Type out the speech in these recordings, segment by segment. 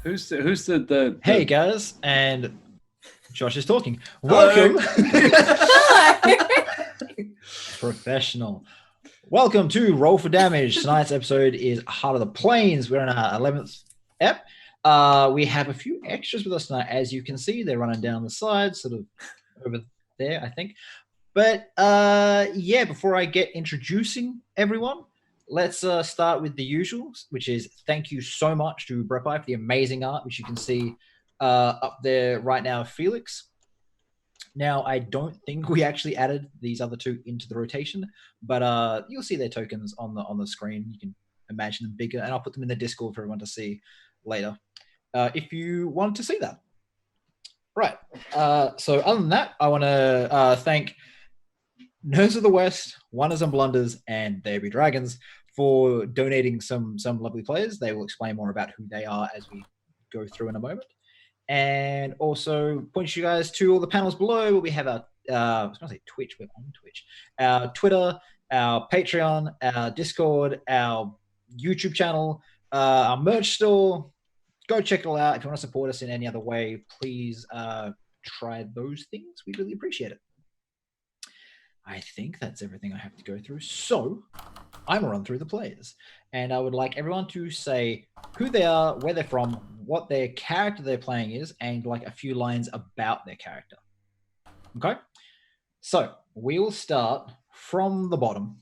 the Hey guys, and Josh is talking. Welcome, professional. Welcome to Roll for Damage. Tonight's episode is Heart of the Plains. We're on our 11th ep. We have a few extras with us tonight. As you can see, they're running down the side, sort of over there, I think. But yeah, before I get introducing everyone, let's start with the usuals, which is thank you so much to Brepai for the amazing art, which you can see up there right now, Felix. Now, I don't think we actually added these other two into the rotation, but you'll see their tokens on the screen. You can imagine them bigger, and I'll put them in the Discord for everyone to see later if you want to see that. Right. So other than that, I want to thank Nerds of the West, Wonders and Blunders, and There Be Dragons for donating some lovely players. They will explain more about who they are as we go through in a moment. And also point you guys to all the panels below where we have our, I was going to say Twitch, we're on Twitch, our Twitter, our Patreon, our Discord, our YouTube channel, our merch store. Go check it all out. If you want to support us in any other way, please try those things. We really appreciate it. I think that's everything I have to go through. So I'm going to run through the players. And I would like everyone to say who they are, where they're from, what their character they're playing is, and like a few lines about their character. Okay? So we will start from the bottom,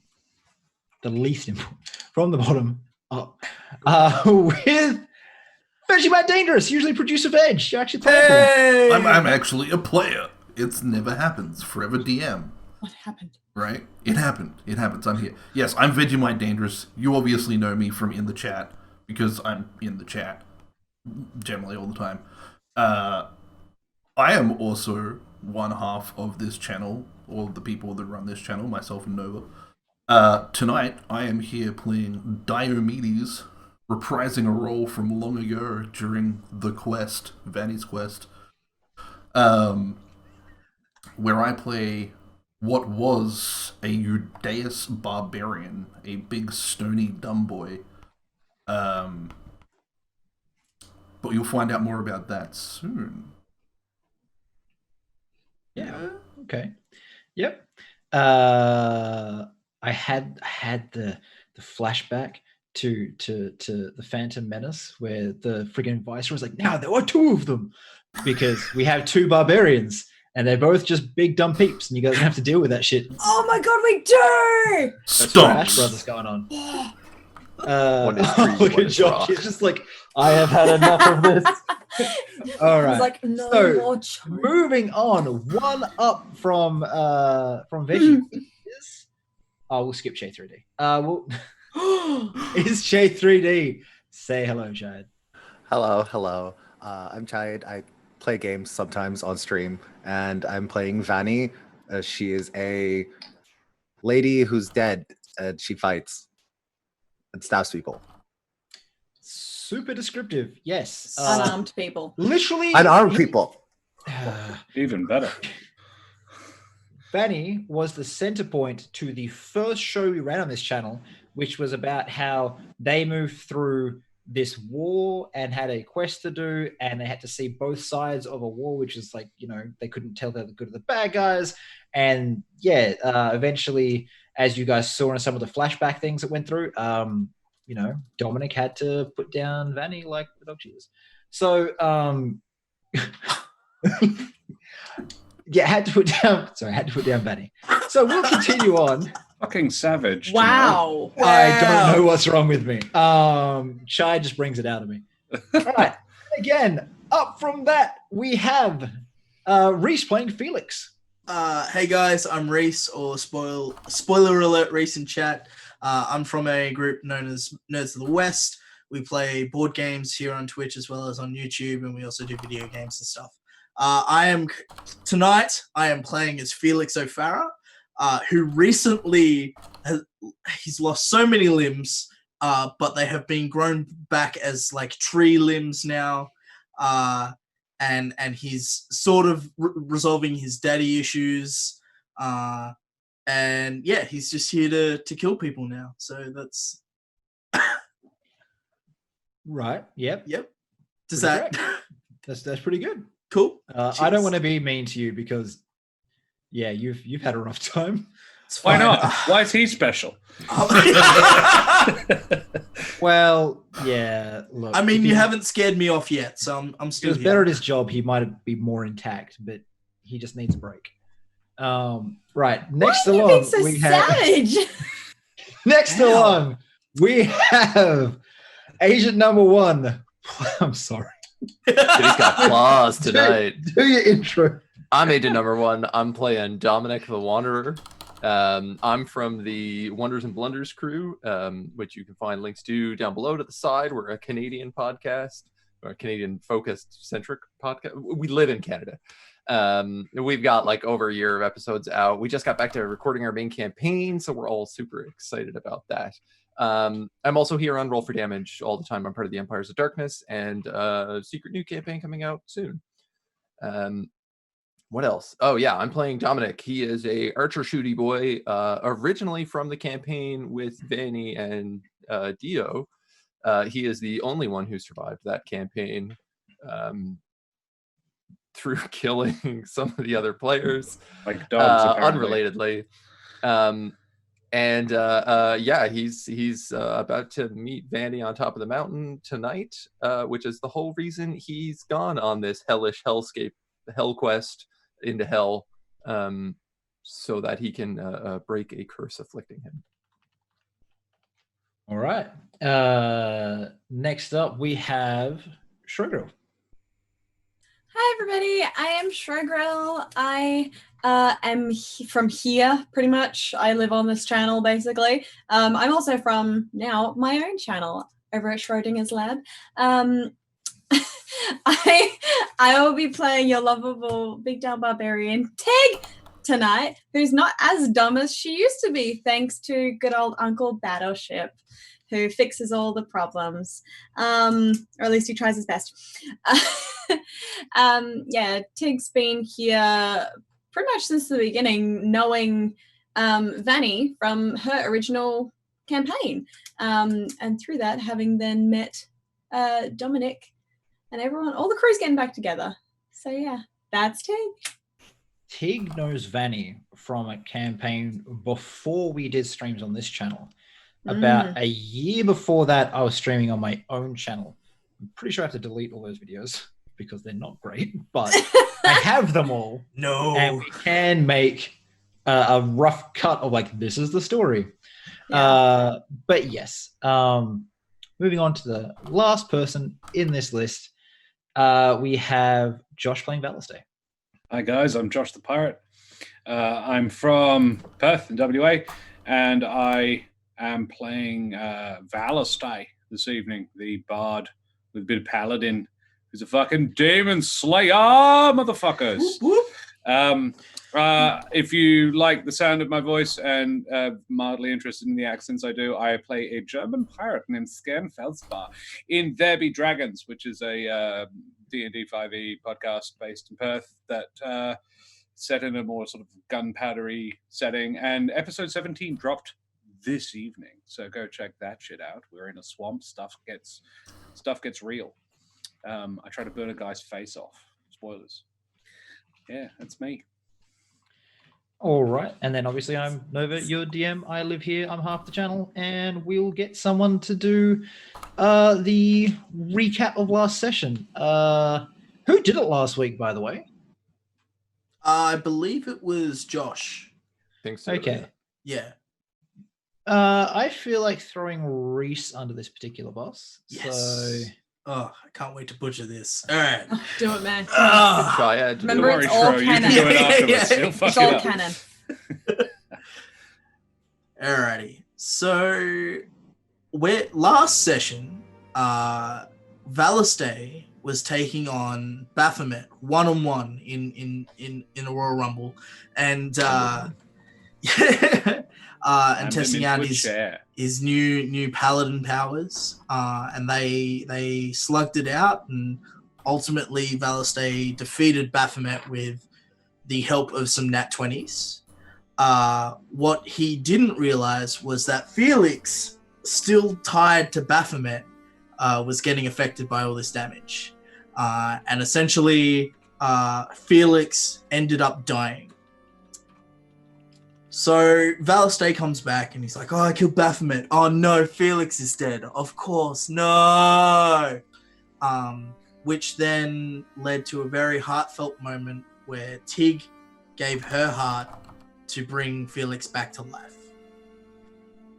the least important, from the bottom up, with Vegemite Dangerous, usually producer Veg. You actually play Hey! I'm actually a player. It's never happens. Forever DM. What happened? Right? It happened. It happens. I'm here. Yes, I'm Vegemite Dangerous. You obviously know me from in the chat because I'm in the chat generally all the time. I am also one half of this channel, or the people that run this channel, myself and Nova. Tonight, I am here playing Diomedes, reprising a role from long ago during the quest, Vanny's quest, where I play what was a Eudaeus barbarian, a big stony dumb boy. But you'll find out more about that soon. Yeah. Okay. Yep. I had the flashback to the Phantom Menace where the friggin' Viceroy was like, now there are two of them because we have two barbarians. And they're both just big dumb peeps, and you guys don't have to deal with that shit. Oh my god, we do! Stop! Ash Brothers going on. One is free, Look one at is Josh. rock. It's just like, I have had enough of this. All right. Like, no So, more choice. moving on, one up from Veggie is... Oh, we'll skip Shay 3D. Is Shay 3D. Say hello, Chad. Hello. I'm Chayed. I play games sometimes on stream, and I'm playing Vanny. She is a lady who's dead, and she fights and stabs people. Super descriptive, yes. Unarmed people. Literally... Unarmed people. even better. Vanny was the center point to the first show we ran on this channel, which was about how they moved through this war and had a quest to do, and they had to see both sides of a war, which is like, you know, they couldn't tell they're the good or the bad guys. And yeah, eventually, as you guys saw in some of the flashback things that went through, you know, Dominic had to put down Vanny like the dog she is. So, yeah, had to put down Vanny. So we'll continue on. Fucking savage. Wow. I don't know what's wrong with me. Chai just brings it out of me. All right. Again, up from that, we have Reese playing Felix. Hey guys, I'm Reese, or spoiler alert, Reese in chat. I'm from a group known as Nerds of the West. We play board games here on Twitch as well as on YouTube, and we also do video games and stuff. Tonight I am playing as Felix O'Farah, who recently he's lost so many limbs, but they have been grown back as like tree limbs now, and he's sort of resolving his daddy issues, and yeah, he's just here to kill people now. So that's right. Yep. Does Pretty that That's pretty good. cool? I Cheers. don't want to be mean to you because, yeah, you've had a rough time. It's Why fine. not? Why is he special? Well, yeah. Look, I mean, if you he- haven't scared me off yet, so I'm If he still was here. better at his job, he might be more intact, but he just needs a break. Right. Next Why are you being along, so we have savage? next Ow. along we have agent number 1. I'm sorry. He's got claws tonight. Do your intro. I'm agent number 1. I'm playing Dominic the Wanderer. I'm from the Wonders and Blunders crew, which you can find links to down below to the side. We're a Canadian podcast, or a Canadian focused centric podcast. We live in Canada. We've got like over a year of episodes out. We just got back to recording our main campaign, so we're all super excited about that. I'm also here on Roll for Damage all the time. I'm part of the Empires of Darkness and a secret new campaign coming out soon. What else? Oh yeah, I'm playing Dominic. He is a archer shooty boy, originally from the campaign with Vanny and Dio. He is the only one who survived that campaign through killing some of the other players, Like dogs, apparently. unrelatedly. Yeah, he's about to meet Vanny on top of the mountain tonight, which is the whole reason he's gone on this hellish hell quest into hell, so that he can break a curse afflicting him. All right. Next up, we have Shrugro. Hi, everybody. I am Shrugro. I am from here, pretty much. I live on this channel, basically. I'm also from, now, my own channel over at Schrodinger's Lab. I will be playing your lovable Big Down Barbarian, Tig, tonight, who's not as dumb as she used to be, thanks to good old Uncle Battleship, who fixes all the problems, or at least he tries his best. Yeah, Tig's been here pretty much since the beginning, knowing Vanny from her original campaign, and through that, having then met Dominic and everyone, all the crew's getting back together. So yeah, that's Tig. Tig knows Vanny from a campaign before we did streams on this channel. About a year before that, I was streaming on my own channel. I'm pretty sure I have to delete all those videos because they're not great, but I have them all. No. And we can make a rough cut of like, this is the story. Yeah. But yes, moving on to the last person in this list, we have Josh playing Valistay. Hi guys, I'm Josh the Pirate. I'm from Perth in WA, and I am playing Valistay this evening, the bard with a bit of paladin, who's a fucking demon slayer, motherfuckers. Whoop, whoop. If you like the sound of my voice and mildly interested in the accents I do, I play a German pirate named Skern Felsbar in There Be Dragons, which is a D&D5e podcast based in Perth that set in a more sort of gunpowdery setting. And episode 17 dropped this evening, so go check that shit out. We're in a swamp. Stuff gets real. I try to burn a guy's face off. Spoilers. Yeah, that's me. All right. And then obviously I'm Nova, your DM. I live here. I'm half the channel. And we'll get someone to do the recap of last session. Who did it last week, by the way? I believe it was Josh. Think so. Okay. Yeah. I feel like throwing Reese under this particular boss. Yes. So Oh, I can't wait to butcher this. All right. Oh, do it, man. Ah. Triad. Remember, Don't it's worry, all Shro, you can canon. do it afterwards. Yeah, You'll fuck It's it all up. canon. Alrighty. So, last session, Valistay was taking on Baphomet one-on-one in a Royal Rumble, and and testing out his new paladin powers, and they slugged it out, and ultimately Valistay defeated Baphomet with the help of some nat 20s. What he didn't realize was that Felix, still tied to Baphomet, was getting affected by all this damage. and essentially Felix ended up dying. So Valiste comes back and he's like, "Oh, I killed Baphomet. Oh no, Felix is dead. Of course, no." Which then led to a very heartfelt moment where Tig gave her heart to bring Felix back to life.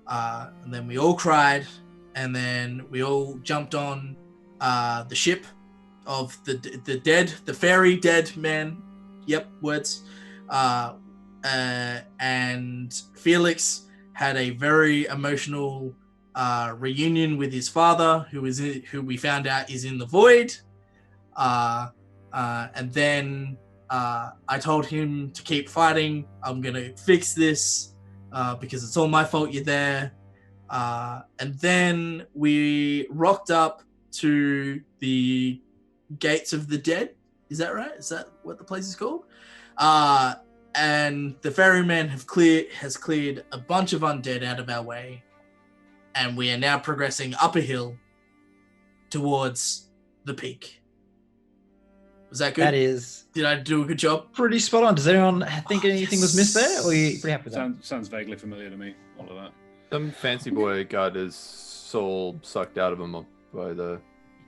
And then we all cried, and then we all jumped on the ship of the fairy dead man. Yep, words. And Felix had a very emotional reunion with his father, who we found out is in the void. And then I told him to keep fighting. I'm gonna fix this because it's all my fault you're there. And then we rocked up to the Gates of the Dead. Is that right? Is that what the place is called? And the ferryman has cleared a bunch of undead out of our way, and we are now progressing up a hill towards the peak. Was that good? That is Did I do a good job? pretty spot on. Does anyone think anything was missed there, or are you pretty happy with that? Sounds vaguely familiar to me, all of that. Some fancy boy got his soul sucked out of him by the.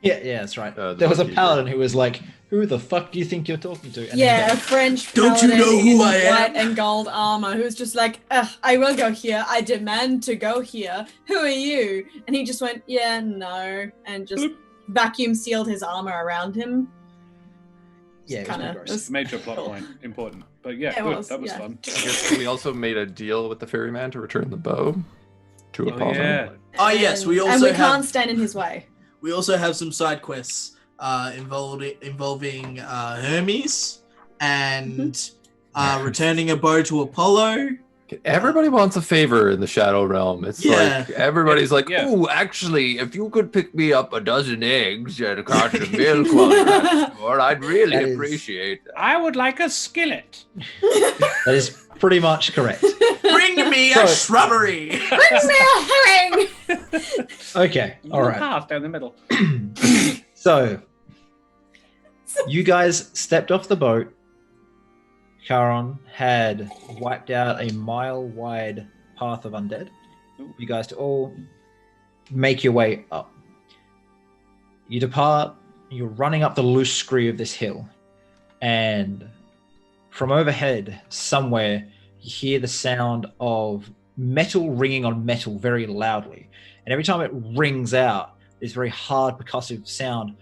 Yeah, that's right. The There was a bookkeeper. paladin who was like, "Who the fuck do you think you're talking to?" And Yeah, a then- French Don't you paladin know who in I am? white and gold armor who's just like, I will go here. I demand to go here. Who are you? And he just went, yeah, no, and just vacuum sealed his armor around him. yeah, it was Kinda- pretty gross. Major plot point, important. But yeah, Yeah, it good. was, That was yeah. fun. I guess we also made a deal with the ferryman to return the bow to Oh, Apollo. yeah. Oh, yes, we And also we have- can't stand in his way. We also have some side quests involving Hermes and returning a bow to Apollo. Everybody wants a favor in the Shadow Realm. It's Yeah. like everybody's like, Yeah. "Oh, actually, if you could pick me up a dozen eggs and a carton of milk while you're at the store, I'd really That is- appreciate that." I would like a skillet. That is pretty much correct. Bring me So- a shrubbery. Bring me a herring! Okay, all right. Half down the middle. So, you guys stepped off the boat. Charon had wiped out a mile-wide path of undead. You guys to all make your way up. You depart. You're running up the loose scree of this hill, and from overhead, somewhere, you hear the sound of metal ringing on metal very loudly. And every time it rings out, this very hard percussive sound,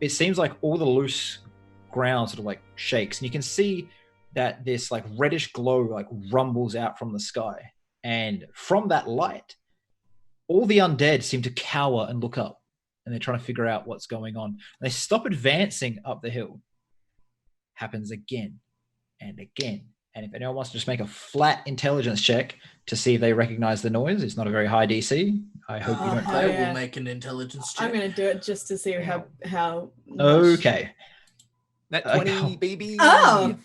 it seems like all the loose ground sort of like shakes. And you can see that this like reddish glow like rumbles out from the sky. And from that light, all the undead seem to cower and look up. And they're trying to figure out what's going on. And they stop advancing up the hill. Happens again and again. And if anyone wants to just make a flat intelligence check to see if they recognize the noise, it's not a very high DC. I hope you don't Oh, I fail. yeah. will make an intelligence check. I'm gonna do it just to see how much- Okay. That I 20, know. baby. Oh.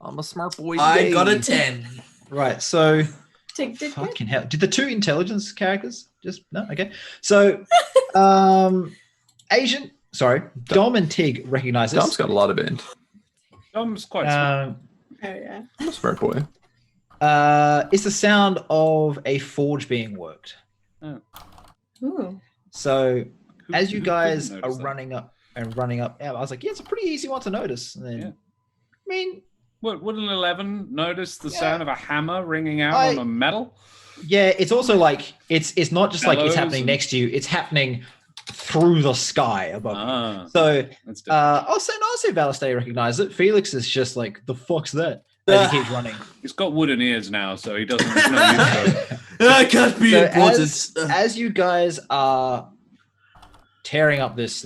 I'm a smart boy. I today. got a 10. Right. So Tick, tick, tick. fucking hell. Did the two intelligence characters just no? Okay. So Asian, sorry, Dom and Tig recognize this. Dom's got a lot of int. Dom's quite smart. Um, Oh yeah. I'm a smart boy. it's the sound of a forge being worked. Ooh. So Who- as you who guys couldn't are notice that? running up, yeah, I was like, yeah, it's a pretty easy one to notice. And then, Yeah. I mean, Would an 11 notice the Yeah. sound of a hammer ringing out I- on a metal? yeah, it's also like it's not just like it's Bellows happening and- next to you; it's happening through the sky above you. Ah, So that's different. I'll say Valiste recognizes it. Felix is just like, the fuck's that? As he keeps running. He's got wooden ears now, so he doesn't. He's not used to it. I can't be So important. as you guys are tearing up this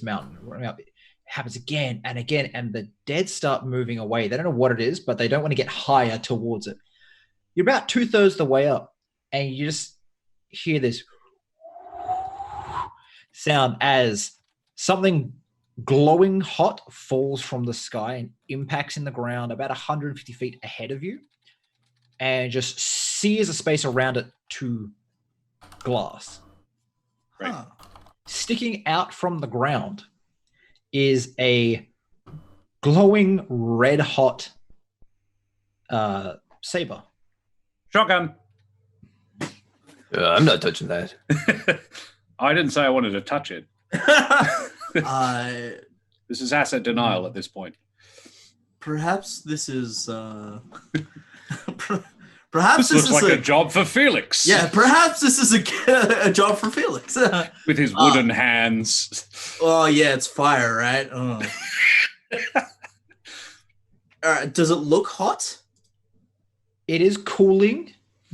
mountain, running up, it happens again and again, and the dead start moving away. They don't know what it is, but they don't want to get higher towards it. You're about 2/3 the way up, and you just hear this sound as something glowing hot falls from the sky and impacts in the ground about 150 feet ahead of you, and just sears a space around it to glass. Right. Huh. sticking out from the ground is a glowing red hot saber. Shotgun. I'm not touching that. I didn't say I wanted to touch it. Uh, This is asset denial at this point. perhaps this is perhaps This this looks is like a job for Felix. yeah. Perhaps this is a job for Felix. With his wooden hands. Oh yeah, it's fire, right? Oh. All right. Does it look hot? It is cooling,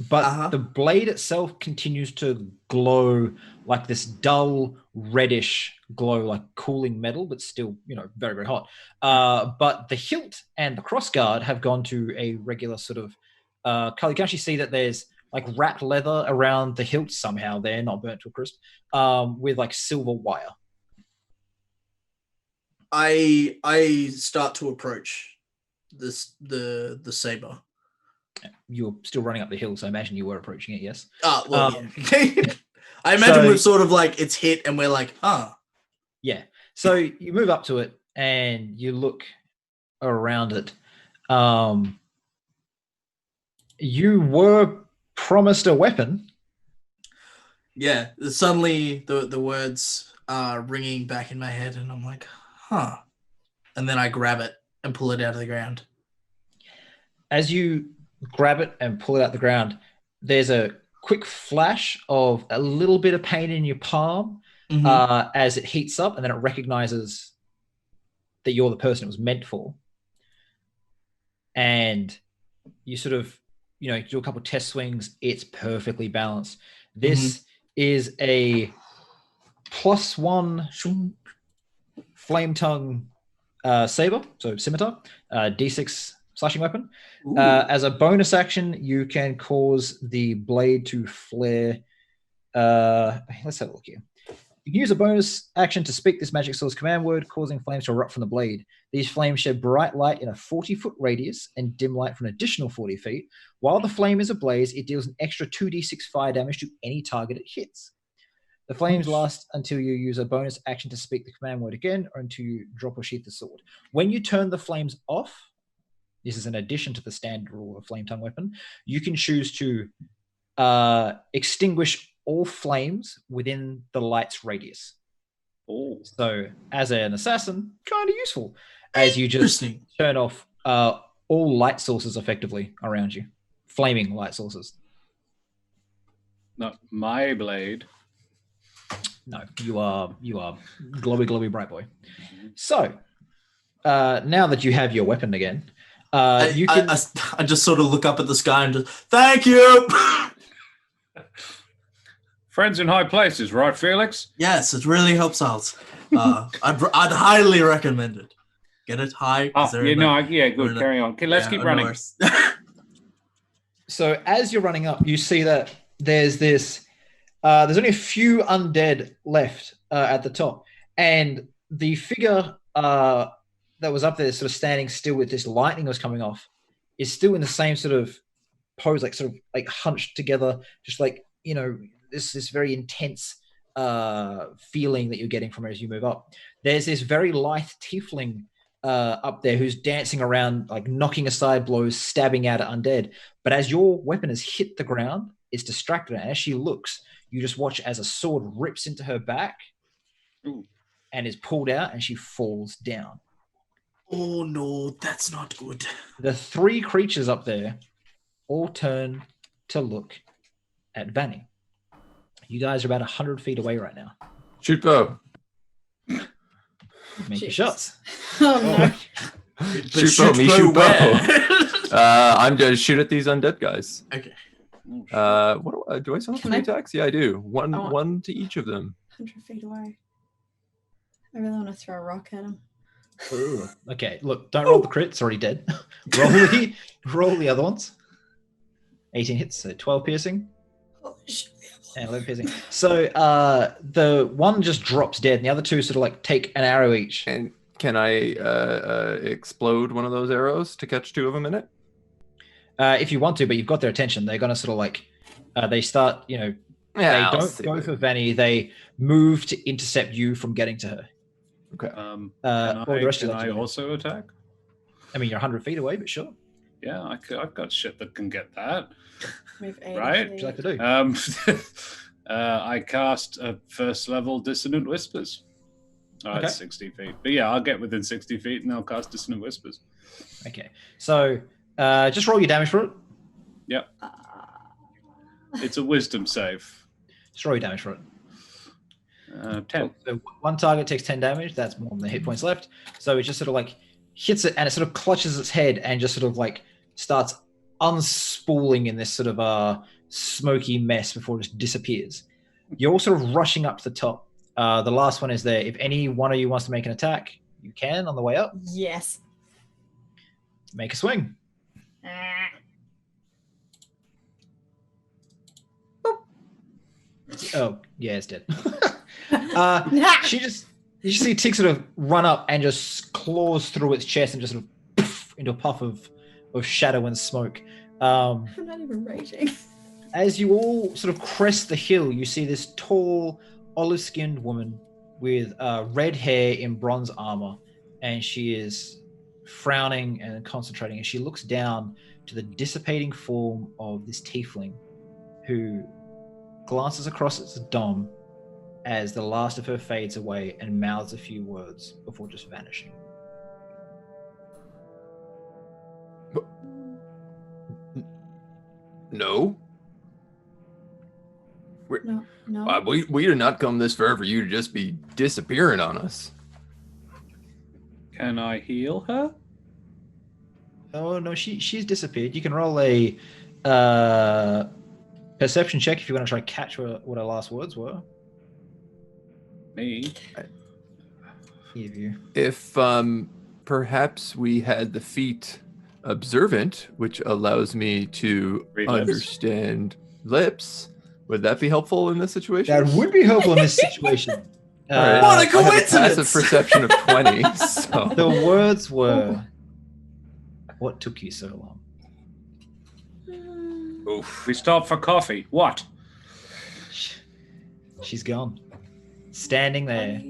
but Uh-huh. the blade itself continues to glow like this dull reddish glow, like cooling metal, but still, very, very hot. But the hilt and the crossguard have gone to a regular sort of color. You can actually see that there's like wrapped leather around the hilt somehow. They're not burnt to a crisp, with like silver wire. I start to approach the saber. You're still running up the hill, so I imagine you were approaching it, yes? Well, yeah. I imagine so- we're sort of like it's hit, and we're like, Yeah. So you move up to it and you look around it. You were promised a weapon. yeah. Suddenly, the words are ringing back in my head, and I'm like, and then I grab it and pull it out of the ground. As you grab it and pull it out the ground, there's a quick flash of a little bit of pain in your palm as it heats up, and then it recognizes that you're the person it was meant for. And you sort of, do a couple of test swings. It's perfectly balanced. This is a +1 flame tongue saber, so scimitar, D6 slashing weapon. As a bonus action, you can cause the blade to flare. Let's have a look here. You can use a bonus action to speak this magic source command word, causing flames to erupt from the blade. These flames shed bright light in a 40-foot radius and dim light for an additional 40 feet. While the flame is ablaze, it deals an extra 2d6 fire damage to any target it hits. The flames last until you use a bonus action to speak the command word again, or until you drop or sheath the sword. When you turn the flames off, this is in addition to the standard rule of flame tongue weapon, you can choose to extinguish all flames within the light's radius. Oh. So as an assassin, kind of useful, as you just Interesting. turn off all light sources effectively around you. Flaming light sources. Not my blade. No, you are glowy, glowy bright boy. So now that you have your weapon again, you can. I just sort of look up at the sky and just thank you. Friends in high places, right, Felix? Yes, it really helps out. I'd highly recommend it. Get it high. Oh, yeah, good. Carry on. Okay, let's keep running. So as you're running up, you see that there's this. There's only a few undead left at the top, and the figure that was up there, sort of standing still with this lightning was coming off, is still in the same sort of pose, like sort of like hunched together, just like this very intense feeling that you're getting from her as you move up. There's this very lithe tiefling up there who's dancing around, like knocking aside blows, stabbing out at undead. But as your weapon has hit the ground, it's distracted, and as she looks, you just watch as a sword rips into her back and is pulled out, and she falls down. Oh no, that's not good. The three creatures up there all turn to look at Vanny. You guys are about 100 feet away right now. Shoot bow. Make your shots. Oh no. Shoot bow, me shoot bow. I'm going to shoot at these undead guys. Okay. What do I still have Can 3 I- attacks? Yeah, I do. One I want- one to each of them. 100 feet away. I really want to throw a rock at him. Ooh. Okay, look, don't roll the crit. It's already dead. roll the other ones. 18 hits, so 12 piercing. And 11 piercing. So the one just drops dead, and the other two sort of like take an arrow each. And can I explode one of those arrows to catch 2 of them in it? If you want to, but you've got their attention. They're going to sort of like, they start, Yeah, They I'll don't see go what- for Vanny. They move to intercept you from getting to her. Okay. Can Well, the rest of I you also attack? I mean, you're 100 feet away, but sure. Yeah, I've got shit that can get that. Move 80 Right? What would you like to do? I cast a first level Dissonant Whispers. Okay. It's 60 feet. But yeah, I'll get within 60 feet and I'll cast Dissonant Whispers. Okay. So just roll your damage for it. Yep. It's a wisdom save. Just roll your damage for it. 10. So one target takes 10 damage. That's more than the hit points left. So it just sort of like hits it and it sort of clutches its head and just sort of like starts unspooling in this sort of smoky mess before it just disappears. You're all sort of rushing up to the top. The last one is there. If any one of you wants to make an attack, you can on the way up. Yes. Make a swing. Oh, yeah, it's dead. You just see Tick sort of run up and just claws through its chest and just sort of poof, into a puff of shadow and smoke. I'm not even raging. As you all sort of crest the hill, you see this tall, olive-skinned woman with red hair in bronze armor, and she is frowning and concentrating, and she looks down to the dissipating form of this tiefling who glances across at Dom as the last of her fades away and mouths a few words before just vanishing. No. No. We did not come this far for you to just be disappearing on us. Can I heal her? Oh no, she's disappeared. You can roll a perception check if you want to try to catch what her last words were. Me? Either of you. If perhaps we had the feat observant, which allows me to Read lips. understand lips, would that be helpful in this situation? That would be helpful in this situation. All right. What a I have a coincidence! passive perception of 20. So The words were, "What took you so long?" We stopped for coffee. What? She's gone. Standing there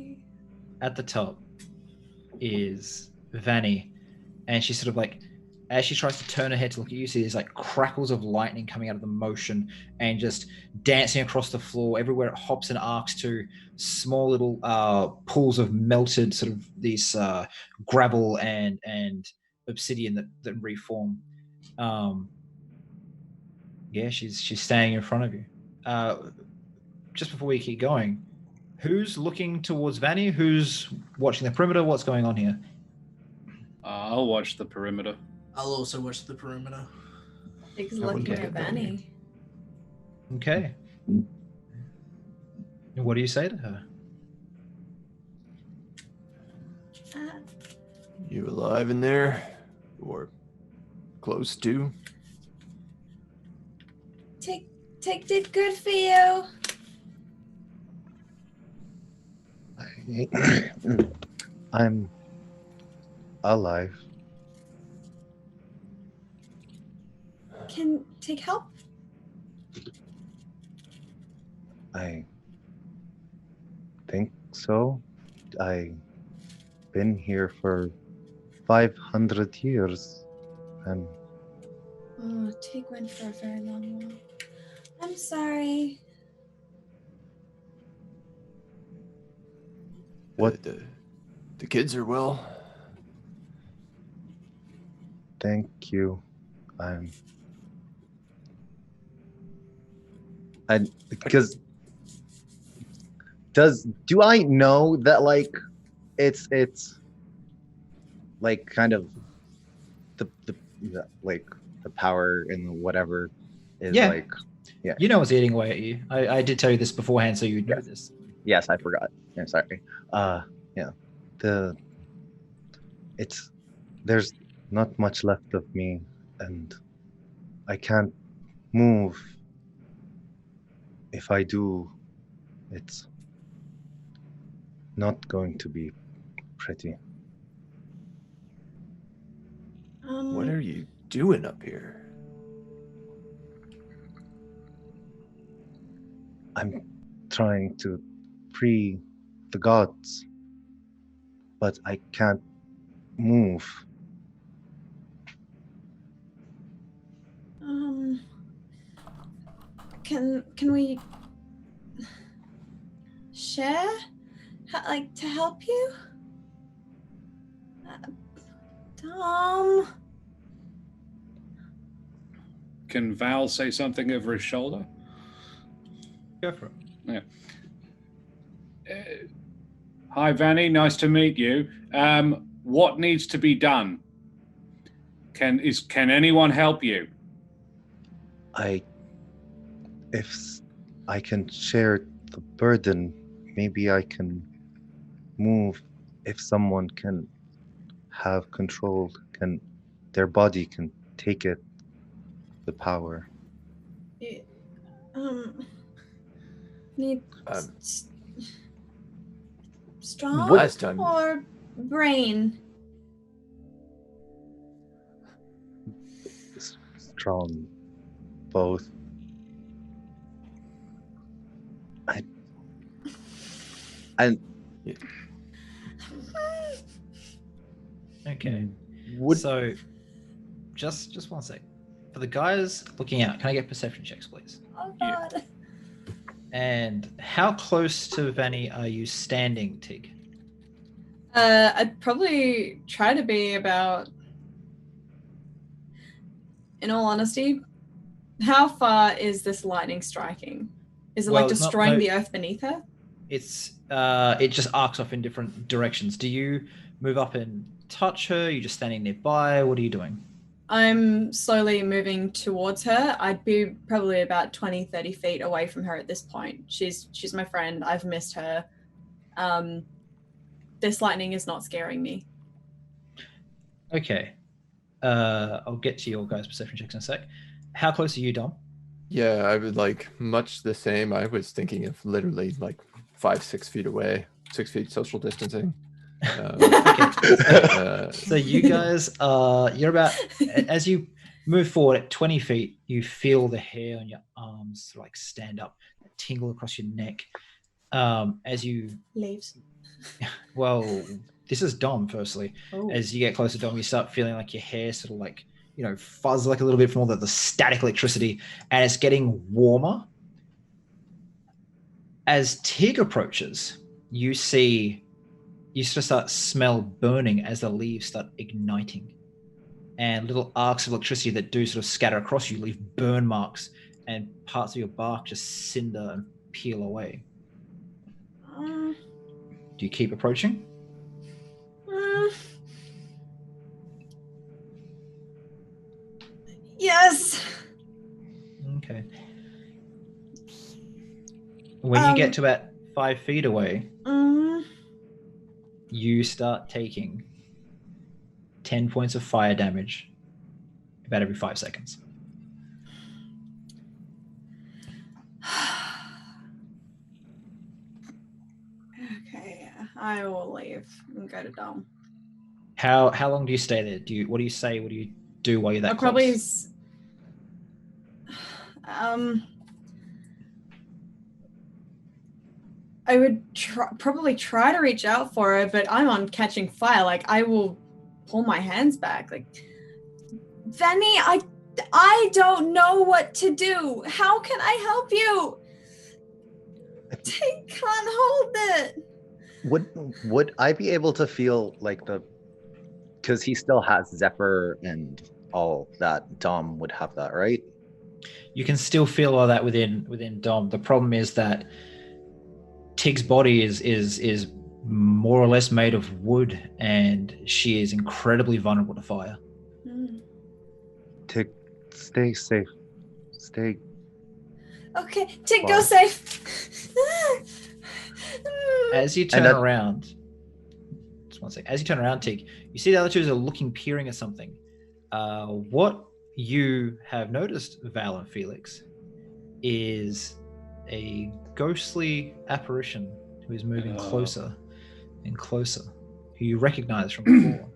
at the top is Vanny, and she's sort of like, as she tries to turn her head to look at you, see these like crackles of lightning coming out of the motion and just dancing across the floor. Everywhere it hops and arcs to small little pools of melted sort of these gravel and obsidian that reform. Yeah, she's staying in front of you. Just before we keep going, who's looking towards Vanny? Who's watching the perimeter? What's going on here? I'll watch the perimeter. I'll also watch the perimeter. He's I wouldn't looking look at at that Vanny. Okay. And what do you say to her? you alive in there, or close to? Tick did good for you. I'm alive. Can Tick help? I think so. I've been here for 500 years, and Oh, Tick went for a very long while. I'm sorry. What? The kids are well. thank you. Because do I know that like it's like kind of the like the power in the whatever is Yeah. like You know it's eating away at you. I did tell you this beforehand, so you know this. yes, I forgot. I'm sorry. Yeah. There's not much left of me, and I can't move. If I do, it's not going to be pretty. What are you doing up here? I'm trying to free the gods, but I can't move. Can we share? Like to help you? Tom. Can Val say something over his shoulder? Go for it. Yeah. Hi, Vanny. Nice to meet you. What needs to be done? Can anyone help you? If I can share the burden, maybe I can move. If someone can have control, their body can take it, the power. Need strong Last time. or brain? Strong, both. Okay. Would So, just one sec. For the guys looking out, can I get perception checks, please? Oh God. And how close to Vanny are you standing, Tig? I'd probably try to be about. In all honesty, how far is this lightning striking? Is it Well, like it's not- destroying no- the earth beneath her? It's it just arcs off in different directions. Do you move up and touch her? Are you just standing nearby? What are you doing? I'm slowly moving towards her. I'd be probably about 20, 30 feet away from her at this point. She's my friend. I've missed her. This lightning is not scaring me. Okay. I'll get to your guys' perception checks in a sec. How close are you, Dom? Yeah, I would like much the same. I was thinking of literally like 5-6 feet away, 6 feet social distancing. So you guys you're about, as you move forward at 20 feet, you feel the hair on your arms like stand up, tingle across your neck. As you Leaves. well, this is Dom firstly. Oh. As you get closer to Dom, you start feeling like your hair sort of like, fuzz like a little bit from all the static electricity, and it's getting warmer. As Tig approaches, you sort of start smell burning as the leaves start igniting, and little arcs of electricity that do sort of scatter across you leave burn marks, and parts of your bark just cinder and peel away. Do you keep approaching? Yes. Okay. When you get to about 5 feet away, you start taking 10 points of fire damage about every 5 seconds. Okay, I will leave and go to Dom. How long do you stay there? What do you say? What do you do while you're that I'll close? probably I would probably try to reach out for her, but I'm on catching fire. Like, I will pull my hands back. Like, Vanny, I don't know what to do. How can I help you? Tig can't hold it. Would I be able to feel like because he still has Zephyr and all that? Dom would have that, right? You can still feel all that within Dom. The problem is that Tig's body is more or less made of wood, and she is incredibly vulnerable to fire. Tig, stay safe. Stay. Okay, Tig, go safe. As you turn around, just one sec. As you turn around, Tig, you see the other two are looking, peering at something. What you have noticed, Val and Felix, is a ghostly apparition who is moving closer and closer, who you recognize from before.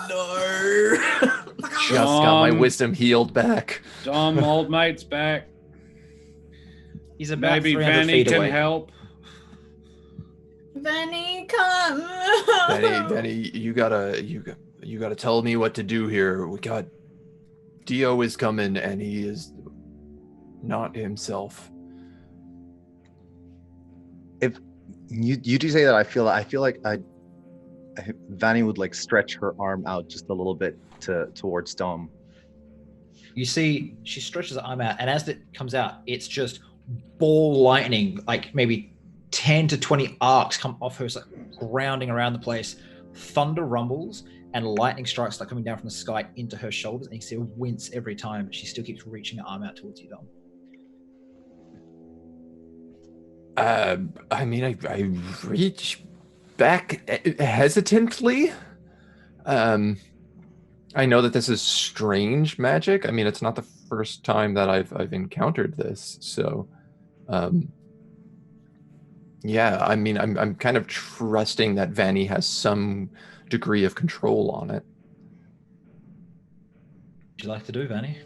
No. Just got my wisdom healed back. Dom, old mate's back. He's about Maybe 300 Vanny feet can away. help. Vanny, come. Benny, you gotta tell me what to do here. We got Dio is coming, and he is not himself. If you do say that, I feel like Vanny would like stretch her arm out just a little bit towards Dom. You see, she stretches her arm out, and as it comes out, it's just ball lightning, like maybe 10 to 20 arcs come off her, like grounding around the place. Thunder rumbles, and lightning strikes start coming down from the sky into her shoulders, and you can see her wince every time. She still keeps reaching her arm out towards you, Dom. I mean, I reach back hesitantly. I know that this is strange magic. I mean, it's not the first time that I've encountered this. So, yeah, I mean, I'm kind of trusting that Vanny has some degree of control on it. Would you like to do, Vanny?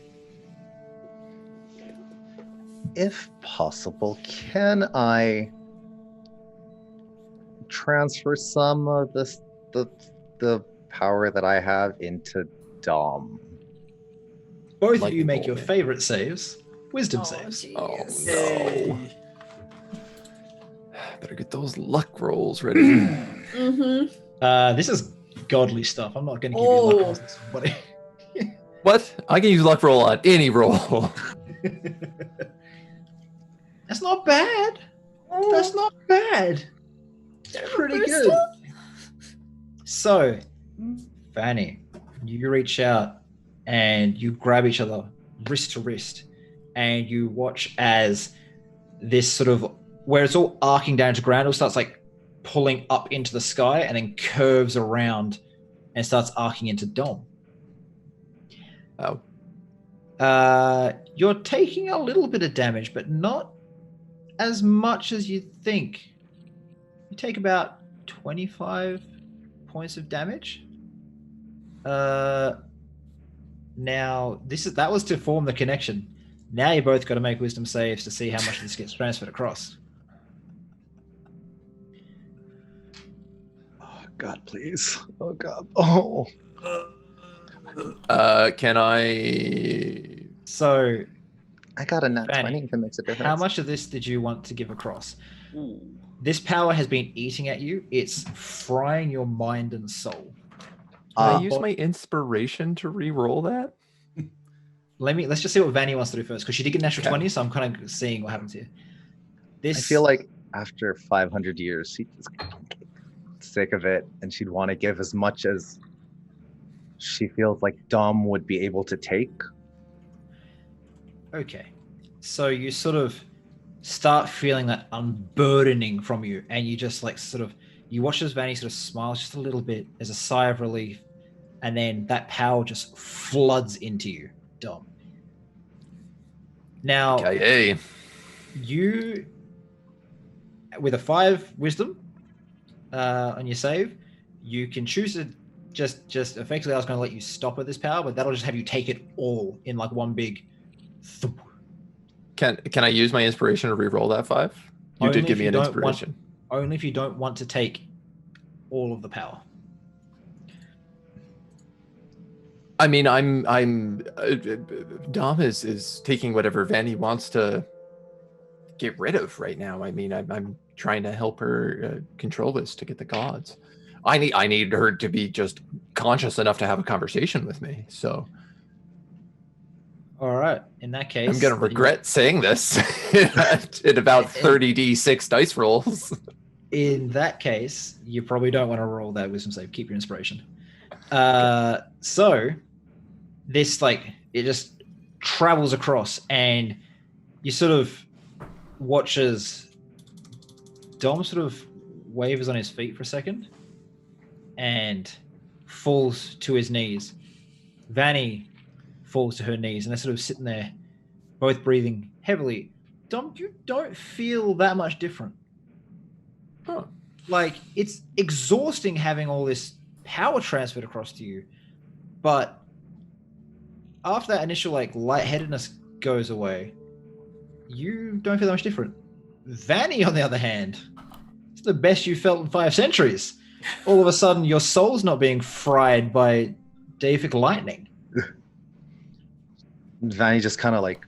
If possible, can I transfer some of the power that I have into Dom? Both Like of you make ball. your favorite saves. Wisdom Oh, saves. Oh jeez. no! Better get those luck rolls ready. Mm-hmm. This is godly stuff. I'm not going to give you luck rolls, buddy. What? I can use luck roll on any roll. That's not bad. That's not bad. Pretty good. So, Vanny, you reach out and you grab each other wrist to wrist, and you watch as this sort of, where it's all arcing down to ground, it starts like pulling up into the sky and then curves around and starts arcing into Dom. Oh. You're taking a little bit of damage, but not as much as you think. You take about 25 points of damage. Now that was to form the connection. Now you both got to make wisdom saves to see how much this gets transferred across. Oh God, please! Oh God! Oh. Can I? So, I got a nat Vanny, 20 if it makes a difference. how much of this did you want to give across? This power has been eating at you. It's frying your mind and soul. Can I use my inspiration to re-roll that? Let's just see what Vanny wants to do first, because she did get an natural Okay. 20, so I'm kind of seeing what happens here. I feel like after 500 years, she'd just get sick of it, and she'd want to give as much as she feels like Dom would be able to take. Okay. So you sort of start feeling that unburdening from you, and you just like sort of, you watch as Vanny sort of smiles just a little bit as a sigh of relief, and then that power just floods into you, Dom. Now, Okay. you, with a 5 wisdom on your save, you can choose to just effectively, I was going to let you stop with this power, but that'll just have you take it all in like one big thump. Can I use my inspiration to re-roll that 5? You Only did give if me you an don't inspiration. Only if you don't want to take all of the power. I mean, Dom is taking whatever Vanny wants to get rid of right now. I mean, I'm trying to help her control this to get the gods. I need her to be just conscious enough to have a conversation with me. So All right. In that case, I'm gonna regret saying this in about 30d6 dice rolls. In that case, you probably don't want to roll that wisdom save. Keep your inspiration. So this, like, it just travels across, and you sort of watch as Dom sort of wavers on his feet for a second and falls to his knees. Vanny falls to her knees, and they're sort of sitting there, both breathing heavily. Dom, you don't feel that much different. Huh. Like, it's exhausting having all this power transferred across to you, but after that initial like lightheadedness goes away, you don't feel that much different. Vanny, on the other hand, it's the best you felt in 5 centuries. All of a sudden, your soul's not being fried by deific lightning. Vanny just kind of like,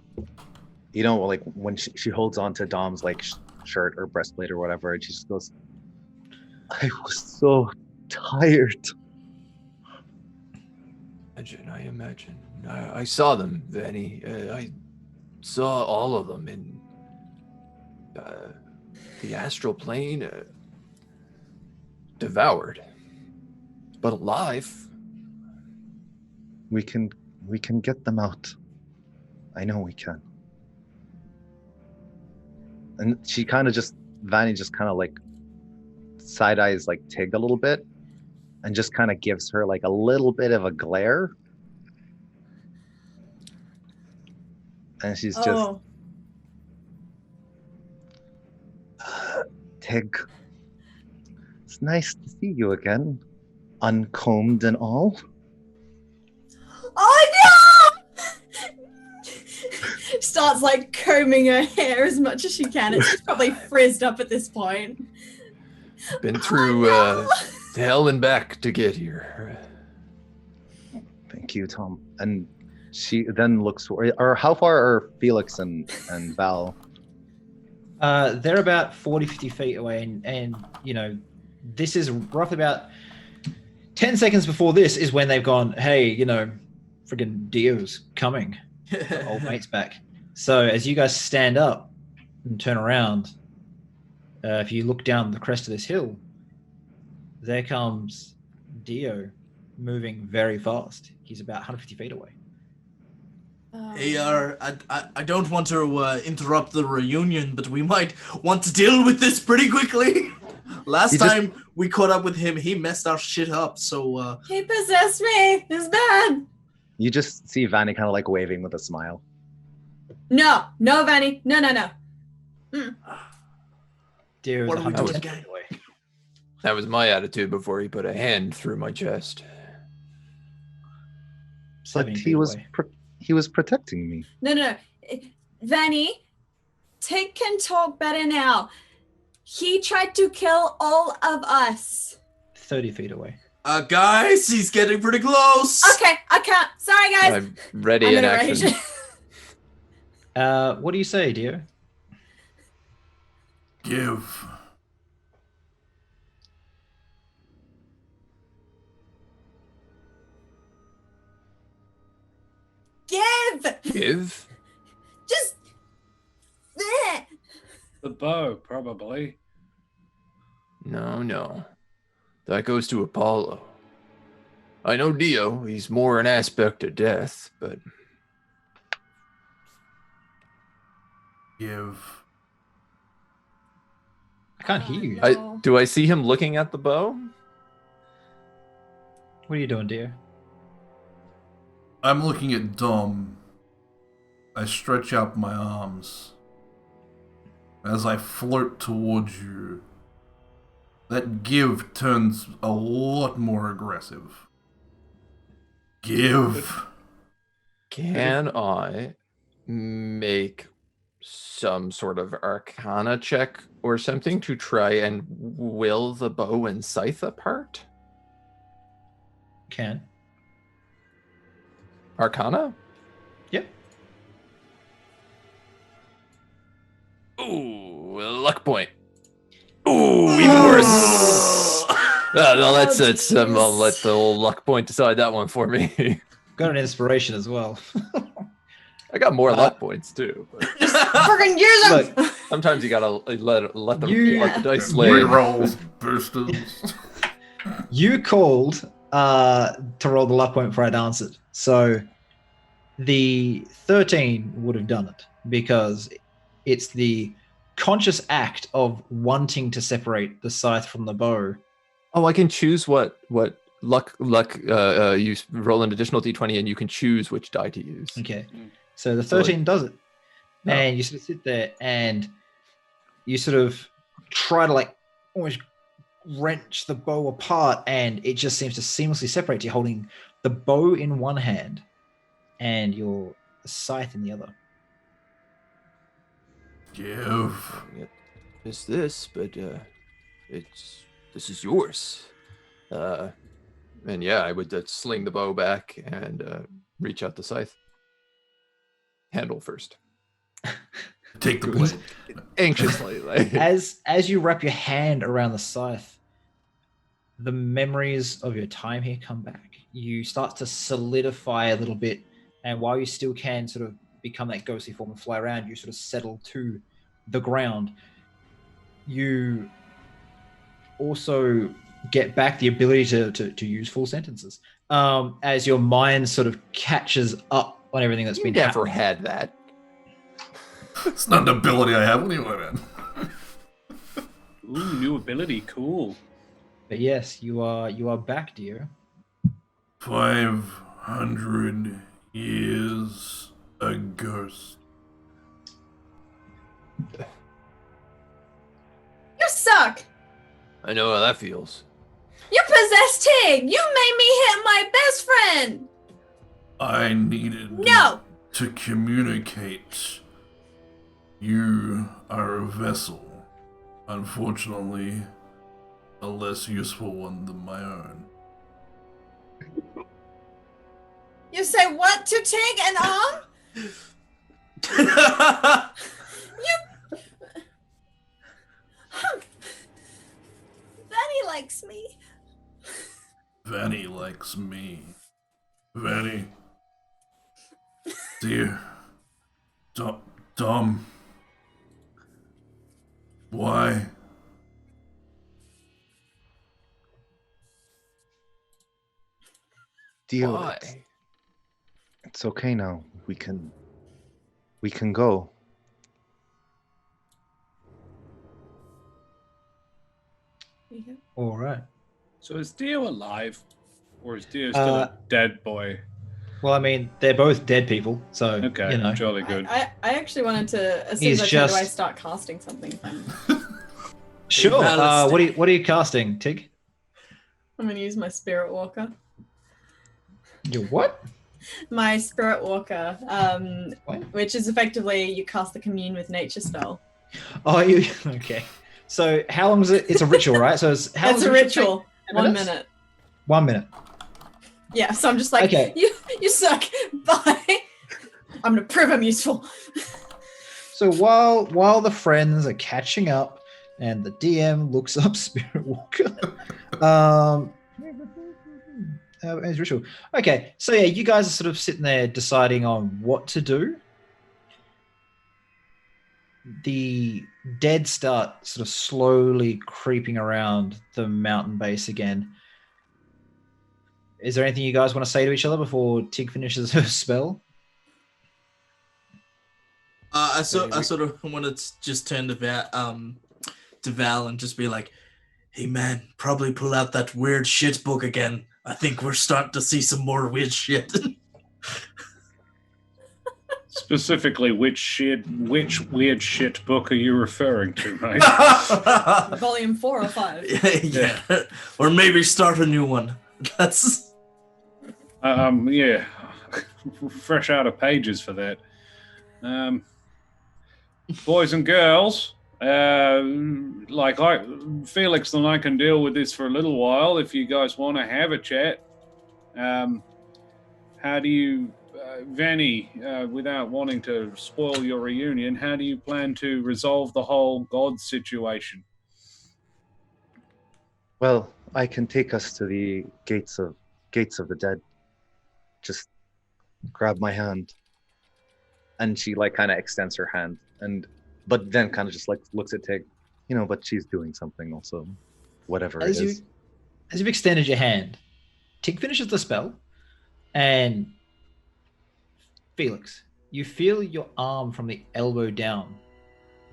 you know, like when she holds on to Dom's like shirt or breastplate or whatever, and she just goes, I was so tired. I imagine. I saw them, Vanny. I saw all of them in the astral plane, devoured, but alive. We can get them out. I know we can. And she kind of just, Vanny just kind of like side eyes like Tig a little bit and just kind of gives her like a little bit of a glare. And she's just, Tig, it's nice to see you again, uncombed and all. Oh no! Starts like combing her hair as much as she can. It's probably frizzed up at this point. Been through hell and back to get here. Thank you, Tom. And she then looks, or how far are Felix and Val? They're about 40, 50 feet away, and you know, this is roughly about 10 seconds before this is when they've gone, hey, you know, friggin' Dio's coming. Old mate's back. So as you guys stand up and turn around, if you look down the crest of this hill, there comes Dio moving very fast. He's about 150 feet away. Hey, I don't want to interrupt the reunion, but we might want to deal with this pretty quickly. Last time we caught up with him, he messed our shit up, so... He possessed me! It's bad! You just see Vanny kind of like waving with a smile. No, Vanny. No. Dio What is are we doing, 110 gang? feet away. That was my attitude before he put a hand through my chest. But 70 he feet was away. he was protecting me. No. Vanny, Tig can talk better now. He tried to kill all of us. 30 feet away. Guys, he's getting pretty close! Okay, I can't. Sorry, guys. I'm ready I'm in gonna action. rage. What do you say, Dio? Give. Give? Just there. The bow, probably. No. That goes to Apollo. I know Dio, he's more an aspect of death, but... Give. I can't hear you. No. Do I see him looking at the bow? What are you doing, Dio? I'm looking at Dom. I stretch out my arms. As I float towards you, that give turns a lot more aggressive. Give. Can I make some sort of arcana check or something to try and will the bow and scythe apart? Can. Arcana? Yep. Ooh, luck point. Ooh, even worse. No, that's I'll let the old luck point decide that one for me. Got an inspiration as well. I got more luck points too. But Freaking use them. Look, sometimes you gotta let the You- dice lay. Rerolls, boosters. you called to roll the luck point before I'd answered. So the 13 would have done it because it's the conscious act of wanting to separate the scythe from the bow. Oh, I can choose what luck. You roll an additional d20 and you can choose which die to use. Okay. So the 13 does it. No. And you sort of sit there and you sort of try to like almost wrench the bow apart and it just seems to seamlessly separate. You're holding the bow in one hand and your scythe in the other. Give. It's this, but this is yours. And yeah, I would sling the bow back and reach out the scythe. Handle first. Take the blade. Anxiously. Like. As you wrap your hand around the scythe, the memories of your time here come back. You start to solidify a little bit, and while you still can sort of become that ghostly form and fly around, you sort of settle to the ground. You also get back the ability to use full sentences as your mind sort of catches up on everything that's been never happening. had that. It's not an ability I have. What do you want, man? Ooh, new ability, cool. But yes, you are back, dear. 500 years ago. You suck. I know how that feels. You possessed Tig. You made me hit my best friend. I needed No. to communicate. You are a vessel. Unfortunately, a less useful one than my own. You say what to Tig and Vanny likes me. Vanny likes me. Vanny. Dear. Dom. Why? Deal. Why? It's okay now. We can go. All right. So is Dio alive? Or is Dio still a dead boy? Well, I mean, they're both dead people, so Okay, you know. jolly good. I actually wanted to, as soon He's as I turn, do I just- start casting something? Sure. Valid What are you casting, Tig? I'm going to use my Spirit Walker. Your what? My Spirit Walker, What? which is effectively you cast the Commune with Nature spell. Oh, you okay? So how long is it? It's a ritual, right? So it's how It's long a does ritual ritual. take? 1 minutes? minute. 1 minute. Yeah, so I'm just like, Okay. you suck. Bye. I'm going to prove I'm useful. So while the friends are catching up and the DM looks up Spirit Walker, as ritual. Okay, so yeah, you guys are sort of sitting there deciding on what to do. The dead start sort of slowly creeping around the mountain base again. Is there anything you guys want to say to each other before Tig finishes her spell? I sort of want to just turn to Val and just be like, "Hey man, probably pull out that weird shit book again. I think we're starting to see some more weird shit." Specifically, which weird shit book are you referring to, mate? Volume 4 or 5. yeah, or maybe start a new one. That's Yeah, fresh out of pages for that. Boys and girls, Felix and I can deal with this for a little while if you guys want to have a chat. How do you, Vanny, without wanting to spoil your reunion, how do you plan to resolve the whole God situation? Well, I can take us to the gates of the dead. Just grab my hand. And she kind of extends her hand, but then kind of just looks at Tig, but she's doing something also, whatever As it is. you've extended your hand, Tig finishes the spell, and Felix, you feel your arm from the elbow down,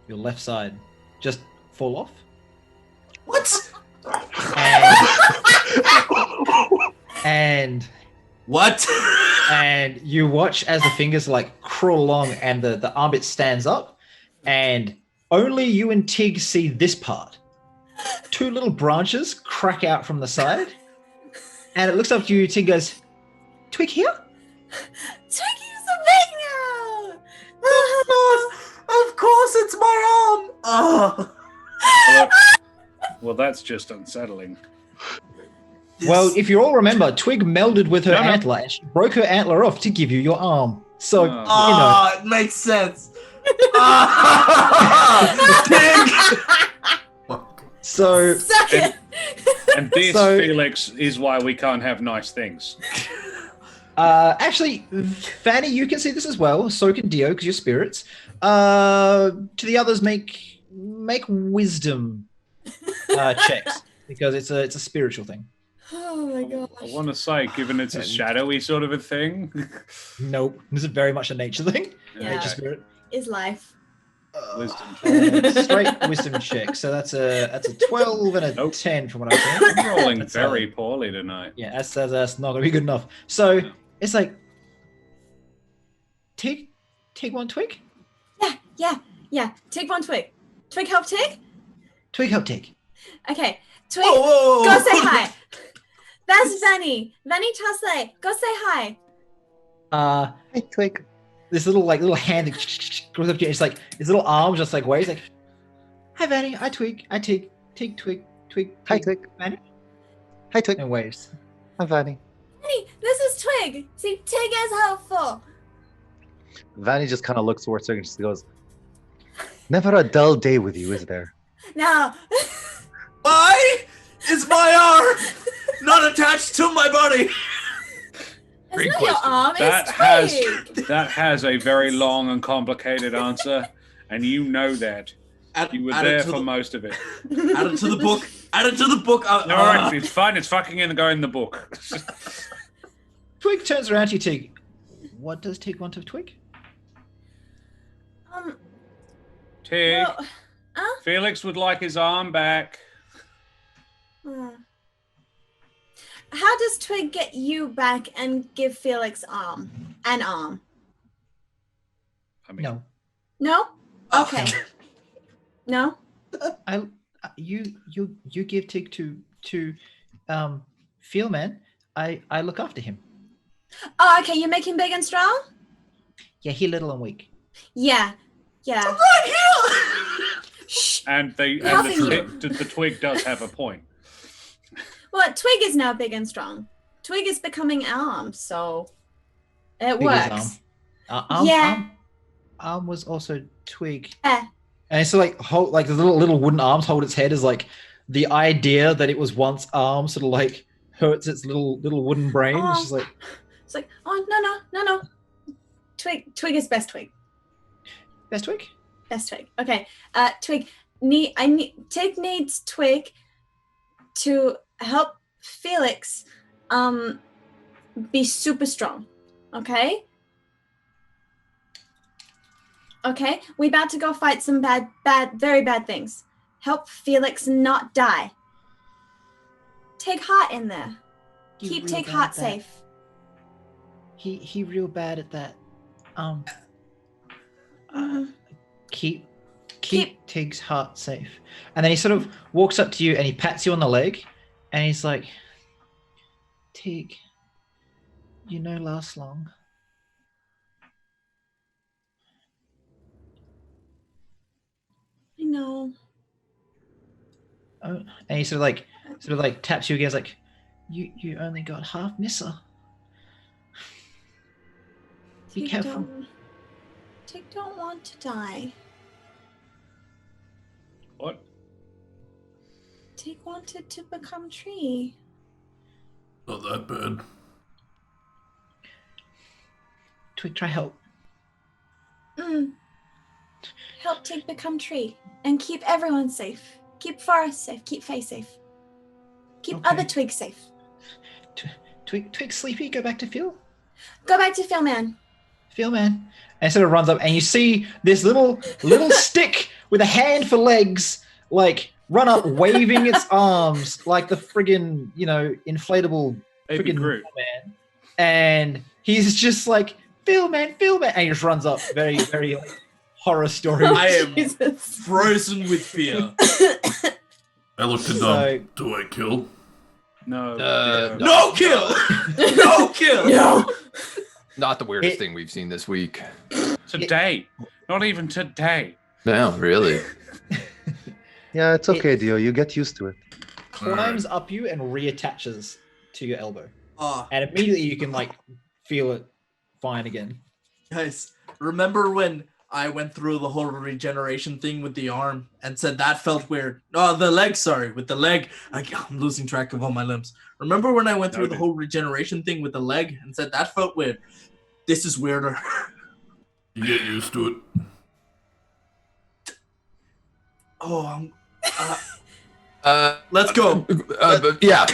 your left side, just fall off. what? And What? and you watch as the fingers crawl along and the armpit stands up, and only you and Tig see this part. 2 little branches crack out from the side, and it looks up to you. Tig goes, "Twig here?" Twiggy's a big now. Of course, it's my Well, that's just unsettling. Well, if you all remember, Twig melded with her No, no. antler and she broke her antler off to give you your arm. So, Oh. you know. Oh, it makes sense. Pig. Fuck. So, Suck it. And this, So- Felix, is why we can't have nice things. actually, Fanny, you can see this as well. So can Dio, because you're spirits. To the others, make wisdom checks because it's a spiritual thing. Oh my gosh. I want to say, given it's a shadowy sort of a thing. Nope, this is very much a nature thing. Yeah. Nature spirit. Is life. Wisdom. Straight wisdom check. So that's a 12 and a Nope. 10 from what I'm saying. I'm rolling That's very poorly tonight. Yeah, that's not gonna be good enough. So it's like take one twig. Yeah. Take one twig. Twig help Tig? Twig help Tig. Okay. Twig, Whoa. go say hi. That's Vanny. Vanny Tasley. Go say hi. Hey, Twig. This little hand goes up to you. It's like his little arm just like waves like, hi Vanny, I Twig, I Tig, Twig. Hi, Twig. Vanny, Hi, Twig. and waves. I'm Vanny. Vanny, this is Twig. See, Tig is helpful. Vanny just kind of looks towards her and just goes, never a dull day with you, is there? No. Why is my arm not attached to my body? It's Great not your question. arm, That it's Twig. has a very long and complicated answer, and you know that. You were there for most of it. Add it to the book. Add it to the book. All right, it's fine. It's fucking going to go in the book. Twig turns around to you, Tig. What does Tig want of Twig? Tig, Well, Felix would like his arm back. how does Twig get you back and give Felix an arm? I mean, No, No? Okay. No? you give Tig to Feel Man. I look after him. Oh, okay. You make him big and strong? Yeah, he little and weak. Yeah. Shh. and Nothing the twig does have a point. Well, Twig is now big and strong. Twig is becoming arm, so it Twig is works. Arm. Arm was also Twig. Yeah. And it's like the little wooden arms hold its head is like the idea that it was once arm sort of like hurts its little wooden brain. Oh. It's just like It's like, oh no. Twig is best Twig. best Twig. Best Twig. Okay. Twig. Tig needs Twig to help Felix be super strong. Okay? Okay? We about to go fight some very bad things. Help Felix not die. Take Heart in there. Keep Take Heart safe. He real bad at that. Keep Tig's heart safe. And then he sort of walks up to you and he pats you on the leg and he's like, Tig, you know last long. I know. Oh, and he sort of like taps you again. He's like, you only got half missile. Be Tig careful. Tig don't want to die. What? Tig wanted to become tree. Not that bad. Twig, try help. Help Tig become tree and keep everyone safe. Keep Forest safe. Keep Faye safe. Keep Okay. other Twigs safe. Twig sleepy. Go back to Phil. Go back to Phil Man. Phil Man. And sort of runs up and you see this little stick with a hand for legs, like run up waving its arms like the friggin', inflatable Baby friggin' Groot. man. And he's just like, Phil Man. And he just runs up very, very like, horror story. I am Jesus. frozen with fear. I looked at So- Dom. Do I kill? No. No kill! No kill! No. Not the weirdest It- thing we've seen this week. Today. Not even today. No, really. Yeah, it's okay, Dio. You get used to it. climbs up you and reattaches to your elbow. Oh, And immediately you can like feel it fine again. guys, remember when I went through the whole regeneration thing with the arm and said that felt weird? Oh, the leg, sorry. With the leg, I'm losing track of all my limbs. Remember when I went through the whole regeneration thing with the leg and said that felt weird? This is weirder. You get used to it. Oh, Uh, let's go. but yeah.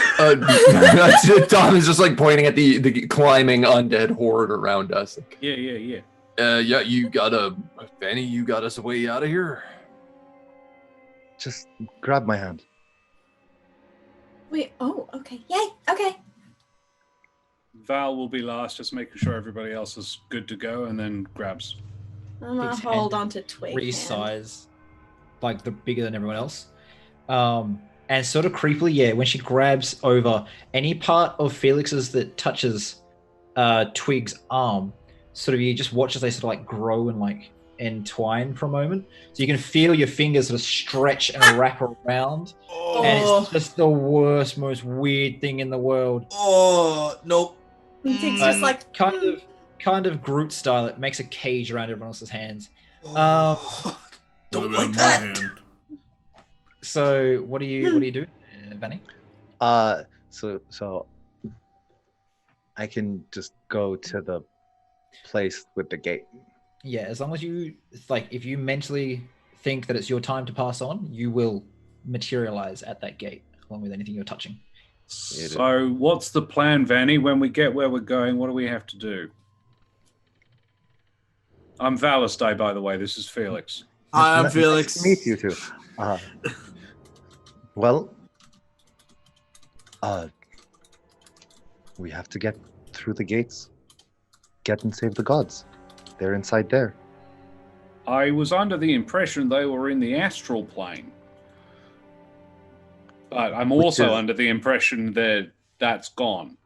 Tom is just like pointing at the climbing undead horde around us. Yeah. Yeah, Fanny, you got us a way out of here. Just grab my hand. Wait. Oh, okay. Yay. Okay. Val will be last, just making sure everybody else is good to go, and then grabs. I'm gonna His hold hand on to Twig. Resize, like the bigger than everyone else. And sort of creepily, yeah, when she grabs over any part of Felix's that touches Twig's arm, sort of you just watch as they sort of like grow and like entwine for a moment. So you can feel your fingers sort of stretch and wrap around. And it's just the worst, most weird thing in the world. Oh, nope. It's just like Kind of Groot style. It makes a cage around everyone else's hands. Oh, don't What like about my that. hand? So what do you do, Vanny? So I can just go to the place with the gate. Yeah, as long as you like, if you mentally think that it's your time to pass on, you will materialize at that gate along with anything you're touching. So, what's the plan, Vanny? When we get where we're going, what do we have to do? I'm Valistay, by the way. This is Felix. Hi, I'm Nice Felix. to meet you too. Well, we have to get through the gates, get and save the gods. They're inside there. I was under the impression they were in the astral plane. But I'm also under the impression that that's gone.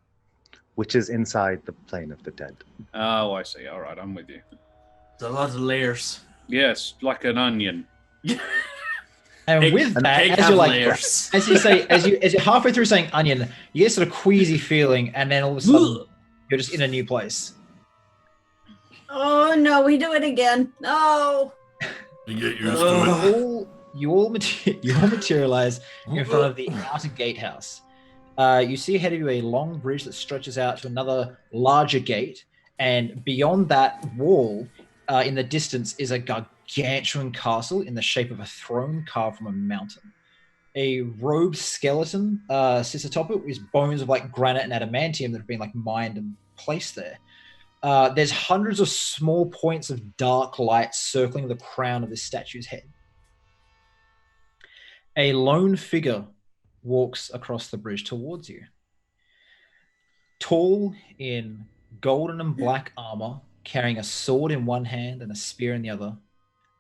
Which is inside the plane of the dead. Oh, I see. All right, I'm with you. There's a lot of layers. Yes, like an onion. And with that, Egg as have you're like, layers. as you're halfway through saying onion, you get sort of queasy feeling, and then all of a sudden you're just in a new place. Oh no, we do it again. No. You get used to it. You all materialize in front of the outer gatehouse. You see ahead of you a long bridge that stretches out to another larger gate, and beyond that wall, in the distance, is a gargantuan castle in the shape of a throne carved from a mountain. A robed skeleton sits atop it with bones of like granite and adamantium that have been like mined and placed there. There's hundreds of small points of dark light circling the crown of this statue's head. A lone figure walks across the bridge towards you. Tall in golden and black armor, carrying a sword in one hand and a spear in the other,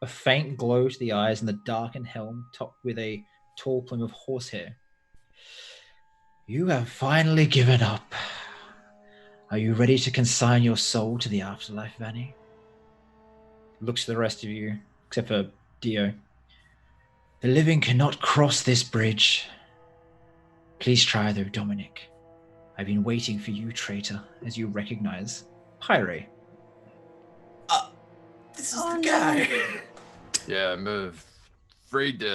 a faint glow to the eyes and the darkened helm topped with a tall plume of horsehair. You have finally given up. Are you ready to consign your soul to the afterlife, Vanny? Looks to the rest of you, except for Dio. The living cannot cross this bridge. Please try, though, Dominic. I've been waiting for you, traitor, as you recognize Pyre. This is the guy. Yeah, I'm afraid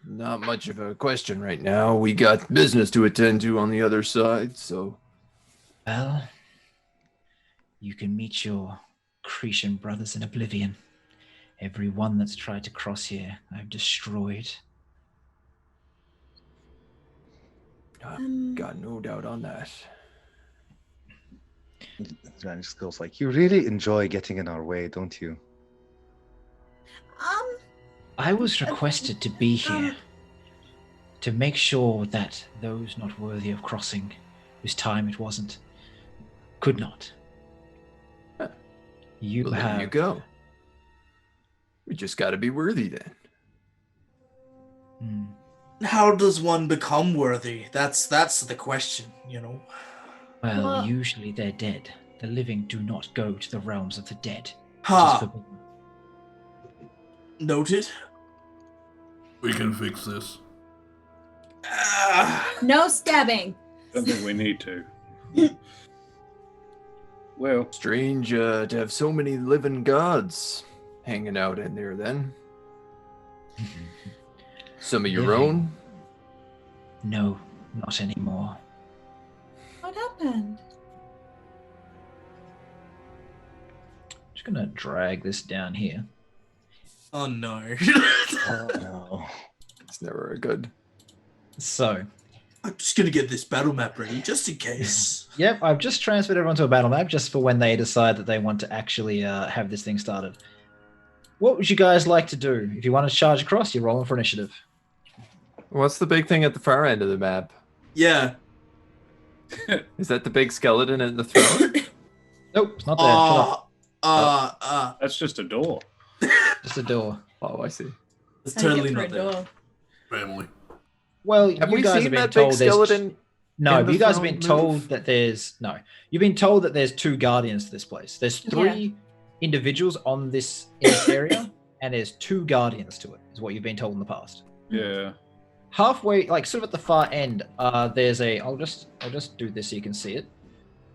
not much of a question right now. We got business to attend to on the other side, so... Well, you can meet your Cretan brothers in oblivion. Every one that's tried to cross here, I've destroyed. Got no doubt on that. And just goes like, you really enjoy getting in our way, don't you? I was requested to be here to make sure that those not worthy of crossing, whose time it wasn't, could not. You Well, have... there you go. We just got to be worthy then. How does one become worthy? That's the question, you know. Well, usually they're dead. The living do not go to the realms of the dead. It is Ha. forbidden. Noted. We can fix this. No stabbing. Don't think we need to. Well, Strange to have so many living gods hanging out in there then. Some of your Living. own? No, not anymore. What happened? Just gonna drag this down here. Oh no. Oh no. It's never a good. So, I'm just gonna get this battle map ready just in case. yep, I've just transferred everyone to a battle map just for when they decide that they want to actually have this thing started. What would you guys like to do? If you want to charge across, you're rolling for initiative. What's the big thing at the far end of the map? Yeah. Is that the big skeleton at the throne? Nope, it's not there. Shut up. that's just a door. Just a door. Oh, I see. It's How do you totally get through not a there. door? Family. Well, Have you we guys seen have been that told big there's skeleton? no, in but the you guys have been throne told move? that there's no. You've been told that there's 2 guardians to this place. There's 3 individuals on this in this area, and there's 2 guardians to it. Is what you've been told in the past. Yeah. Halfway, like sort of at the far end, there's a. I'll just do this so you can see it.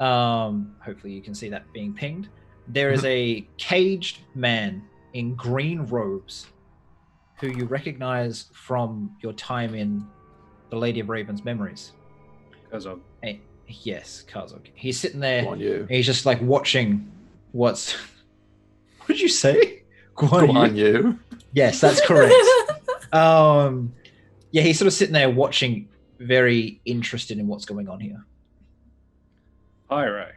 Hopefully you can see that being pinged. There is a caged man in green robes, who you recognize from your time in the Lady of Raven's Memories. Because of Yes, Kazok. He's sitting there. Go on you. And he's just like watching what's. What did you say? Go on you. Yes, that's correct. Yeah, he's sort of sitting there watching, very interested in what's going on here. Pyre.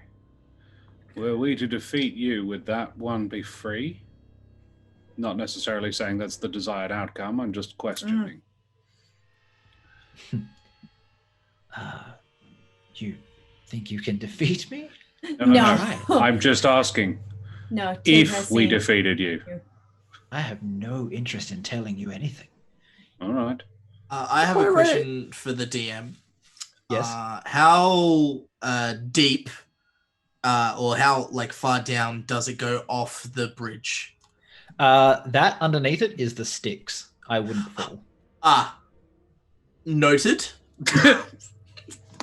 Were we to defeat you, would that one be free? Not necessarily saying that's the desired outcome, I'm just questioning. You think you can defeat me? No. I'm just asking No. Tim has if we seen- defeated you. I have no interest in telling you anything. All right. I have a question for the DM. Yes. How deep or how far down does it go off the bridge? That underneath it is the sticks. I wouldn't fall. Noted.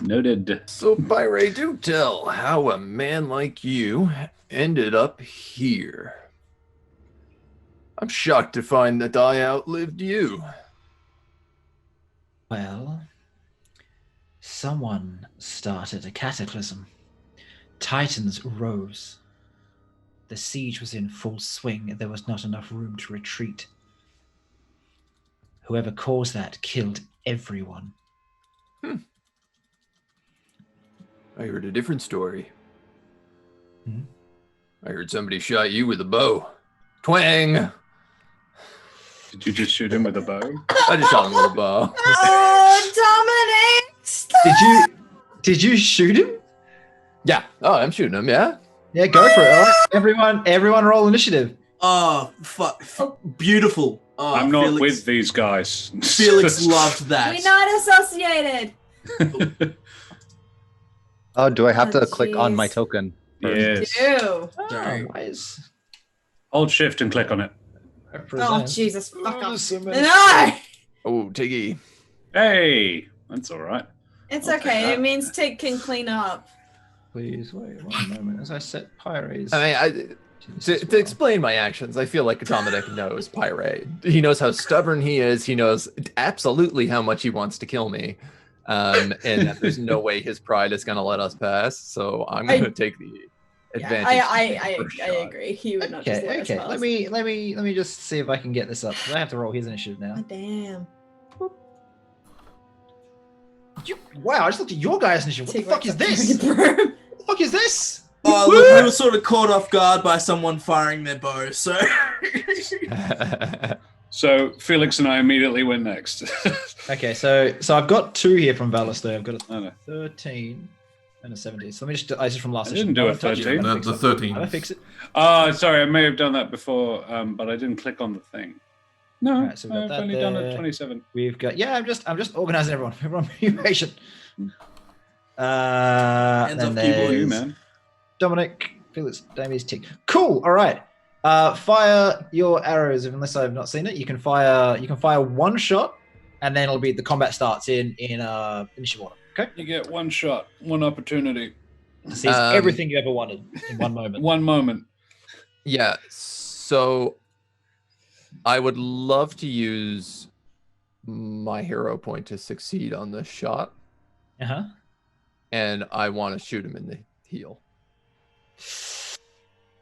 Noted. So, Pyre, do tell how a man like you ended up here. I'm shocked to find that I outlived you. Well, someone started a cataclysm. Titans rose. The siege was in full swing, and there was not enough room to retreat. Whoever caused that killed everyone. I heard a different story. Hmm? I heard somebody shot you with a bow. Twang! Did you just shoot him with a bow? I just shot him with a bow. Oh, Dominic! Stop! Did you shoot him? Yeah. Oh, I'm shooting him, yeah? Yeah, go for it. All right, everyone roll initiative. Oh, fuck. Beautiful. Oh, I'm not Felix, with these guys. Felix loved that. We're not associated. Oh, do I have Oh, to click on my jeez. token? Yes. Ew. Sorry. Why is... Hold shift and click on it. Oh, Jesus. Fuck off. Summon. No! Oh, Tiggy. Hey, that's all right. It's I'll take okay. that. It means Tig can clean up. Please wait 1 moment as I set Pyre's. I mean, to explain my actions, I feel like Dominic knows Pyre. He knows how stubborn he is. He knows absolutely how much he wants to kill me. And that there's no way his pride is going to let us pass. So I'm going to take the advantage. I first shot. agree. He would not just let Okay, us okay. pass. Let me just see if I can get this up. I have to roll his initiative now. Oh, damn. Wow, I just looked at your guys' initiative. What the Tig fuck is wants this? a broom. What the fuck is this? Oh, look, we were sort of caught off guard by someone firing their bow, so... So Felix and I immediately went next. Okay, so I've got 2 here from Valister. I've got a Oh, no. 13 and a 17. So let me just. I just from last I session. didn't do a I'll touch it. 13. I'm gonna The fix it. 13. I'm gonna fix it. Sorry, I may have done that before, but I didn't click on the thing. No, Alright, so we've got I've that only done it there. 27. We've got. Yeah, I'm just organizing everyone. Everyone, be patient. Hands Then off keyboard, You, there's man. Dominic, Felix, Davies, Tick. Cool. All right. Fire your arrows. Unless I've not seen it, you can fire one shot, and then it'll be the combat starts in initiative order. Okay. You get one shot, one opportunity, To seize everything you ever wanted in one moment. one moment. Yeah. So I would love to use my hero point to succeed on this shot, Uh-huh. and I want to shoot him in the heel.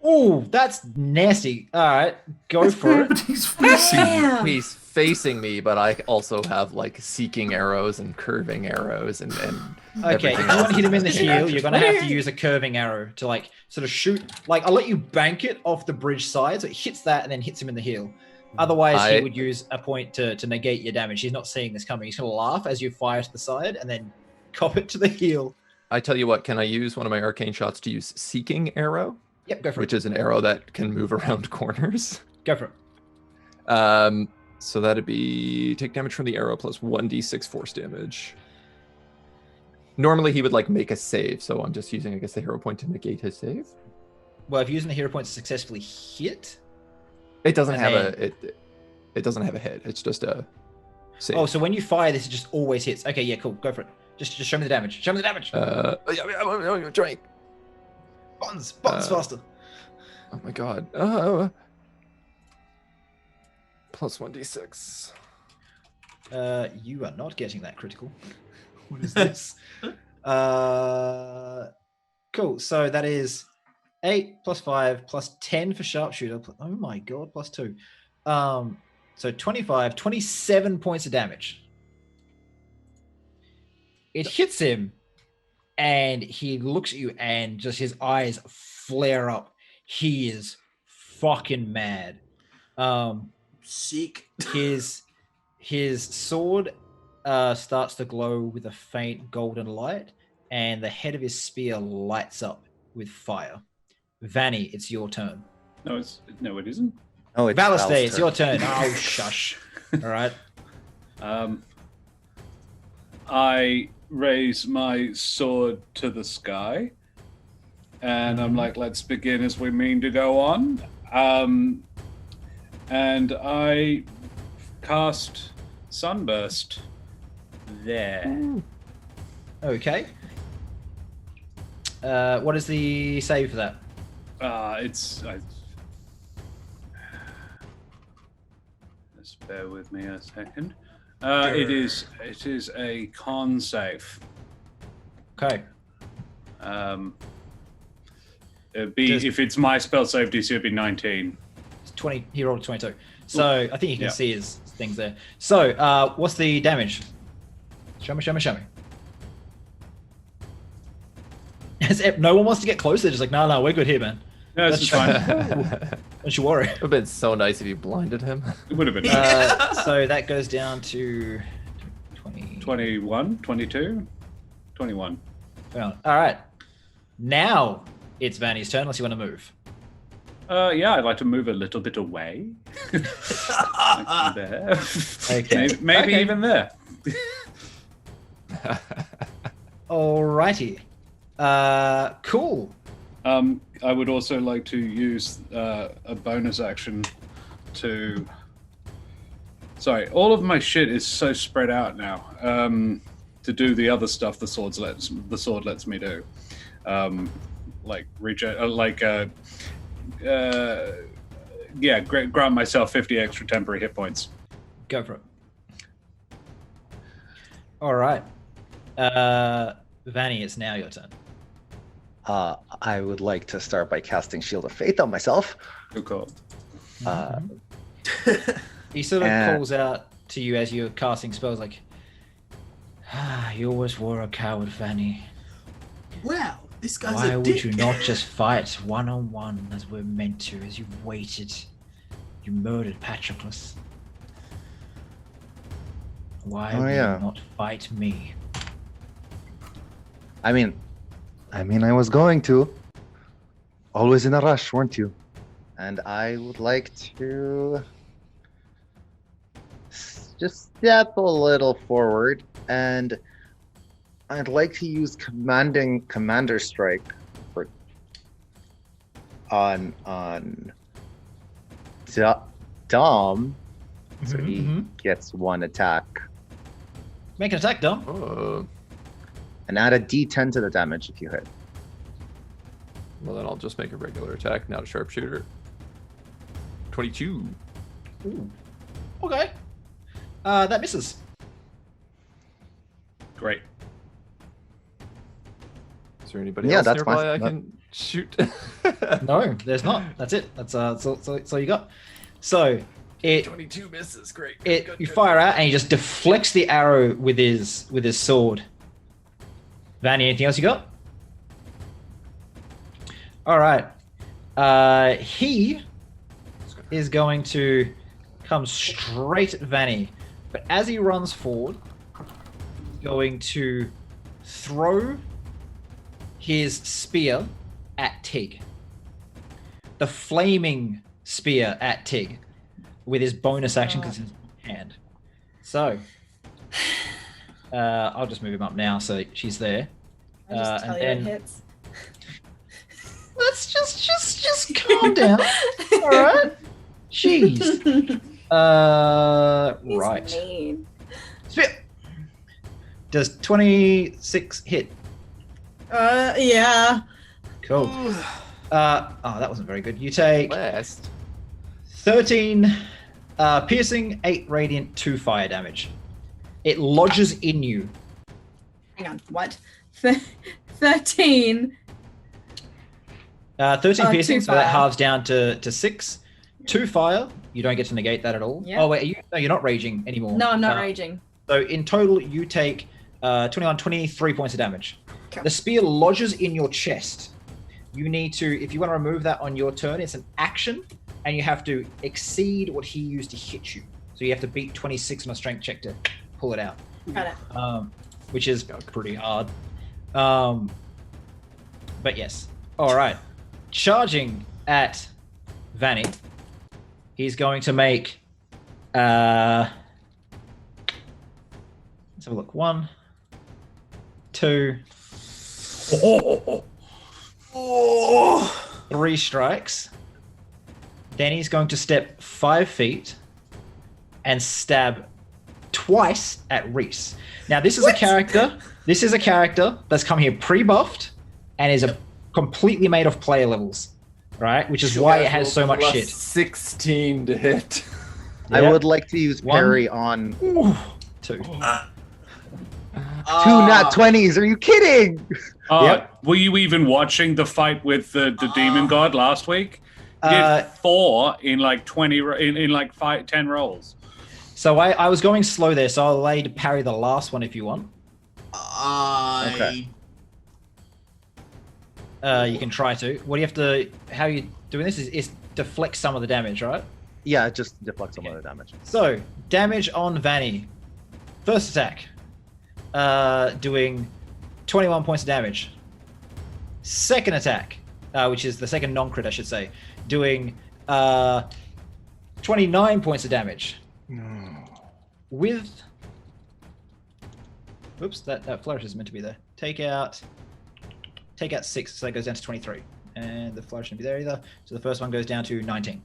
Oh, that's nasty. All right, go for it. But he's facing you. Damn. He's facing me, but I also have like seeking arrows and curving arrows and Okay, everything if you else want to hit him in the is heel, you're gonna have to magic. use a curving arrow to like sort of shoot. Like I'll let you bank it off the bridge side, so it hits that and then hits him in the heel. Otherwise, he would use a point to negate your damage. He's not seeing this coming. He's gonna laugh as you fire to the side and then cop it to the heel. I tell you what, can I use one of my arcane shots to use seeking arrow, Yep, go for which it. is an arrow that can move around corners? Go for it. So that'd be take damage from the arrow plus 1d6 force damage. Normally he would like make a save, so I'm just using, I guess, the hero point to negate his save. Well, if you're using the hero point to successfully hit. It doesn't And have then- it doesn't have a hit. It's just a save. Oh, so when you fire, this just always hits. Okay, yeah, cool. Go for it. Just show me the damage. Show me the damage. I'm trying. Buttons uh, faster. Oh my god. Plus 1d6. You are not getting that critical. What is this? Cool. So that is 8 plus 5 plus 10 for sharpshooter. Oh my god, plus 2. So 25, 27 points of damage. It hits him, and he looks at you, and just his eyes flare up. He is fucking mad. Sick. His sword starts to glow with a faint golden light, and the head of his spear lights up with fire. Vanny, it's your turn. No, it isn't. Oh, it's Valiste, Val's it's turn. your turn. Oh, shush. All right. I raise my sword to the sky, and I'm like, let's begin as we mean to go on. And I cast Sunburst there. Okay. What is the save for that? Just bear with me a second. It is a con save. Okay. It'd be, Just- if it's my spell save DC, it'd be 19. It's 20. He rolled a 22. So I think you can Yeah. see his things there. So what's the damage? Show me. No one wants to get closer. Just like, no, we're good here, man. No, this is fine. Don't you worry. It would have been so nice if you blinded him. It would have been nice. So that goes down to 20. 21, 22, 21. Well, all right. Now it's Vanny's turn, unless you want to move. Yeah, I'd like to move a little bit away. Like there. Okay. Maybe Okay. even there. Alrighty. Cool. I would also like to use a bonus action to. Sorry, all of my shit is so spread out now. To do the other stuff the sword lets me do, like grant myself 50 extra temporary hit points. Go for it. All right. Vanny, it's now your turn. I would like to start by casting Shield of Faith on myself. Good call. He sort of Uh, calls out to you as you're casting spells, like, you always were a coward, Vanny. Wow, this guy's Why a would dick. you not just fight one-on-one as we're meant to, as you waited? You murdered Patroclus. Why Oh, would yeah. you not fight me? I mean, I was going to. Always in a rush, weren't you? And I would like to just step a little forward, and I'd like to use Commander Strike on Dom, so he Mhm. gets 1 attack. Make an attack, Dom. And add a D10 to the damage if you hit. Well, then I'll just make a regular attack, not a sharpshooter. 22. Ooh. Okay. That misses. Great. Is there anybody Yeah, else that's nearby I fine. can shoot? No, there's not. That's it. That's all you got. So it 22 misses. Great. you fire out and he just deflects the arrow with his sword. Vanny, anything else you got? All right. He is going to come straight at Vanny, but as he runs forward, he's going to throw his spear at Tig. The flaming spear at Tig with his bonus action because it's in his hand. So I'll just move him up now so she's there. I just tell and you it then hits. let's just calm down. All right. Jeez. He's Right. mean. Spear. Does 26 hit? Yeah. Cool. Oh, that wasn't very good. You take Last. 13 piercing, 8 radiant, 2 fire damage. It lodges in you. Hang on. What? 13. 13 Oh, piercing, 2 so that fire. halves down to 6. 2 fire. You don't get to negate that at all. Yeah. Oh wait, you're not raging anymore. No, I'm not raging. So in total, you take 23 points of damage. Cool. The spear lodges in your chest. You need to, if you want to remove that on your turn, it's an action, and you have to exceed what he used to hit you. So you have to beat 26 on a strength check to pull it out, Got it. which is pretty hard. But yes. All right. Charging at Vanny, he's going to make. Let's have a look. 1, 2, 3 strikes. Then he's going to step 5 feet and stab twice at Reese. Now this is a character. This is a character that's come here pre-buffed and is completely made of player levels, right? Which is why it has so much Plus shit. 16 to hit. I Yeah. would like to use 1. parry on Ooh, 2. 2 nat 20s. Are you kidding? Yep. Were you even watching the fight with the demon god last week? He did 4 in like 20 in like 10 rolls. So I was going slow there, so I'll allow you to parry the last one if you want. Okay. You can try to. What do you have to? How you doing this is deflect some of the damage, right? Yeah, just deflect some of the damage. So damage on Vanny. First attack, doing 21 points of damage. Second attack, which is the second non-crit, I should say, doing 29 points of damage. With, oops, that flourish is meant to be there. Take out 6, so that goes down to 23, and the flourish shouldn't be there either. So the first one goes down to 19.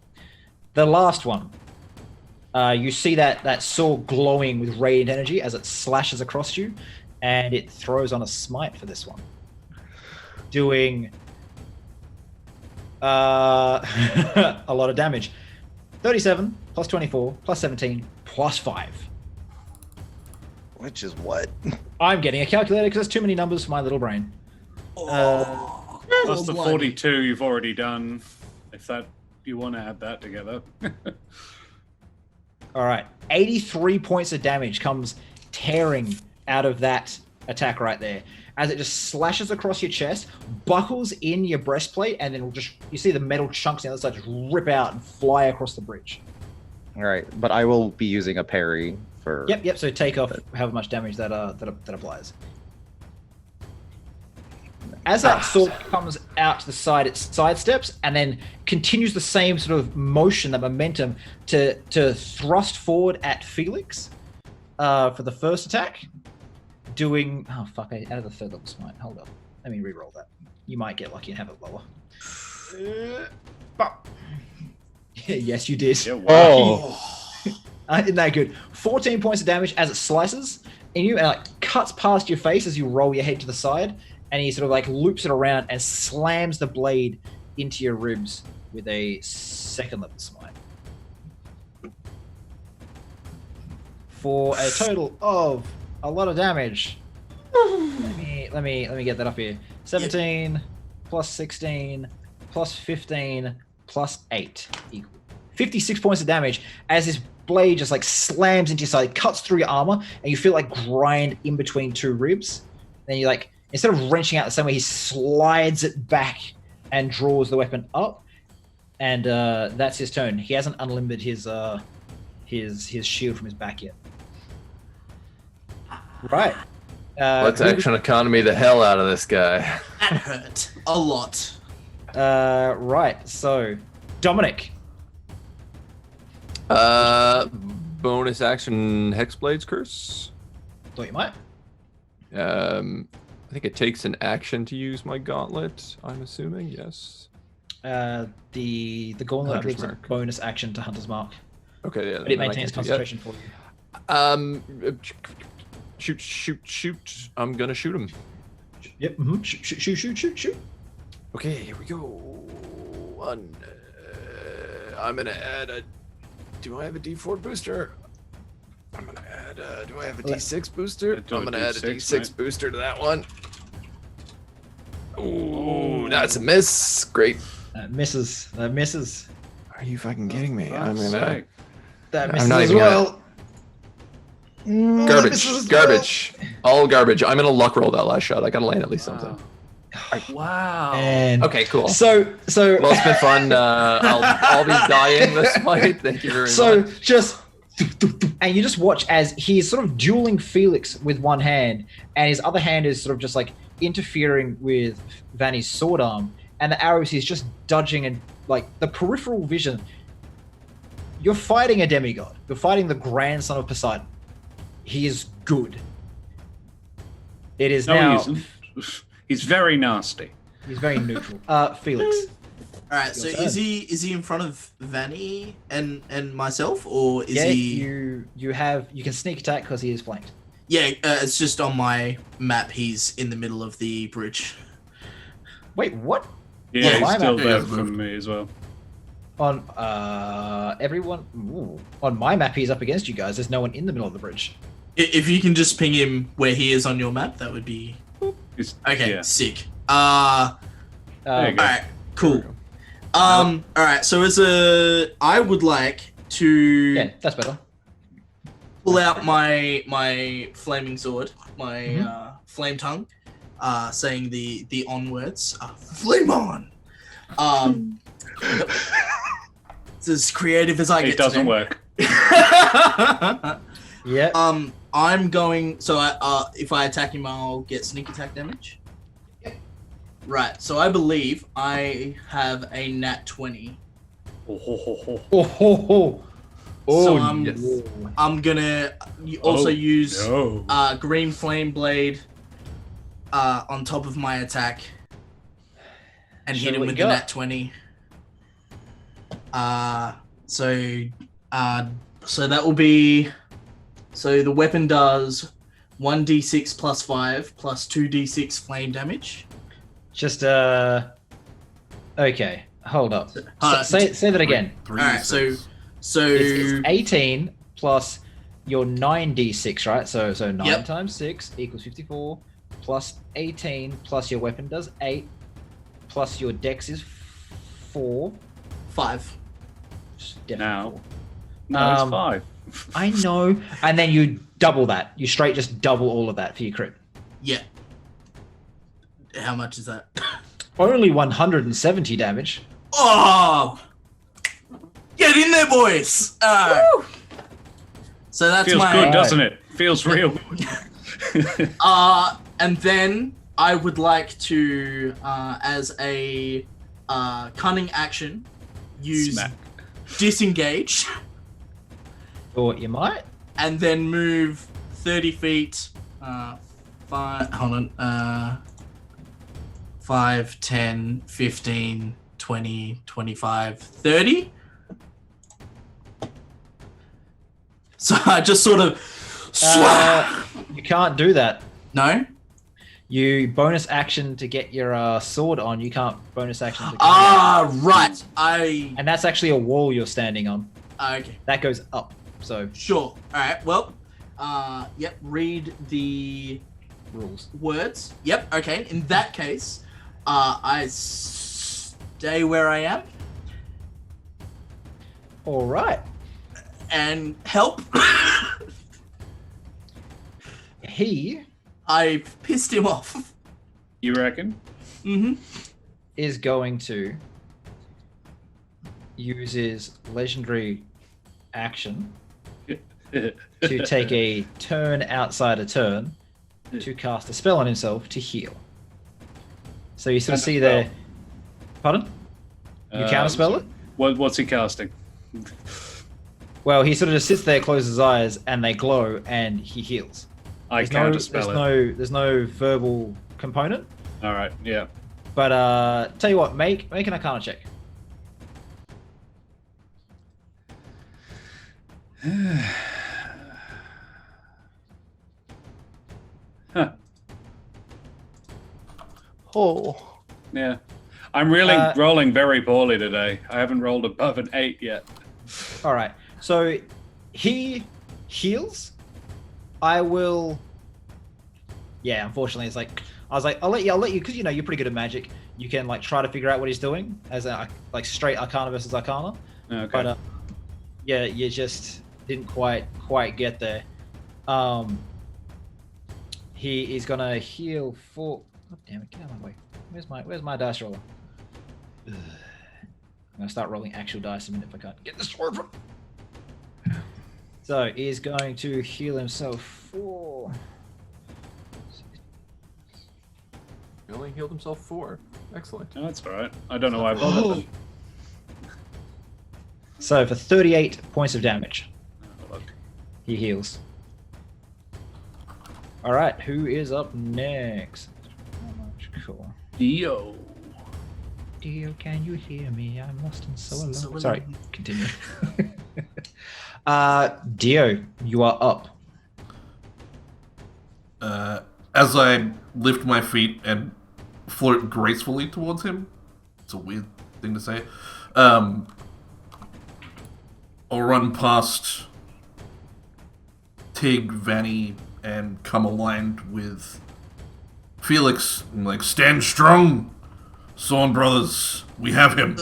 The last one, you see that sword glowing with radiant energy as it slashes across you, and it throws on a smite for this one, doing a lot of damage. 37 plus 24 plus 17 plus 5. Which is what? I'm getting a calculator because there's too many numbers for my little brain. Plus the bloody. 42 you've already done. If that you want to add that together. All right, 83 points of damage comes tearing out of that attack right there, as it just slashes across your chest, buckles in your breastplate, and then just you see the metal chunks on the other side just rip out and fly across the bridge. All right, but I will be using a parry for. Yep. So take off however much damage that applies. As that sword comes out to the side, it sidesteps and then continues the same sort of motion, that momentum, to thrust forward at Felix for the first attack. Doing, oh fuck, I added the third level smite. Hold up, let me re-roll that. You might get lucky and have it lower. But Yes, you did. Yeah, wow. Isn't that good? 14 points of damage as it slices in you and like cuts past your face as you roll your head to the side, and he sort of like loops it around and slams the blade into your ribs with a second level smite. For a total of a lot of damage. Let me get that up here. 17 plus 16 plus 15 plus 8 equal 56 points of damage as this blade just like slams into your side, cuts through your armor, and you feel like grind in between two ribs. Then you like, instead of wrenching out the same way, he slides it back and draws the weapon up, and that's his turn. He hasn't unlimited his shield from his back yet. Right. Let's action economy the hell out of this guy. That hurt a lot. Right. So, Dominic. Bonus action Hexblade's Curse. Thought you might. I think it takes an action to use my gauntlet. I'm assuming, yes. The gauntlet Hunter's gives a Mark. bonus action to Hunter's Mark, Okay, yeah. but it then I maintains can do that. concentration for you. Shoot. I'm gonna shoot him. Yep. Mm-hmm. Shoot. Okay, here we go. One. I'm gonna add a. Do I have a D4 booster? I'm gonna add. Do I have a D6 booster? Do a I'm gonna add a D6, D6 mate. booster to that one. Ooh, that's a miss. Great. Misses. Misses. Are you fucking kidding me? I'm Fuck's gonna. sake. That I'm misses not as even gonna- well. That Garbage. misses as well. Garbage. All garbage. I'm gonna luck roll that last shot. I gotta land at least something. Wow. And Okay, cool. so Well, it's been fun. I'll be dying this fight. Thank you very much. just and you just watch as he's sort of dueling Felix with one hand, and his other hand is sort of just like interfering with Vanny's sword arm, and the arrows he's just dodging, and like the peripheral vision. You're fighting a demigod. You're fighting the grandson of Poseidon. He is good. It is No, now. he isn't. He's very nasty. He's very neutral. Felix. All right, so Your is turn. he in front of Vanny and myself, or is Yeah, he? you can sneak attack because he is flanked. Yeah, it's just on my map. He's in the middle of the bridge. Wait, what? Yeah, Yeah, he's my still map. there Yeah, from me as well. On everyone. Ooh. On my map, he's up against you guys. There's no one in the middle of the bridge. If you can just ping him where he is on your map, that would be He's- okay. yeah. Sick. There you All go. right, cool. All right. So I would like to Yeah, that's better. pull out my flaming sword, my flame tongue, saying the on words. Flame on. It's as creative as I get. It doesn't today. work. Yeah. I'm going. So if I attack him, I'll get sneak attack damage. Yep. Right. So I believe I have a nat 20. Oh, ho, ho, ho. Oh, ho, ho. So Oh, I'm- yes. I'm gonna also Oh, use No. green flame blade on top of my attack and Show hit him what with you the got. nat 20. So that will be. So the weapon does 1d6 plus 5 plus 2d6 flame damage. Just Okay, hold up. Uh, say that again. Three Alright, to so six. It's 18 plus your 9d6, right? So 9 Yep. times 6 equals 54 plus 18 plus your weapon does 8 plus your dex is 4. 5. It's definitely Now. 4. No, it's Um, 5. I know. And then you double that. You straight just double all of that for your crit. Yeah. How much is that? Only 170 damage. Oh! Get in there, boys! So that's Feels my. good, doesn't it? Feels real. And then I would like to, as a cunning action, use Smack. disengage Or you might. and then move 30 feet. 5, 10, 15, 20, 25, 30. So I just sort of. You can't do that. No. You bonus action to get your sword on. You can't bonus action to. Right. And that's actually a wall you're standing on. Okay. That goes up. So Sure. All right. Well. Yep. Read the rules. words. Yep. Okay. In that case, I stay where I am All right. and help. I've pissed him off. You reckon? Mm-hmm. Is going to use his legendary action to take a turn outside a turn to cast a spell on himself to heal. So you sort of see there. Pardon? You counterspell it? What's he casting? Well, he sort of just sits there, closes his eyes, and they glow, and he heals. I counterspell it. There's no verbal component. All right. Yeah. But tell you what, make an Arcana check. Huh. Oh. Yeah. I'm really rolling very poorly today. I haven't rolled above an 8 yet. All right. So he heals. I will. Yeah, unfortunately, it's like I was like, I'll let you, because you know you're pretty good at magic. You can like try to figure out what he's doing as a like straight Arcana versus Arcana. Okay. But yeah, you just didn't quite get there. He is gonna heal for. Oh, damn it! Get out of my way. Where's my dice roller? Ugh. I'm gonna start rolling actual dice a minute if I can't get this sword from. So he's going to heal himself for. He only healed himself 4. Excellent. No, that's all right. I don't know why I bothered them. So for 38 points of damage, Look. he heals. All right, who is up next? Cool. Dio. Dio, can you hear me? I'm lost and so alone. So alone. Sorry, continue. Dio, you are up. As I lift my feet and float gracefully towards him, it's a weird thing to say. I'll run past Tig, Vanny, and come aligned with Felix. I'm like, stand strong, Sawn brothers. We have him.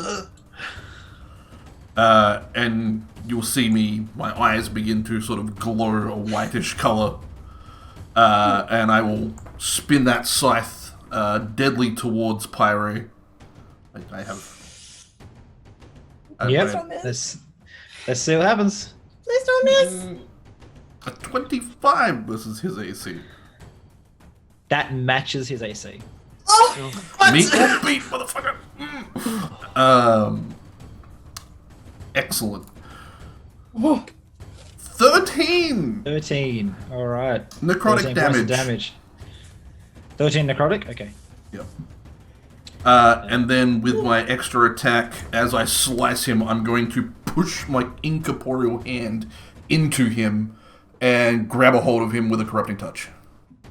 And you'll see my eyes begin to sort of glow a whitish color. And I will spin that scythe deadly towards Pyro. Like I have. Yep. Let's see what happens. Please don't miss. A 25 versus his AC. That matches his AC. Oh, Meet or beat, motherfucker. Excellent. 13. 13. All right. Necrotic 13 points of damage. 13 necrotic. Okay. Yep. And then with my extra attack, as I slice him, I'm going to push my incorporeal hand into him and grab a hold of him with a corrupting touch.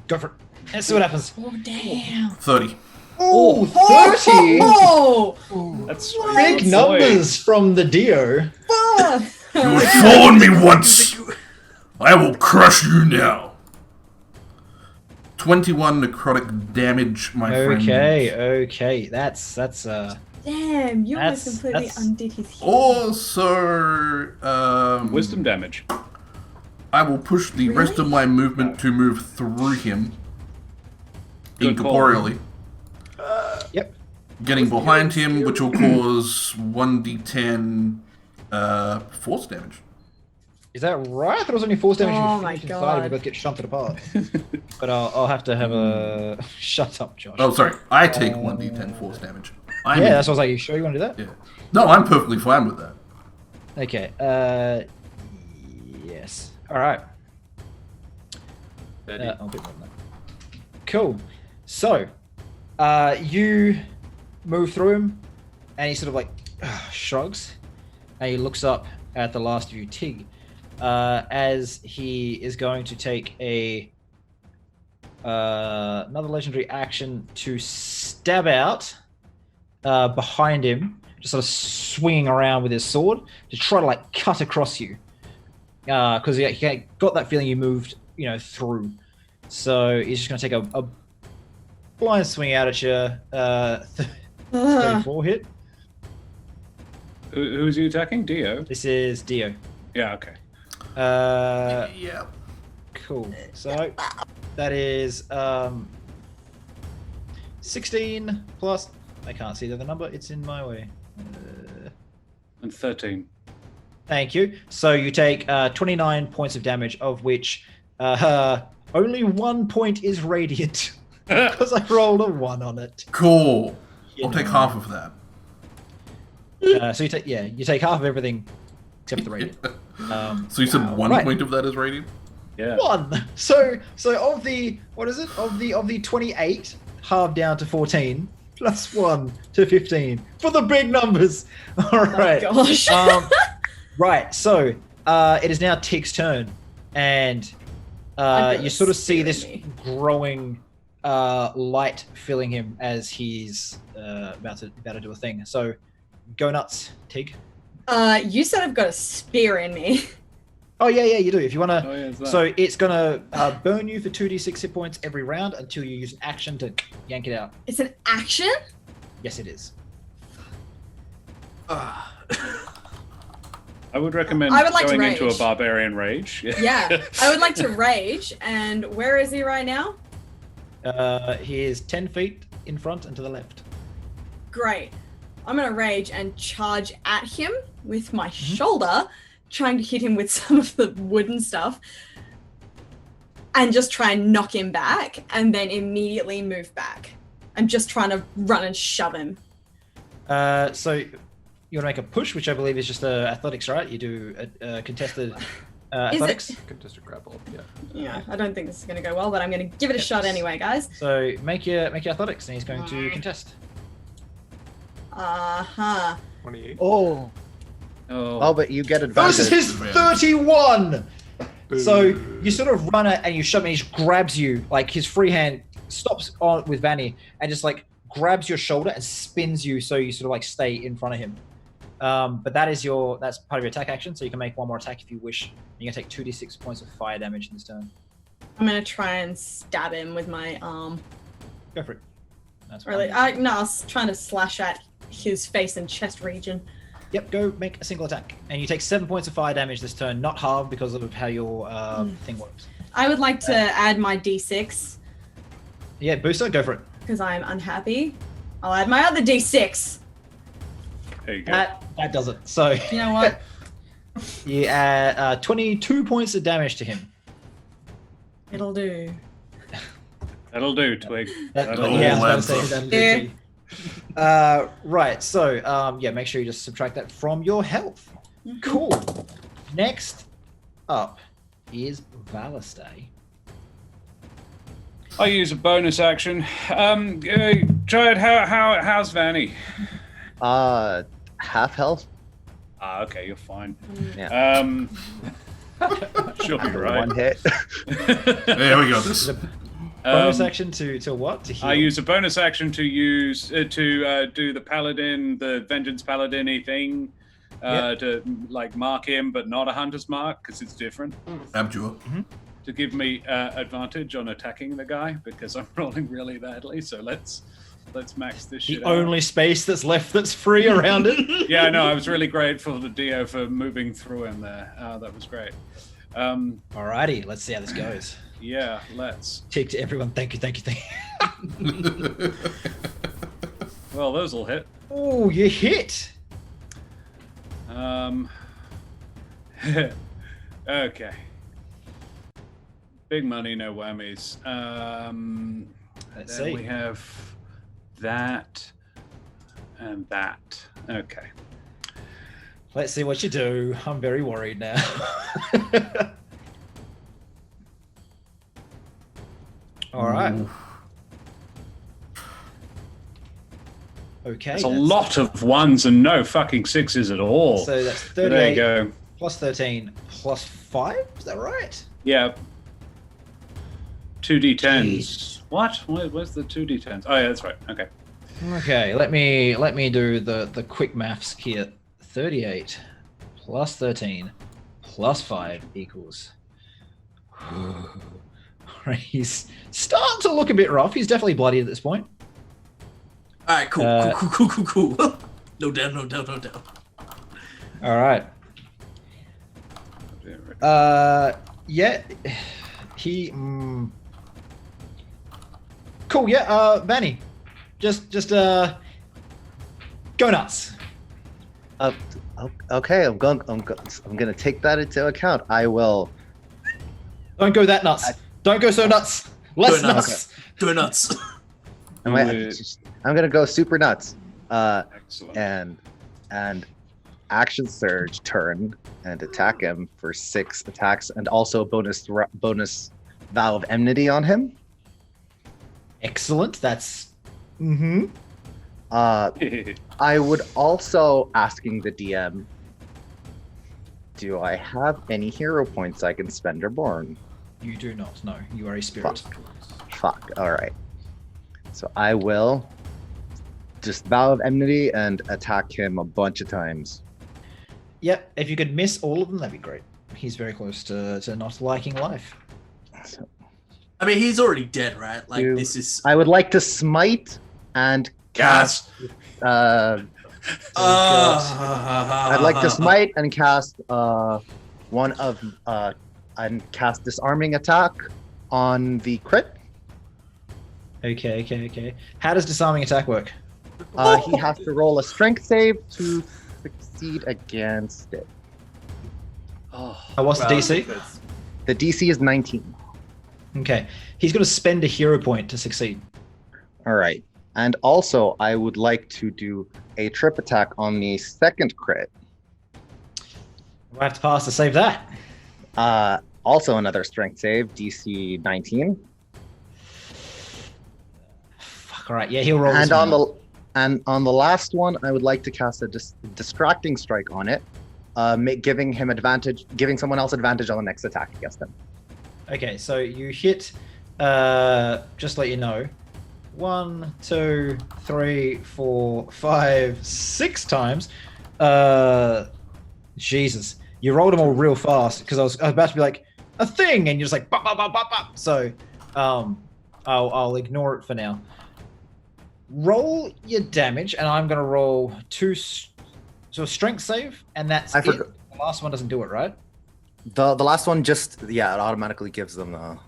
Go for it. Let's see what happens. Oh damn. 30. Oh, 30. Oh, That's Big numbers from the Dio. fuck. You have fallen me once. I will crush you now. 21 necrotic damage, my friend. Okay. That's Damn, you almost completely that's- undid his heel. Also, wisdom damage. I will push the rest of my movement to move through him incorporeally. Yep. Getting behind him, which will cause 1d10 force damage. Is that right? I thought it was only force damage. Oh you my finish inside God. and we both get shunted apart. But I'll have to have a shut up, Josh. Oh, sorry. I take 1d10 force damage. yeah, that's what I was like. You sure you want to do that? Yeah. No, I'm perfectly fine with that. Okay. Yes. All right. Betty. I'll be more than that. Cool. So, you move through him, and he sort of like shrugs, and he looks up at the last of you, Tig, as he is going to take another legendary action to stab out behind him, just sort of swinging around with his sword to try to like cut across you, because he got that feeling you moved, through. So he's just going to take a blind swing out at you. 34 hit. Who's he attacking? Dio. This is Dio. Yeah. Okay. Yeah. Cool. So that is 16 plus. I can't see the other number. It's in my way. And 13. Thank you. So you take 29 points of damage, of which only 1 point is radiant because I rolled a 1 on it. Cool. I'll take half of that. So you take half of everything except for the radiant. So you said 1 point of that is radiant? Yeah. 1. So of the what is it? Of the 28, halved down to 14, plus 1 to 15 for the big numbers. All right. Oh, gosh. Right. So it is now Tig's turn, and you sort of see this growing light filling him as he's about to do a thing. So go nuts, Tig. You said I've got a spear in me. Oh yeah, you do. If you want to, it's that. so it's gonna burn you for 2d6 hit points every round until you use an action to yank it out. It's an action? Yes, it is. I would recommend I would like to going into a rage. barbarian rage. Yeah, I would like to rage. And where is he right now? He is 10 feet in front and to the left. Great. I'm gonna rage and charge at him with my shoulder, trying to hit him with some of the wooden stuff, and just try and knock him back, and then immediately move back. I'm just trying to run and shove him. So you want to make a push, which I believe is just athletics, right? You do a contested athletics. Contested grapple. Yeah. Yeah, I don't think this is gonna go well, but I'm gonna give it a shot anyway, guys. So make your athletics, and he's going to contest. 28. Oh, but you get advantage. Versus his 31. So you sort of run it and you shove him, and he just grabs you, like his free hand stops on with Vanny and just like grabs your shoulder and spins you, so you sort of like stay in front of him. But that's part of your attack action, so you can make one more attack if you wish. You're gonna take 2d6 points of fire damage in this turn. I'm gonna try and stab him with my arm. Go for it. That's Really? fine. No, I was trying to slash at his face and chest region. Yep, go make a single attack. And you take 7 points of fire damage this turn, not halved because of how your thing works. I would like to add my d6 Yeah, booster, go for it. because I'm unhappy. I'll add my other d6. There you go. That does it. So You know what? you add 22 points of damage to him. It'll do. That'll do, Twig. Oh, Yeah, I was about to that's say that'll do too. Right, so make sure you just subtract that from your health. Cool. Next up is Valistay. I use a bonus action. Giant, how's Vanny? Half health. Okay, you're fine. Yeah. She'll be right. One hit. There we go. This. Bonus action to what? To heal. I use a bonus action to use to do the Vengeance Paladin-y thing, to like mark him, but not a hunter's mark because it's different. Abjure. To give me advantage on attacking the guy because I'm rolling really badly. So let's max this shit The out. only space that's left that's free around it. Yeah, no, I was really grateful to Dio for moving through him there. That was great. Alrighty, let's see how this goes. Yeah, let's. Tick to everyone. Thank you. Well, those will hit. Oh, you hit. Okay. Big money, no whammies. Let's Then see. we have that and that. Okay. Let's see what you do. I'm very worried now. All right. Ooh. Okay. That's a lot of ones and no fucking sixes at all. So that's There 38 you go. plus 13 plus 5. Is that right? Yeah. 2d10s. Jeez. What? Where's the 2d10s? Oh yeah, that's right. Okay. Okay, let me do the quick maths here. 38 plus 13 plus 5 equals. He's starting to look a bit rough. He's definitely bloody at this point. All right, cool. No doubt. All right. Yeah. He. Cool. Yeah. Vanny, just go nuts. Okay, I'm gonna take that into account. I will. Don't go that nuts. Don't go so nuts. Less Go nuts. nuts. Go nuts. I'm gonna go super nuts. Excellent. And action surge turn and attack him for 6 attacks and also bonus vow of enmity on him. Excellent. That's. I would also asking the DM, do I have any hero points I can spend or burn? You do not. No, you are a spirit. Fuck. All right. So I will just vow of enmity and attack him a bunch of times. Yep. If you could miss all of them, that'd be great. He's very close to not liking life. So, I mean, he's already dead, right? Like, You- this is. I would like to smite and cast. I'd like to smite and cast and cast disarming attack on the crit. Okay. How does disarming attack work? He has to roll a strength save to succeed against it. What's the DC? The DC is 19. Okay. He's going to spend a hero point to succeed. All right. And also, I would like to do a trip attack on the second crit. We'll have to pass to save that. Also another strength save, DC 19. Fuck, all right. Yeah, he'll roll. And on the last one, I would like to cast a distracting strike on it, giving someone else advantage on the next attack against them. Okay, so you hit. Just to let you know. 1, 2, 3, 4, 5, 6 times. Jesus, you rolled them all real fast because I was about to be like a thing, and you're just like bop, bop, bop, bop, bop. So, I'll ignore it for now. Roll your damage, and I'm gonna roll 2. So a strength save, and that's it. The last one doesn't do it, right? The last one it automatically gives them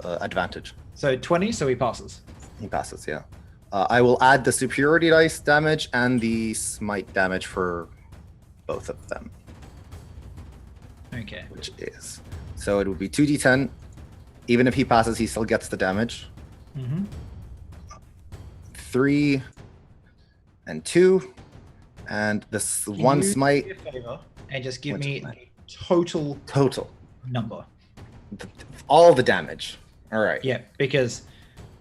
advantage. So 20, so he passes. He passes, yeah. I will add the superiority dice damage and the smite damage for both of them. Okay. Which is. So it would be 2d10. Even if he passes, he still gets the damage. 3 and 2. And this one smite. Do me a favor and just give me a total number. All the damage. All right. Yeah, because.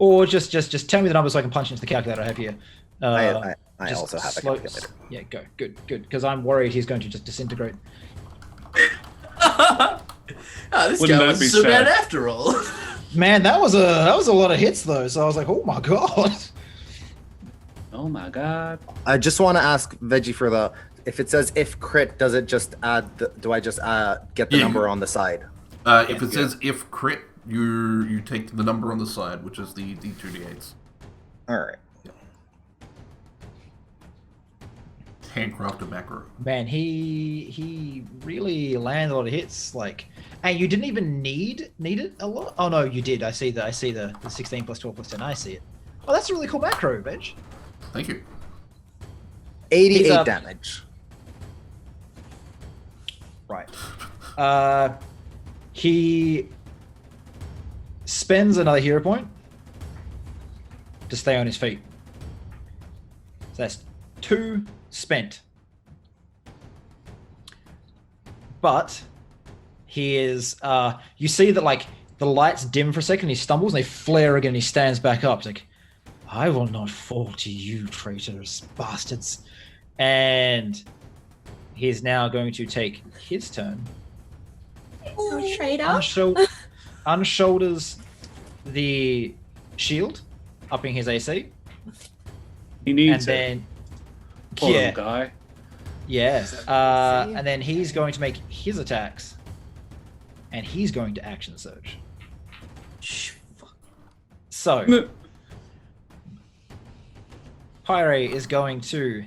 Or just tell me the number so I can punch into the calculator I have here. I just also have a slow- calculator. Yeah, go. Good. Because I'm worried he's going to just disintegrate. This Wouldn't guy that was be so bad sad? after all. Man, that was a lot of hits though. So I was like, oh my god. Oh my god. I just want to ask Veggie for if it says if crit, does it just add? Do I just get the number on the side? If it says if crit, you take the number on the side, which is the D2d8s. All right. Handcrafted macro. Man, he really landed a lot of hits. Like, and you didn't even need it a lot. Oh no, you did. I see the 16 plus 12 plus 10. I see it. Oh, that's a really cool macro, Veg. Thank you. 88 damage. Right. He spends another hero point to stay on his feet. So that's 2 spent. But he is you see that like the lights dim for a second, he stumbles and they flare again, he stands back up. He's like, I will not fall to you, traitors, bastards. And He's now going to take his turn. Oh, traitor. Unshoulders the shield, upping his AC. He needs and it. then Poor little guy. and then he's going to make his attacks, and he's going to action surge. So Pyre is going to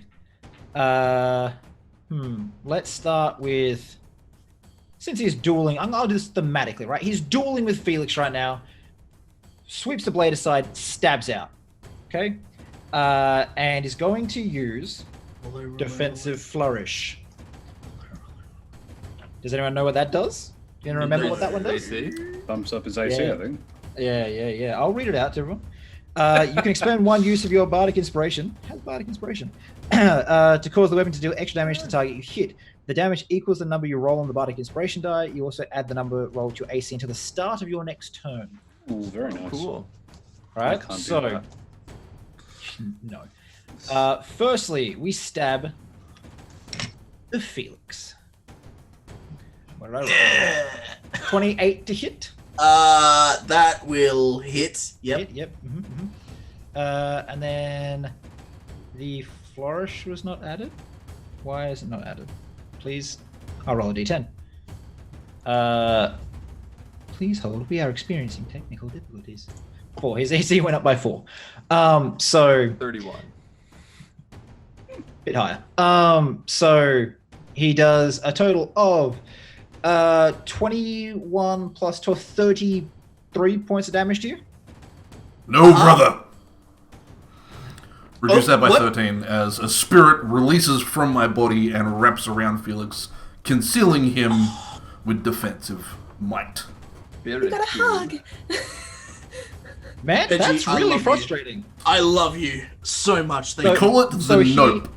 let's start with, since he's dueling, I'll do this thematically, right? He's dueling with Felix right now, sweeps the blade aside, stabs out, okay? And is going to use Defensive Flourish. Does anyone know what that does? Do you remember what that one does? Bumps up his AC, Yeah. I think. Yeah. I'll read it out to everyone. You can expend one use of your Bardic Inspiration. How's Bardic Inspiration? To cause the weapon to deal extra damage to the target you hit. The damage equals the number you roll on the Bardic Inspiration die. You also add the number rolled to your AC until the start of your next turn. Ooh, very nice. Cool. Right? I can't do So, that. no. Firstly, we stab the Felix. What did I roll? 28 to hit. That will hit. Yep. Yep. And then the flourish was not added. Why is it not added? Please, I'll roll a d10. Please hold. We are experiencing technical difficulties. 4. His AC went up by 4. So 31. bit higher. So he does a total of 21 plus 12, 33 points of damage to you. No, brother. Reduce Oh, that by what? 13 as a spirit releases from my body and wraps around Felix, concealing him with defensive might. We got a hug. Man, Benji, that's I really love you. frustrating. I love you so much. They Thank you. call it the so he- nope.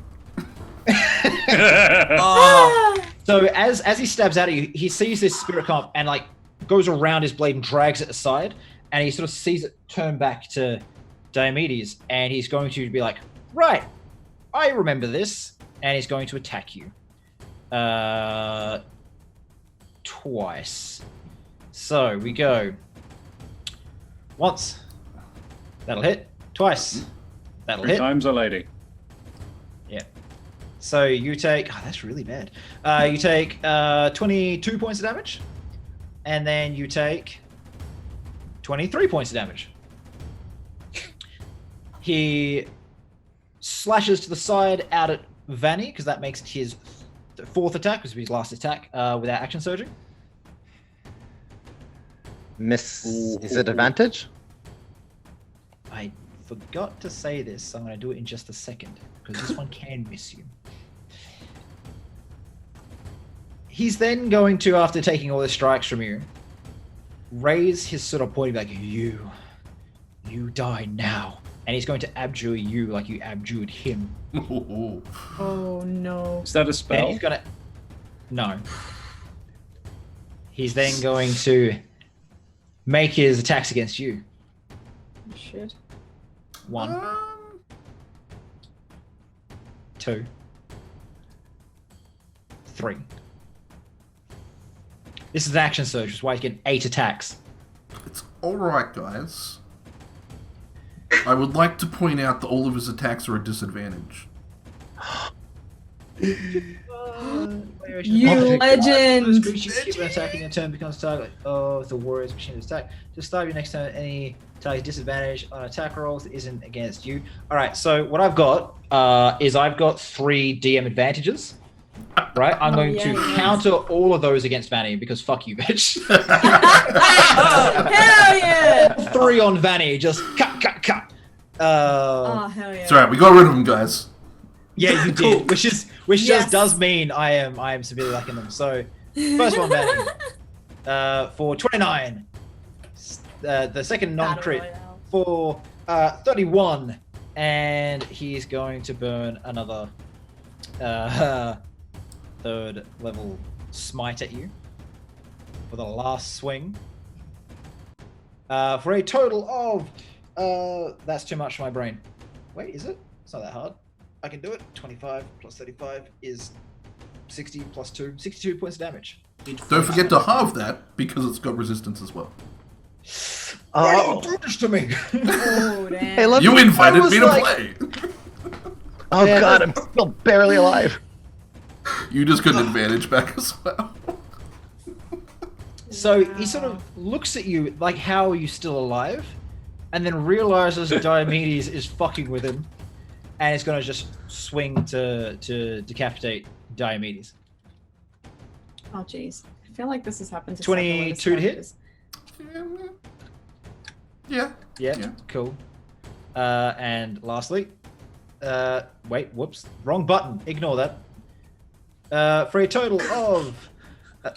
Oh, So as he stabs out at you, he sees this spirit come up and like goes around his blade and drags it aside, and he sort of sees it turn back to Diomedes, and he's going to be like, right, I remember this, and he's going to attack you. Twice. So we go once. That'll hit. Twice. That'll 3 hit. times a lady. So you take, that's really bad. You take 22 points of damage, and then you take 23 points of damage. He slashes to the side out at Vanny, because that makes it his 4th attack, which will be his last attack without action surging. Miss. Is it advantage? I forgot to say this, so I'm going to do it in just a second, because this one can miss you. He's then going to, after taking all the strikes from you, raise his sort of point, like, you die now. And he's going to abjure you like you abjured him. Oh no. Is that a And spell? he's gonna... No. He's then going to make his attacks against you. Shit. 1, 2, 3. This is an action surge, which is why he's getting 8 attacks. It's alright, guys. I would like to point out that all of his attacks are a disadvantage. You legend! Keep an attack in your turn becomes target of the warrior's machine attack. To start your next turn, any target disadvantage on attack rolls that isn't against you. Alright, so what I've got is I've got 3 DM advantages. Right? I'm going to counter all of those against Vanny because fuck you, bitch. Hell yeah! 3 on Vanny, just cut. Oh hell yeah! It's alright, we got rid of him, guys. Yeah, you Cool. did, which Yes. just does mean I am severely lacking them. So first one, Vanny, for 29. The second non-crit for 31, and he's going to burn another 3rd level smite at you for the last swing. For a total of that's too much for my brain. Wait, is it? It's not that hard. I can do it. 25 plus 35 is 60 plus 2, 62 points of damage. Don't forget to halve that because it's got resistance as well. Why do you do this to me? Oh, damn. Hey, look. You invited was me to like- play. Oh Yeah, god, I'm still barely alive. You just got an advantage back as well. So he sort of looks at you like, how are you still alive? And then realizes Diomedes is fucking with him. And it's going to just swing to decapitate Diomedes. Oh, jeez. I feel like this has happened to 22 to hit? characters. Yeah. Yeah, cool. And lastly, wait, whoops, wrong button. Ignore that. For a total of, I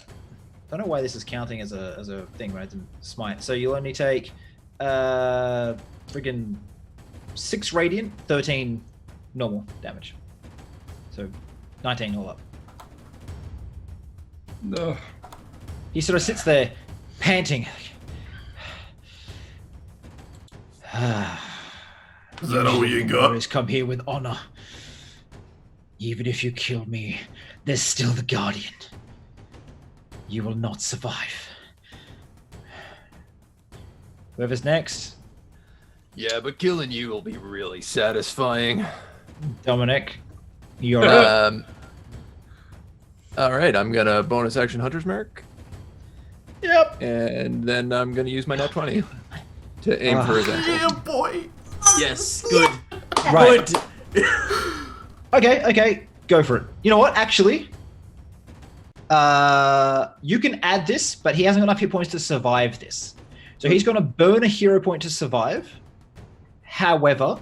don't know why this is counting as a thing, right? It's a smite. So you'll only take, friggin' 6 radiant, 13 normal damage. So 19 all up. No. He sort of sits there, panting. Is that all you got? Always come here with honor. Even if you kill me, there's still the Guardian. You will not survive. Whoever's next, Yeah, but killing you will be really satisfying. Dominic, you're up. All right, I'm gonna bonus action Hunter's Mark, Yep. and then I'm gonna use my net 20 to aim for his ankle. Yeah, boy. Yes, good. Right. Good. Okay, go for it. You know what? Actually, you can add this, but he hasn't got enough hit points to survive this. So he's going to burn a hero point to survive. However,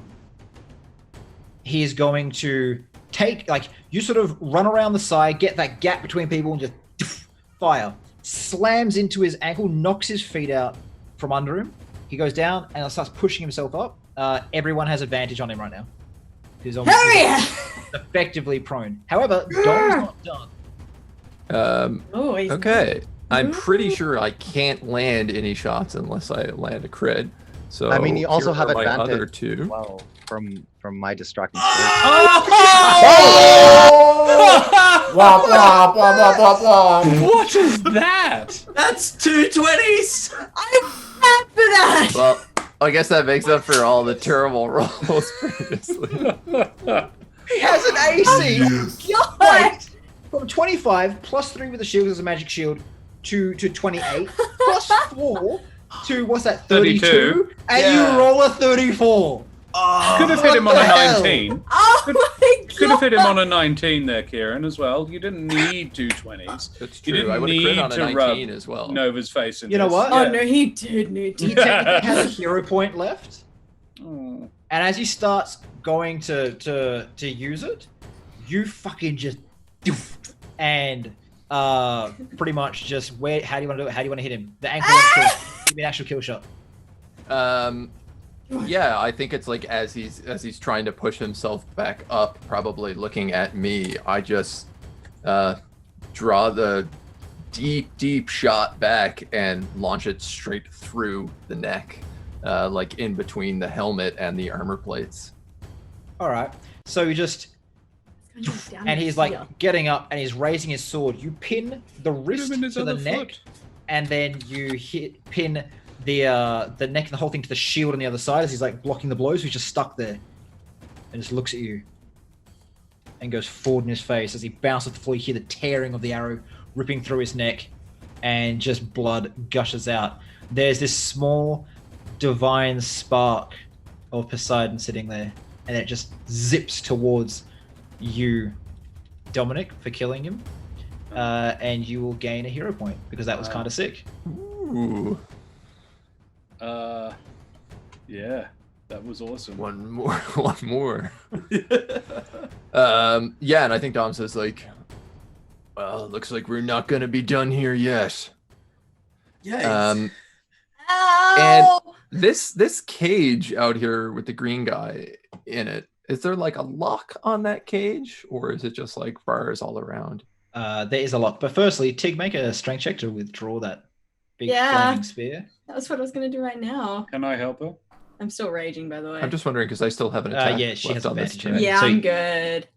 he is going to take, like, you sort of run around the side, get that gap between people, and just fire. Slams into his ankle, knocks his feet out from under him. He goes down and starts pushing himself up. Everyone has advantage on him right now. He's effectively prone. However, Dom's not done. Oh, he's Okay, I'm pretty sure I can't land any shots unless I land a crit. So I mean, you also here have are my advantage other two. Well, from my distracting Wah, wah, wah, wah, wah, wah. What is that? That's 2 20s. I'm mad for that. Well, I guess that makes up for all the terrible rolls previously. He has an AC Yes. God. right, from 25 plus 3 with the shield as a magic shield to 28 plus 4 to what's that, 32? And Yeah. you roll a 34. Could have hit him on What a the hell? 19. Oh my God. Could have hit him on a 19 there, Kieran, as well. You didn't need 2 20s. That's You true. didn't I would have need crit on a to 19 rub as well. Nova's face in You know this. what? Oh Yeah. no, he did. He technically has a hero point left. Oh. And as he starts going to use it, you fucking just doof, and pretty much just how do you want to do it? How do you want to hit him? The ankle kill. Give me an actual kill shot. Yeah, I think it's like as he's trying to push himself back up, probably looking at me, I just draw the deep shot back and launch it straight through the neck, like in between the helmet and the armor plates. All right. So you just and he's like getting up and he's raising his sword. You pin the wrist him in his to the other neck, foot. and then you pin the neck and the whole thing to the shield on the other side as he's like blocking the blows. He's just stuck there and just looks at you and goes forward in his face as he bounces off the floor. You hear the tearing of the arrow ripping through his neck, and just blood gushes out. There's this small divine spark of Poseidon sitting there, and it just zips towards you, Dominic, for killing him. And you will gain a hero point because that was kind of sick. Ooh, Yeah, that was awesome. one more. Yeah, and I think Dom says like, well, looks like we're not gonna be done here yet. Yeah. Ow! This cage out here with the green guy in it, is there like a lock on that cage, or is it just like bars all around? There is a lot. But firstly, Tig, make a strength check to withdraw that big Yeah. flaming spear. That was what I was gonna do right now. Can I help her? I'm still raging, by the way. I'm just wondering because I still have an attack Yeah, she left has on this advantage, turn. right? yeah, So I'm you- good.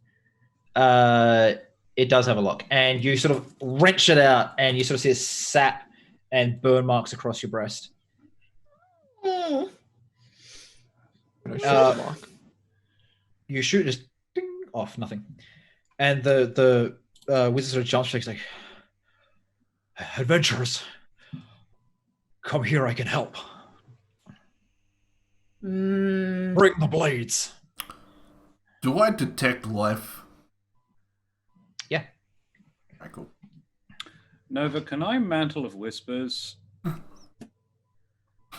It does have a lock, and you sort of wrench it out, and you sort of see a sap and burn marks across your breast. Mm. Can I shoot the lock? You shoot, just ding, off, nothing. And the wizard sort of jumps, she's like, adventurers, come here, I can help. Bring the blades. Do I detect life? Yeah. Alright, cool. Nova, can I Mantle of Whispers?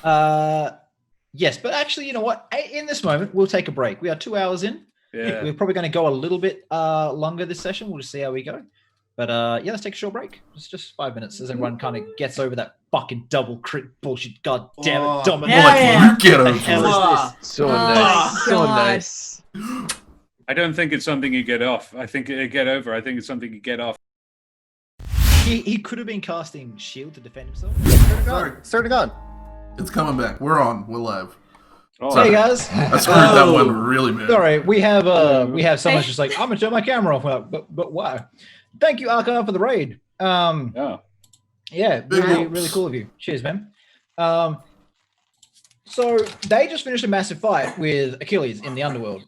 Yes, but actually, you know what? In this moment, we'll take a break. We are 2 hours in. Yeah. We're probably going to go a little bit longer this session. We'll just see how we go. But yeah, let's take a short break. It's just 5 minutes as everyone kind of gets over that fucking double crit bullshit. God damn it, Dominic. hell yeah. You get What the over hell it. is this? So Oh, nice. So God. nice. I don't think it's something you get off. I think get over. I think it's something you get off. He could have been casting shield to defend himself. Sorry. Starting on. It's coming back. We're on. We're live. Oh, Hey guys. I screwed that one really bad. Sorry, we have someone just like, I'm gonna turn my camera off. But why? Thank you, Archive, for the raid. yeah. Yeah, Big really, whoops. really cool of you. Cheers, man. So they just finished a massive fight with Achilles in the underworld.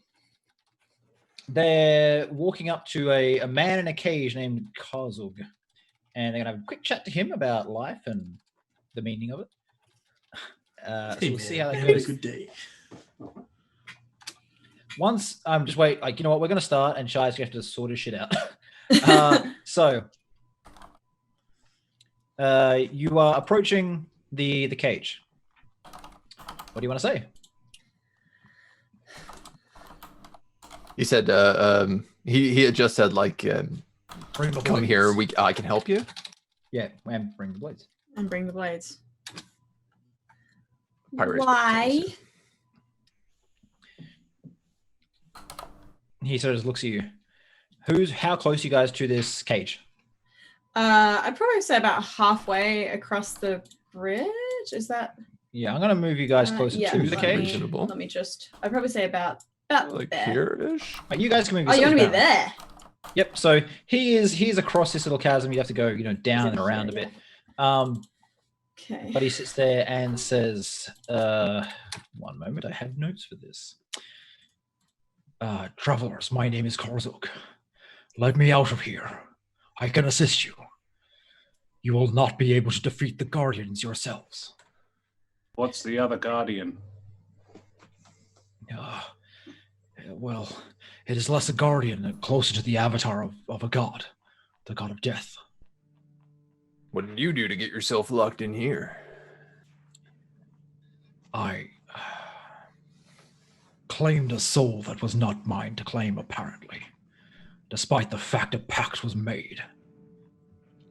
They're walking up to a man in a cage named Karzug, and they're gonna have a quick chat to him about life and the meaning of it. So we'll see how that Have a goes. good day. Once just wait, like, you know what, we're gonna start, and Shai's gonna have to sort his shit out. So you are approaching the cage. What do you want to say? He said he had just said like Bring the come here, I can help you. Yeah, and bring the blades. And bring the blades. Pirates. Why? He sort of just looks at you. How close are you guys to this cage? I'd probably say about halfway across the bridge. Is that Yeah, I'm gonna move you guys Uh, closer yeah, to the let cage. me- Reasonable. Let me just. I'd probably say about Like there. here-ish. Right, you guys can move. Oh, you want to yourselves be down. there? Yep. So he's across this little chasm. You have to go, down and around a bit. Okay. But he sits there and says, one moment, I have notes for this. Travelers, my name is Karzuk. Let me out of here. I can assist you. You will not be able to defeat the Guardians yourselves. What's the other guardian? Well, it is less a guardian and closer to the avatar of a god, the god of death. What did you do to get yourself locked in here? I claimed a soul that was not mine to claim, apparently, despite the fact a pact was made.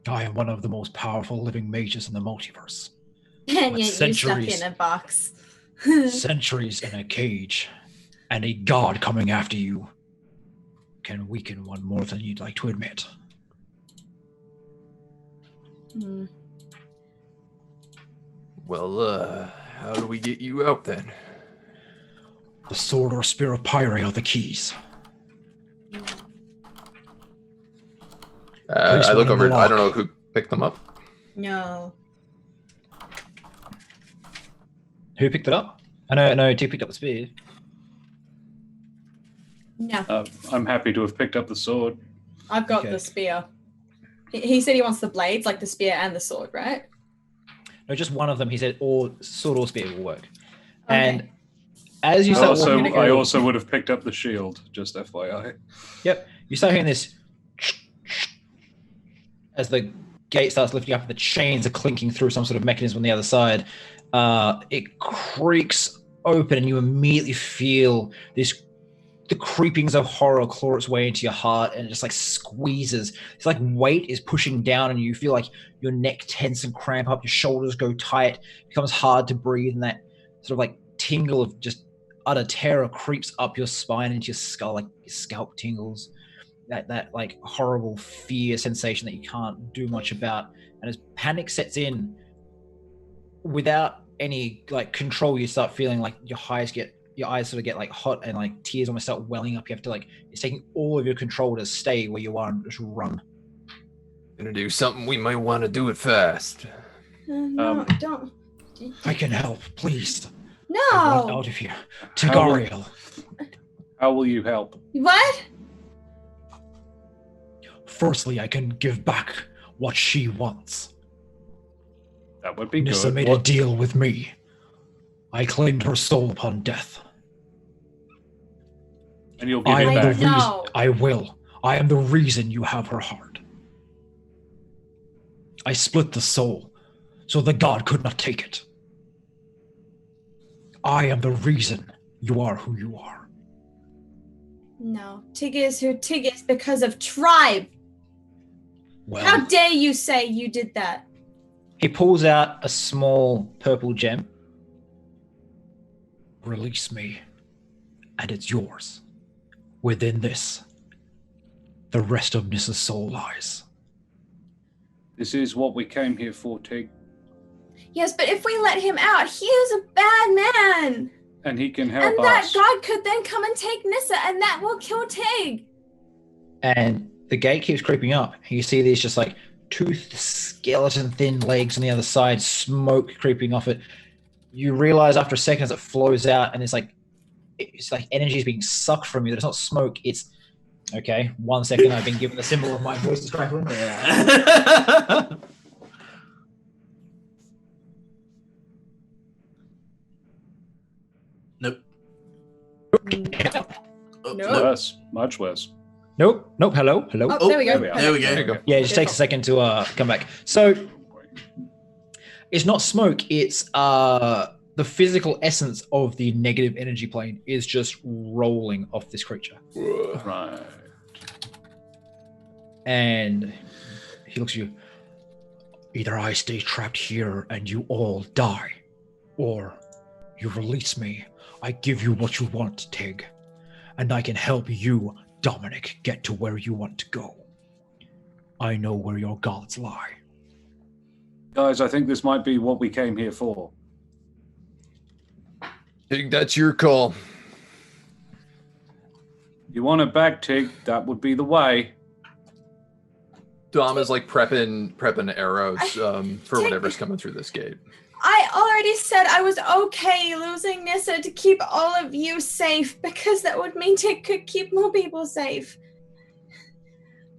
I am one of the most powerful living mages in the multiverse. And With yet you stuck centuries. in a box. Centuries in a cage, and a god coming after you can weaken one more than you'd like to admit. Hmm. Well, how do we get you out then? The sword or spear of Pyre are the keys. I look one in over. the I don't know lock. who picked them up. No. Who picked it up? No, T picked up the spear. No. I'm happy to have picked up the sword. I've got Okay. the spear. He said he wants the blades, like the spear and the sword, right? No, just one of them. He said, or sword or spear will work. Okay. And as you I start also, walking, I also would have picked up the shield, just FYI. Yep, you start hearing this as the gate starts lifting up and the chains are clinking through some sort of mechanism on the other side. It creaks open and you immediately feel the creepings of horror claw its way into your heart and it just like squeezes. It's like weight is pushing down and you feel like your neck tense and cramp up, your shoulders go tight, it becomes hard to breathe, and that sort of like tingle of just utter terror creeps up your spine into your skull, like your scalp tingles. That like horrible fear sensation that you can't do much about. And as panic sets in, without any like control, you start feeling like your your eyes sort of get like hot and like tears almost start welling up. You have to like, it's taking all of your control to stay where you are and just run. Gonna do something, we might want to do it fast. No, don't. I can help, please. I want No. out of here. Tigariel. How will you help? What? Firstly, I can give back what she wants. That would be Nissa good. made a deal with me. I claimed her soul upon death. And you'll give I it am the back. reason. No. I will. I am the reason you have her heart. I split the soul, so the god could not take it. I am the reason you are who you are. No. Tig is who Tig is because of tribe. Well, How dare you say you did that? he pulls out a small purple gem. Release me, and it's yours. Within this, the rest of Nissa's soul lies. This is what we came here for, Tig. Yes, but if we let him out, he is a bad man. And he can help And that us. god could then come and take Nissa, and that will kill Tig. And the gate keeps creeping up. You see these just like two skeleton thin legs on the other side, smoke creeping off it. You realize after a second as it flows out and it's like energy is being sucked from you. There's not smoke, it's okay. 1 second, I've been given the symbol of my voice is crackling. Nope. Oh, Nope. Worse. Much worse. Nope. Hello. Oh, there we go. There we are. There we There you go. go. Yeah, it just takes a second to come back. So it's not smoke, it's the physical essence of the negative energy plane is just rolling off this creature. Right. And he looks at you. Either I stay trapped here and you all die, or you release me. I give you what you want, Tig, and I can help you, Dominic, get to where you want to go. I know where your gods lie. Guys, I think this might be what we came here for. Tig, that's your call. You want it back, Tig? That would be the way. Dom is like prepping arrows for Tig- whatever's coming through this gate. I already said I was okay losing Nissa to keep all of you safe because that would mean Tig could keep more people safe.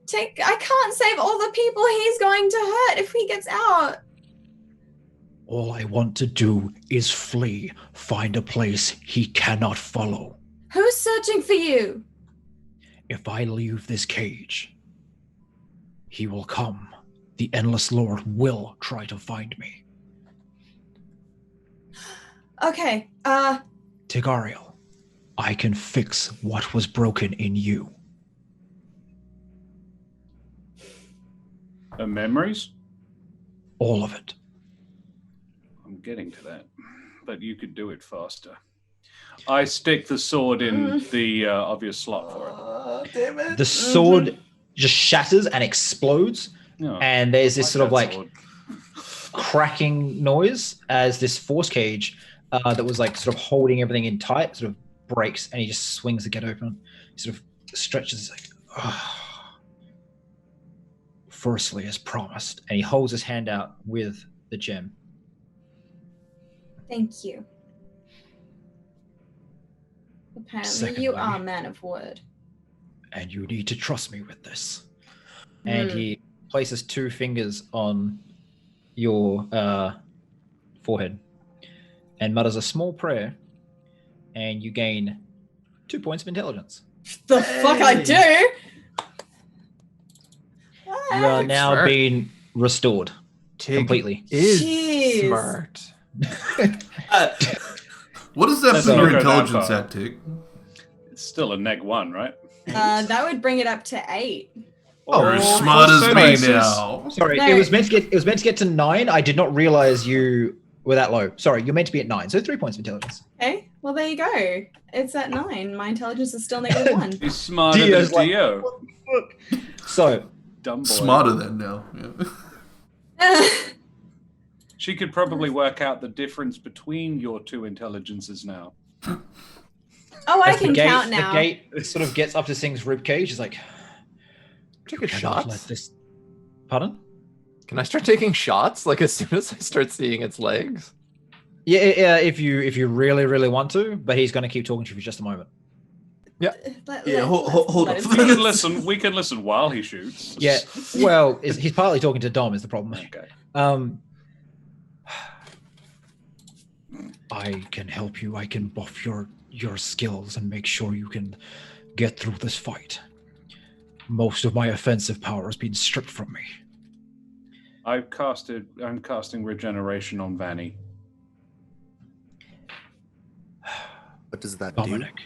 Tig, I can't save all the people he's going to hurt if he gets out. All I want to do is flee, find a place he cannot follow. Who's searching for you? If I leave this cage, he will come. The Endless Lord will try to find me. Okay, Tigariel, I can fix what was broken in you. Memories? All of it. I'm getting to that. But you could do it faster. I stick the sword in the obvious slot for it. Damn it. The sword just shatters and explodes, Oh, and there's this sort of that like sword. cracking noise as this force cage that was like sort of holding everything in tight sort of breaks, and he just swings the gate open. He sort of stretches like, firstly, as promised, and he holds his hand out with the gem. thank you. Apparently Secondly. you are a man of word. And you need to trust me with this. And he places 2 fingers on your forehead and mutters a small prayer, and you gain 2 points of intelligence. The fuck I do? You are now Smart. being restored Tig completely. is Jeez. smart. What does that That's put your not going that intelligence far. at, Tig? It's still a -1, right? That would bring it up to 8. You're as Oh, smart for as me services. now. Sorry, No. it was meant to get to 9. I did not realize you were that low. Sorry, you're meant to be at 9, so 3 points of intelligence. Okay, well there you go. It's at 9. My intelligence is still -1. He's smarter Dio's than like, Dio. So, Dumb boy. Smarter than now. Yeah. She could probably work out the difference between your 2 intelligences now. Oh, I As can count now. The gate sort of gets up to Sing's ribcage. He's like, Take a cannot let shot. this. Pardon? Can I start taking shots like as soon as I start seeing its legs? Yeah, if you really, really want to, but he's going to keep talking to you for just a moment. Yeah, Let's hold let on. him We can finish. listen. We can listen while he shoots. Yeah, well, he's partly talking to Dom is the problem. Okay. I can help you. I can buff your skills and make sure you can get through this fight. Most of my offensive power has been stripped from me. I'm casting regeneration on Vanny. What does that Dominic,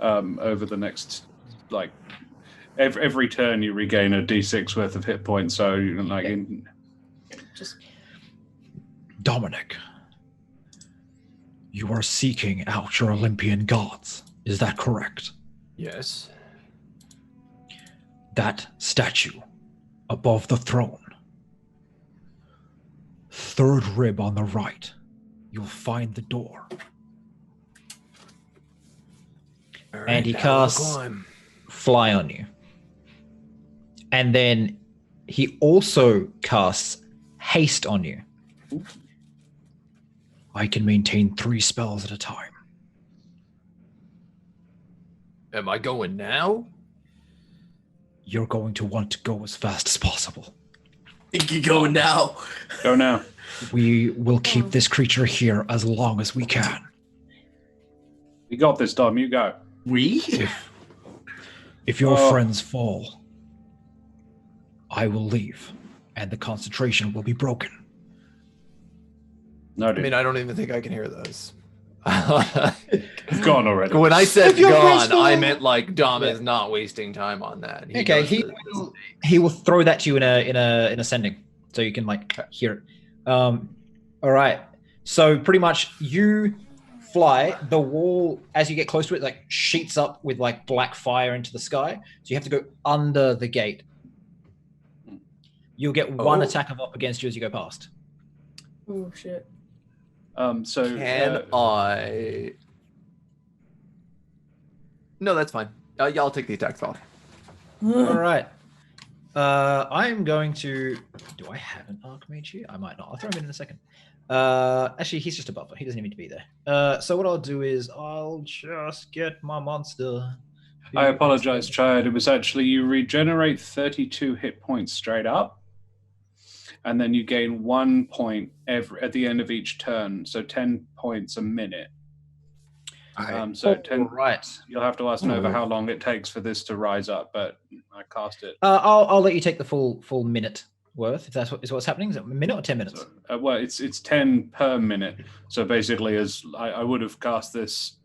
Over the next, like, every turn you regain a d6 worth of hit points. So, like, Just Dominic, you are seeking out your Olympian gods. Is that correct? Yes. That statue above the throne. Third rib on the right. You'll find the door. And he casts Fly on you. And then he also casts Haste on you. I can maintain 3 spells at a time. Am I going now? You're going to want to go as fast as possible. Think you go now. go now. We will keep this creature here as long as we can. You got this, Dom. You go. We? If your Oh. friends fall, I will leave, and the concentration will be broken. No, I dude. mean, I don't even think I can hear those. You've gone already. When I said If your friends gone, I fall- meant like Dom Yeah. is not wasting time on that. Okay, knows he will throw that to you in a ascending, so you can like hear it. All right. So pretty much you fly. The wall, as you get close to it, like sheets up with like black fire into the sky. So you have to go under the gate. You'll get one Oh. attack of up against you as you go past. oh shit. So Can I? No, that's fine. Yeah, I'll take the attacks off. All right. I'm going to. Do I have an Archmage here? I might not. I'll throw him in a second. Actually, he's just a buffer. He doesn't need to be there. So what I'll do is I'll just get my monster. I apologize, Chad. It was actually you regenerate 32 hit points straight up, and then you gain 1 point at the end of each turn. So 10 points a minute. So 10. Right. You'll have to ask Nova how long it takes for this to rise up, but I cast it. I'll let you take the full minute worth if that's what's happening. Is it a minute or 10 minutes? So, well, it's 10 per minute. So basically, as I would have cast this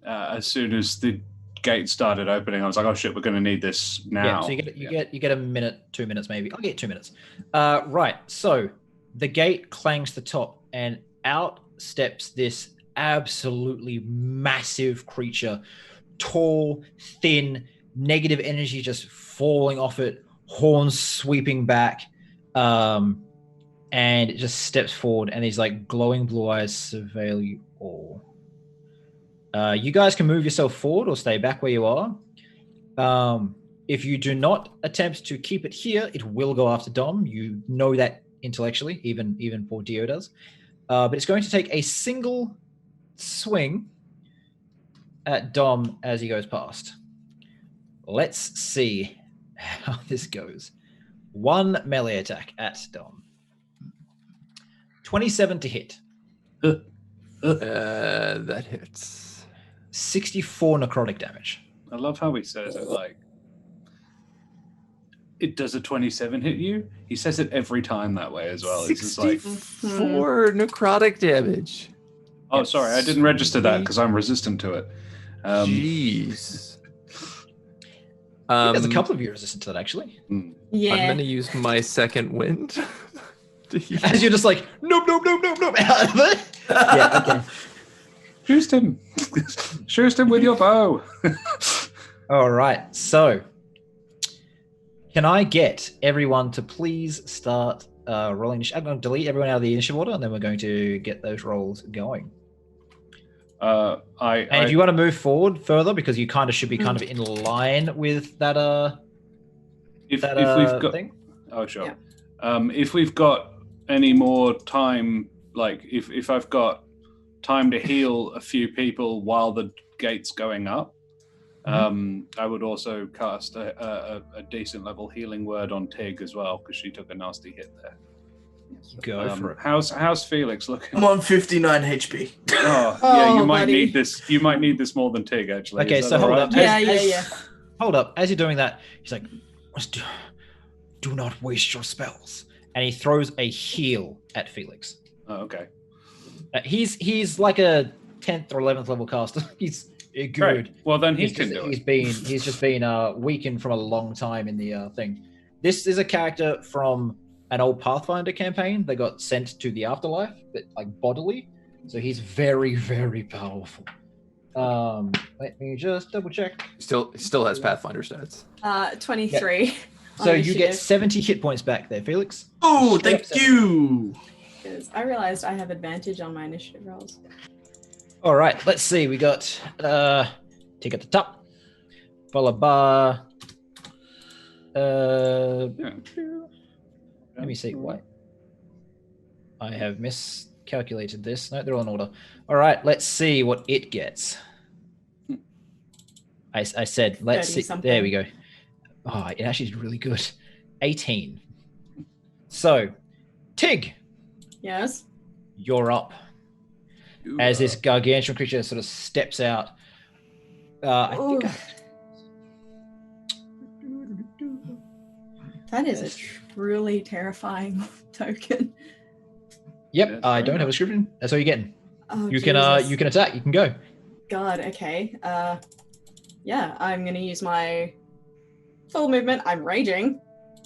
as soon as the gate started opening, I was like, "Oh shit, we're going to need this now." Yeah. So you get a minute, 2 minutes maybe. I'll get 2 minutes. Right. So the gate clangs to the top, and out steps this absolutely massive creature, tall, thin, negative energy just falling off it, horns sweeping back, and it just steps forward, and these like glowing blue eyes surveil you all. You guys can move yourself forward or stay back where you are. If you do not attempt to keep it here, it will go after Dom. You know that intellectually, even poor Dio does. But it's going to take a single swing at Dom as he goes past. Let's see how this goes. 1 melee attack at Dom. 27 to hit. That hits. 64 necrotic damage. I love how he says it like, it does a 27 hit you? He says it every time that way as well. It's just like, 64 necrotic damage. oh, sorry, I didn't register that because I'm resistant to it. Jeez. There's a couple of you resistant to that, actually. Yeah. I'm gonna use my second wind. As you're just like, nope, out of it. Yeah, okay. Shoot him. Shoot him with your bow. All right, so can I get everyone to please start rolling? I'm going to delete everyone out of the initiative order, and then we're going to get those rolls going. And if you want to move forward further, because you kind of should be kind of in line with that if we've got thing. Oh, sure. Yeah. If we've got any more time, like if I've got time to heal a few people while the gate's going up, I would also cast a decent level healing word on Tig as well, because she took a nasty hit there. Go for it. How's Felix looking? I'm on 59 HP. Oh, yeah, you Oh, might buddy. need this. You might need this more than Tig, actually. Okay, Is so that hold all up. right? Yeah. Hold up. As you're doing that, he's like, do not waste your spells. And he throws a heal at Felix. Oh, okay. He's like a 10th or 11th level caster. He's good. Great. Well, then he He's can just- do it. He's just been weakened from a long time in the thing. This is a character from an old Pathfinder campaign. They got sent to the afterlife, but like bodily. So he's very, very powerful. Let me just double check. Still has Pathfinder stats. 23. So you get 70 hit points back there, Felix. Oh, Straight up thank you. Because I realized I have advantage on my initiative rolls. All right, let's see. We got Tig at the top, followed by let me see. What? I have miscalculated this. No, they're all in order. All right, let's see what it gets. I said, let's see. 30-something. There we go. Oh, it actually is really good. 18. So, Tig, Yes. you're up. As this gargantuan creature sort of steps out. I think That is a truly terrifying token. Yep, Yes, I very don't have a much. description. That's all you're getting. Oh, You Jesus. can attack. You can go. God, okay. Yeah, I'm gonna use my full movement. I'm raging.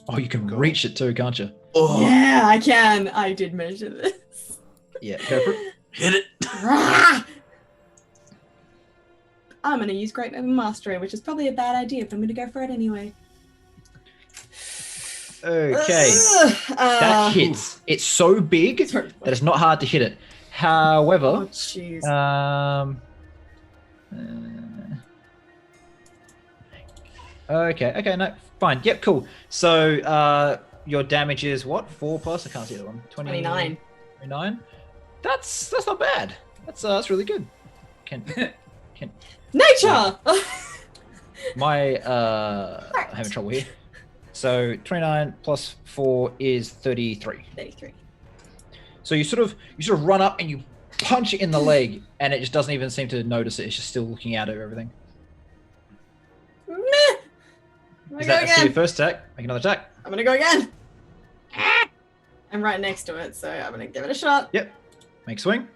Oh, you can reach it too, can't you? Oh, Yeah, I can. I did measure this. Yeah, go for it. hit it. I'm gonna use Great Weapon Mastery, which is probably a bad idea, but I'm gonna go for it anyway. Okay. That hits. It's so big that it's not hard to hit it. However, Oh, jeez. Okay, no, fine. Yep, cool. So your damage is what? 4 plus? I can't see the one. 29. 29? That's not bad. That's really good. Can Nature! my I'm having trouble here. So 29 plus 4 is 33. 33. So you sort of run up and you punch it in the leg, and it just doesn't even seem to notice it. It's just still looking out at everything. Meh! I'm Is gonna that go your again. first attack? Make another attack. I'm gonna go again. I'm right next to it, so I'm gonna give it a shot. Yep. Make swing.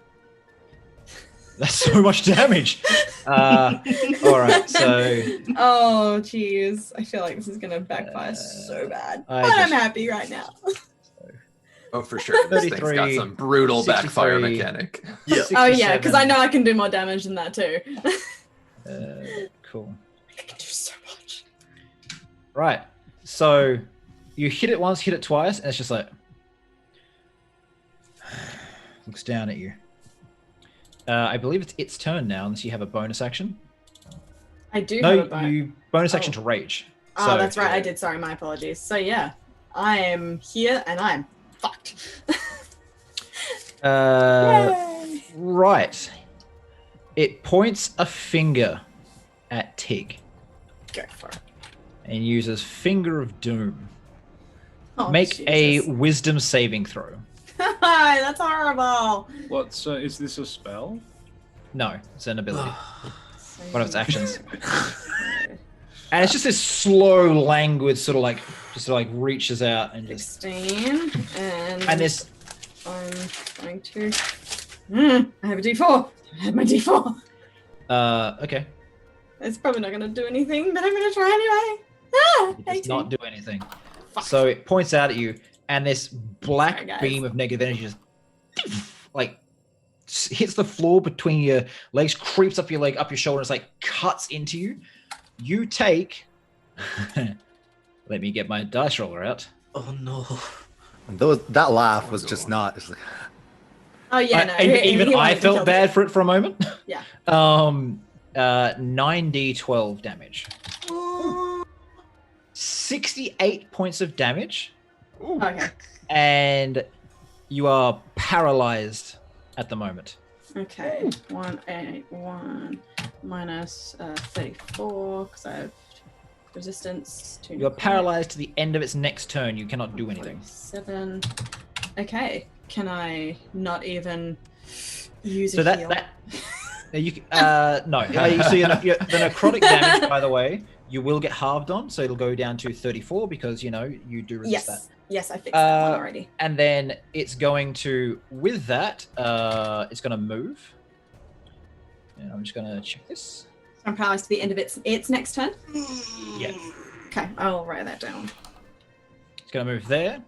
That's so much damage. All right, so Oh, jeez. I feel like this is gonna backfire so bad. I But I'm just- happy right now. Oh, for sure. This thing's got 33, some brutal backfire 63. mechanic. Yeah. Oh yeah, because I 67. know I can do more damage than that too. Cool. I can do so much. Right. So you hit it once, hit it twice, and it's just like looks down at you. I believe it's its turn now, unless you have a bonus action. I do have a No, bone. you bonus action Oh. to rage. Oh, So, that's right. I did. Sorry, my apologies. So yeah, I am here and I'm fucked. Yay! Right. It points a finger at Tig Go for it. and uses Finger of Doom. Oh, Make a Jesus. wisdom saving throw. That's horrible. What's is this a spell? No, it's an ability. So One of its actions. And it's just this slow, languid sort of like, reaches out and just. 16 And this. I'm going to. I have a D4. I have my D4. Okay. It's probably not going to do anything, but I'm going to try anyway. Ah, It does 18. not do anything. Fuck. So it points out at you, and this black Sorry, guys. beam of negative energy just like hits the floor between your legs, creeps up your leg, up your shoulder, and it's like cuts into you. You take. Let me get my dice roller out. Oh no. That laugh was just not. It's like, Oh yeah, no. Even he I wanted to felt kill bad for it for a moment. Yeah. 9d12 damage. 68 points of damage, Okay. and you are paralyzed at the moment. Okay. 181 minus 34 because I have resistance to. You are paralyzed to the end of its next turn. You cannot do anything. 7. Okay. Can I not even use So a heal? you no. So the necrotic damage, by the way, you will get halved on, so it'll go down to 34 because you do resist that. Yes, I fixed that one already. And then it's going to, with that, it's going to move. And I'm just going to check this. So I'm paralyzed to the end of its next turn. Yeah. Okay, I'll write that down. It's going to move there,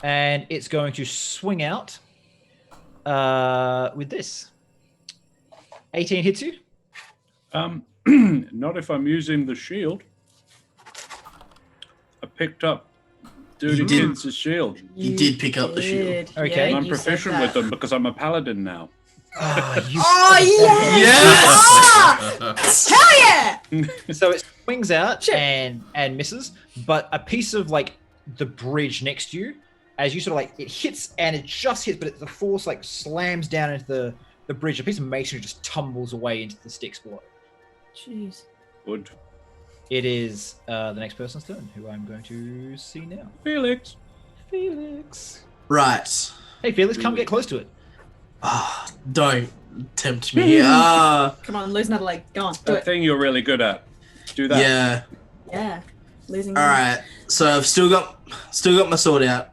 and it's going to swing out with this. 18 hits you. Not if I'm using the shield. I picked up Duty Kids' shield. You did pick up the shield. Okay. And I'm proficient with them because I'm a paladin now. Oh yes! Hell yeah! So it swings out and misses, but a piece of like the bridge next to you, as you sort of like it hits and it just hits, but the force like slams down into the bridge. A piece of masonry just tumbles away into the sticks below. Jeez. Good. It is the next person's turn, who I'm going to see now. Felix. Right. Hey, Felix, come get close to it. Don't tempt me. Come on, lose another leg. Go on, do That it. thing you're really good at. Do that. Yeah. Yeah. Losing. All right. So I've still got my sword out.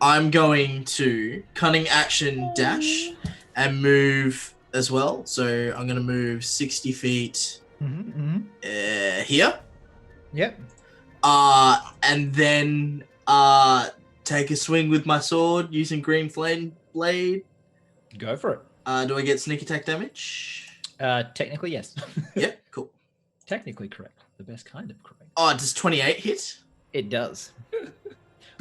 I'm going to cunning action dash and move as well. So I'm going to move 60 feet here. Yep. And then take a swing with my sword using green flame blade. Go for it. Do I get sneak attack damage? Technically, yes. Yep, cool. Technically correct. The best kind of correct. Oh, does 28 hit? It does.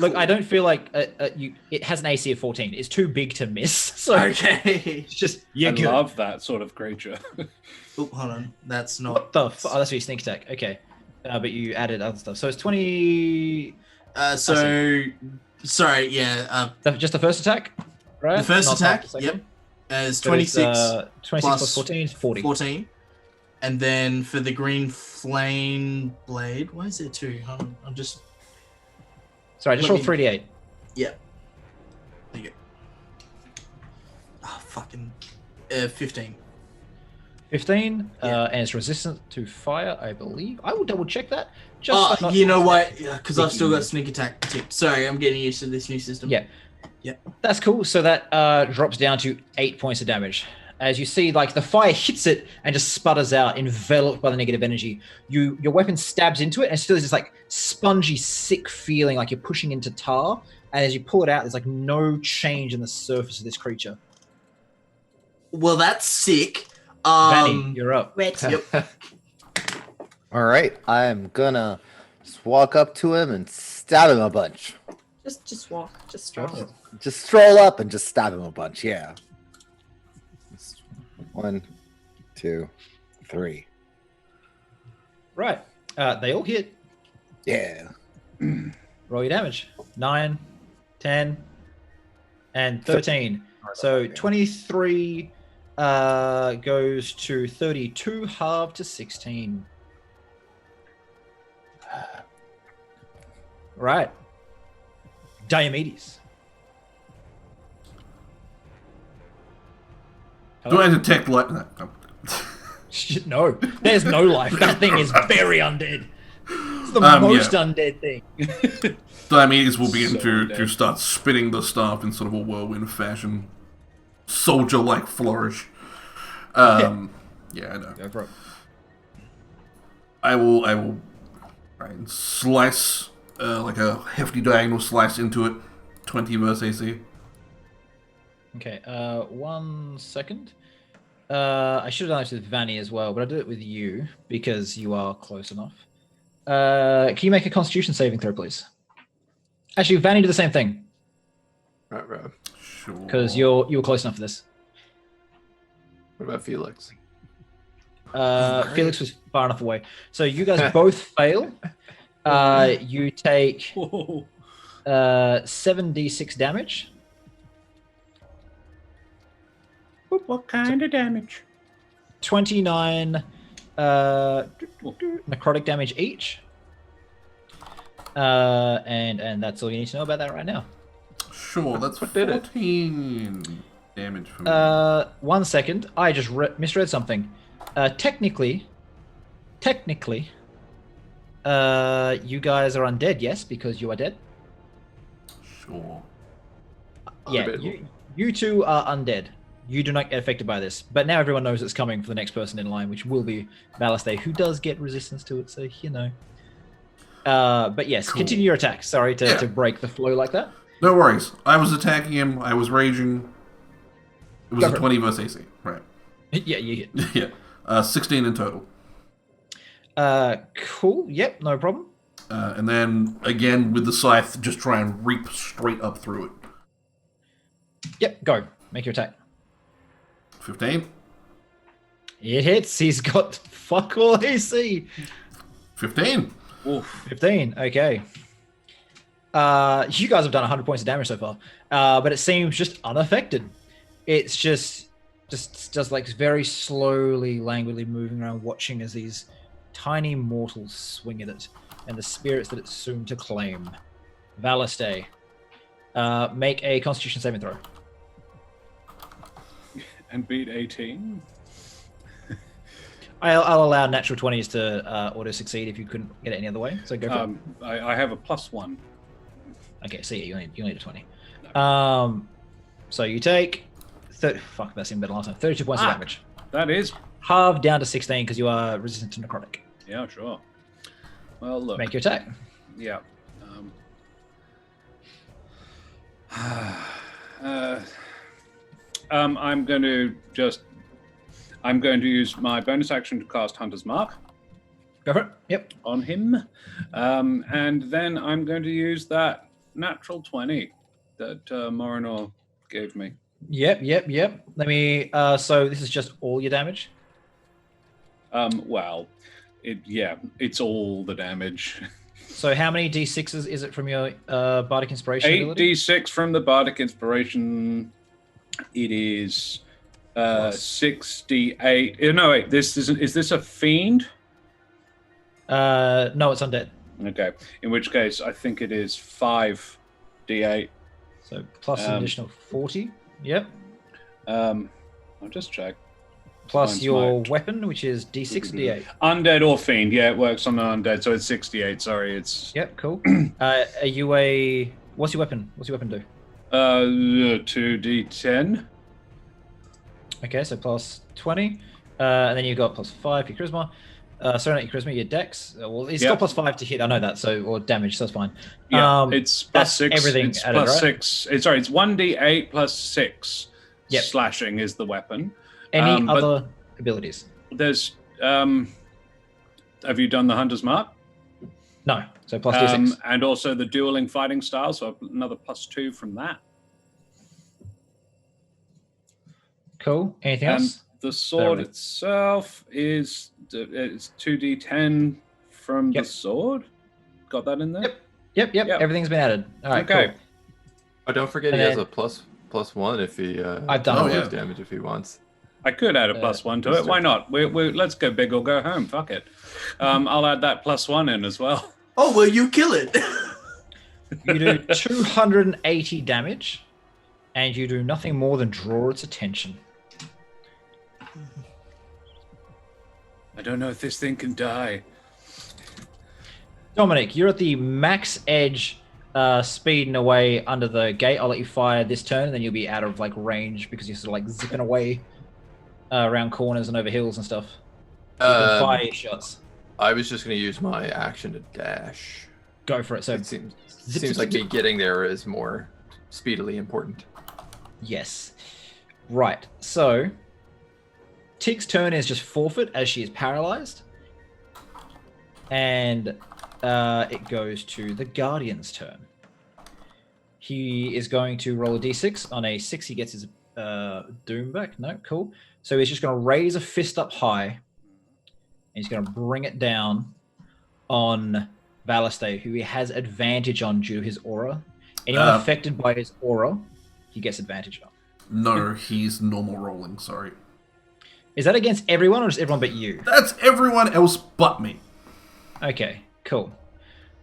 Look, I don't feel like it has an AC of 14. It's too big to miss. So Okay. it's just I love that sort of creature. Oh, hold on. That's not. What the? Oh, that's your sneak attack. Okay, but you added other stuff. So it's 20. Sorry. Yeah. Just the first attack, right? The first Not attack. the second Yep. one? It's So 26. 26 plus 14 is 40. 14. And then for the green flame blade, why is there two? Hold on, I'm just. Sorry, just roll 3d8. Yep. There you go. Oh, fucking. 15. 15, Yeah. and it's resistant to fire, I believe. I will double check that. You know what? Because I've still got sneak attack ticked. Sorry, I'm getting used to this new system. Yeah. Yep. That's cool. So that drops down to 8 points of damage. As you see, like the fire hits it and just sputters out, enveloped by the negative energy. Your weapon stabs into it, and still there's this like spongy, sick feeling, like you're pushing into tar. And as you pull it out, there's like no change in the surface of this creature. Well, that's sick. Vanny, you're up. Wait. Yep. All right, I'm gonna just walk up to him and stab him a bunch. Just walk. Just stroll. Just stroll up and just stab him a bunch. Yeah. 1, 2, 3. Right. They all hit. Yeah. Roll your damage. 9, 10, and 13. So 23 goes to 32, halved to 16. Right. Diomedes. Do I detect light? No. No, there's no life. That thing is very undead. It's the most undead thing. Diomedes will begin So to dead. start spinning the staff in sort of a whirlwind fashion. Soldier-like flourish. Yeah, I know. Go for it. I will try and slice, like a hefty diagonal slice into it. 20 versus AC. Okay, 1 second. I should have done this with Vanny as well, but I'll do it with you because you are close enough. Can you make a Constitution saving throw, please? Actually, Vanny, do the same thing. Right. Sure. because you were close enough for this. What about Felix? great. Felix was far enough away. So you guys both fail. You take Whoa. 7d6 damage. What kind of damage? 29 necrotic damage each. And that's all you need to know about that right now. Sure, that's What did it? 14 damage for me. 1 second. I just misread something. Technically, you guys are undead, yes, because you are dead. Sure. Yeah, Debatable. you two are undead. You do not get affected by this. But now everyone knows it's coming for the next person in line, which will be Balliste, who does get resistance to it, so you know. But yes, Cool. continue your attack. Sorry Yeah. to break the flow like that. No worries. I was attacking him. I was raging. It was Go a for it. 20 versus AC. Right. Yeah, you hit. Yeah. 16 in total. Cool. Yep, no problem. And then, again, with the scythe, just try and reap straight up through it. Yep, go. Make your attack. 15. It hits. He's got fuck all AC. 15. Oof. 15. Okay. You guys have done 100 points of damage so far, but it seems just unaffected. It's just like very slowly, languidly moving around, watching as these tiny mortals swing at it, and the spirits that it's soon to claim. Valiste, make a Constitution saving throw. And beat 18. I'll allow natural 20s to auto succeed if you couldn't get it any other way. So go for it. I have a +1. Okay, so yeah, you need a 20. So you take fuck, that seemed better last time. 32 points of damage. That is. Halved down to 16 because you are resistant to necrotic. Yeah, sure. Well, look. Make your attack. Yeah. I'm going to use my bonus action to cast Hunter's Mark Go for it. Yep. on him, and then I'm going to use that natural 20 that Morinor gave me. Yep. Let me. So this is just all your damage. Well, it's all the damage. So how many d6s is it from your bardic inspiration ability? 8d6 from the bardic inspiration. It is 6d8. No, wait. This isn't. Is this a fiend? No, it's undead. Okay. In which case, I think it is 5d8. So plus an additional 40. Yep. I'll just check. Plus Mine's your my- weapon, which is d6 d8. Undead or fiend. Yeah, it works on the undead, so it's 68. Sorry, it's Yep. Cool. Are you a? What's your weapon? What's your weapon do? 2d10. Okay, so plus 20. And then you got plus 5 for your charisma. Sorry, not your charisma, your dex. Well, it's Yeah. got plus 5 to hit. I know that. So or damage, so that's fine. Yeah, it's plus that's 6. everything It's added, plus right? 6. It's 1d8 plus 6. Yep. Slashing is the weapon. Any but other abilities? There's have you done the Hunter's Mark? No. So plus d6. And also the dueling fighting style, so another +2 from that. Cool. Anything And else? the sword Very. itself is it's 2d10 from Yep. the sword. Got that in there? Yep. Yep. Everything's been added. All right. Okay. Cool. Oh, don't forget And he has then- a +1 if he I've done it. does Yeah. damage if he wants. I could add a +1 to let's it. do Why it. not? We let's go big or go home. Fuck it. I'll add that +1 in as well. Oh, well, you kill it. You do 280 damage, and you do nothing more than draw its attention. I don't know if this thing can die. Dominic, you're at the max edge, speeding away under the gate. I'll let you fire this turn, and then you'll be out of like range because you're sort of like zipping away around corners and over hills and stuff. So you can fire your shots. I was just going to use my action to dash. Go for it. So It seems zip, like me zip. getting there is more speedily important. Yes. Right. So Tig's turn is just forfeit as she is paralyzed. And it goes to the Guardian's turn. he is going to roll a d6. On a 6, he gets his doom back. No, cool. So he's just going to raise a fist up high. And he's going to bring it down on Valiste, who he has advantage on due to his aura. Anyone affected by his aura, he gets advantage on. No, he's normal rolling, sorry. Is that against everyone or just everyone but you? That's everyone else but me. Okay, cool.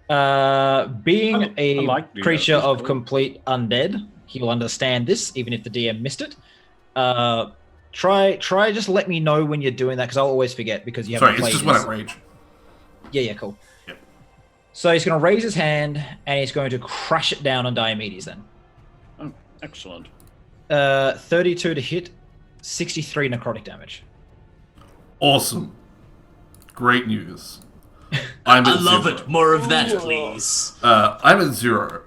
Being a like the creature that's of cool. complete undead, he'll understand this, even if the DM missed it. Try just let me know when you're doing that, because I'll always forget, because you Sorry, haven't it's played just when I this. rage. Yeah, cool. Yep. So he's going to raise his hand, and he's going to crush it down on Diomedes then. Oh, excellent. 32 to hit, 63 necrotic damage. Awesome. Great news. I'm I at love 0. it. More of that, please. I'm at 0.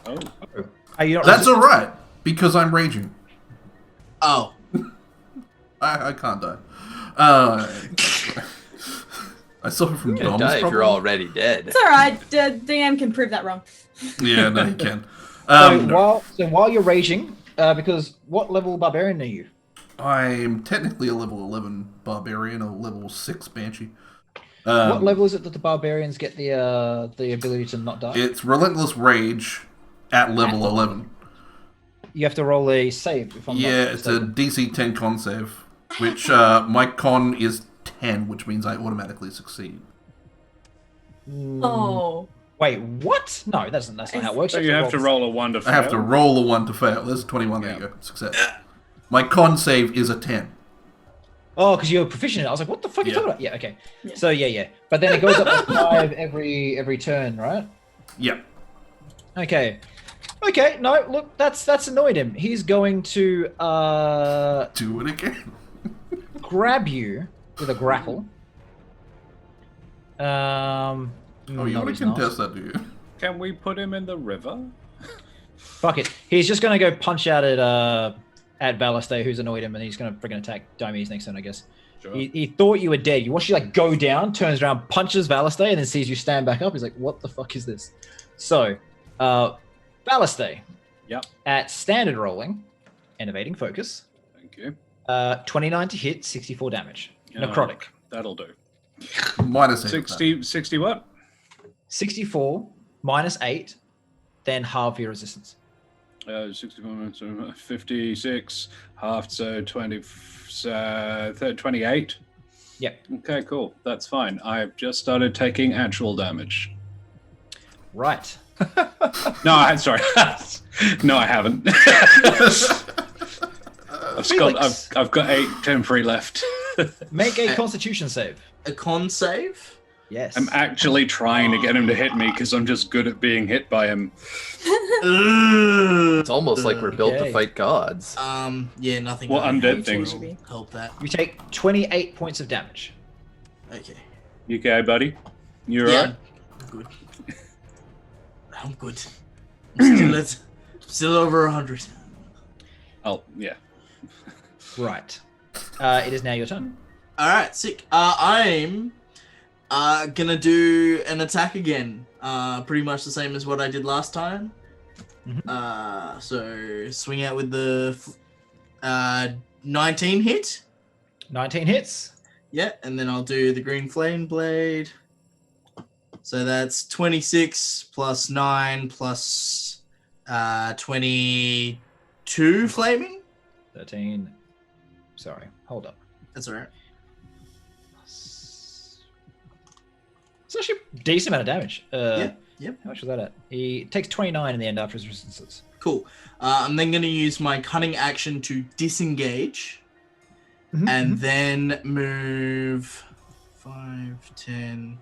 Oh, Are you not That's resistant? alright, because I'm raging. Oh. I can't die. I suffer from You can Dom's die if you're problem. already dead. It's all right. DM can prove that wrong. Yeah, no, you can. So while you're raging, because what level barbarian are you? I'm technically a level 11 barbarian, a level 6 banshee. What level is it that the barbarians get the ability to not die? It's relentless rage at level 11. You have to roll a save. If I'm Yeah, not it's a mistaken. DC 10 con save, which my con is 10, which means I automatically succeed. Oh. Wait, what? No, that's not how it works. so you have to roll a 1 to fail. I have to roll a 1 to fail. There's a 21. There you go. Success. My con save is a 10. Oh, because you're proficient in it. I was like, what the fuck are you Yeah. talking about? Yeah, okay. Yeah. So yeah. But then it goes up to 5 every turn, right? Yep. Okay. Okay, no, look, that's annoyed him. He's going to Do it again. grab you with a grapple. Oh, you no, want he's to not. contest that, do you? Can we put him in the river? Fuck it. He's just gonna go punch out at Valiste, who's annoyed him, and he's gonna freaking attack Diomedes next turn, I guess. Sure. He thought you were dead. He watched you like go down, turns around, punches Valiste, and then sees you stand back up. He's like, "What the fuck is this?" So, Valiste. Yep. At standard rolling, and evading focus, Thank you. 29 to hit, 64 damage, Yeah, necrotic. That'll do. Minus 8. 60 what? 64 minus 8, then halve your resistance. 64, so 56, half, so 20, 28. Yep. Okay, cool. That's fine. I've just started taking actual damage. Right. No, sorry. No, I haven't. I've got 8 temporary left. Make a Constitution save. A con save? Yes. I'm actually trying to get him to hit me because I'm just good at being hit by him. It's almost like we're built to Okay. fight gods. Yeah, nothing. What really undead helps things? help that. You take 28 points of damage. Okay. You okay, buddy? You Yeah. alright? I'm good. I'm good. I'm still over 100. Oh, yeah. Right. It is now your turn. All right, sick. I'm gonna do an attack again. Pretty much the same as what I did last time. So swing out with the 19 hit. 19 hits. Yeah, and then I'll do the green flame blade. So that's 26 plus 9 plus 22 flaming. 13. Sorry, hold up. That's all right. It's actually a decent amount of damage. Yep. How much was that at? He takes 29 in the end after his resistances. Cool. I'm then going to use my cunning action to disengage. And then move 5, 10,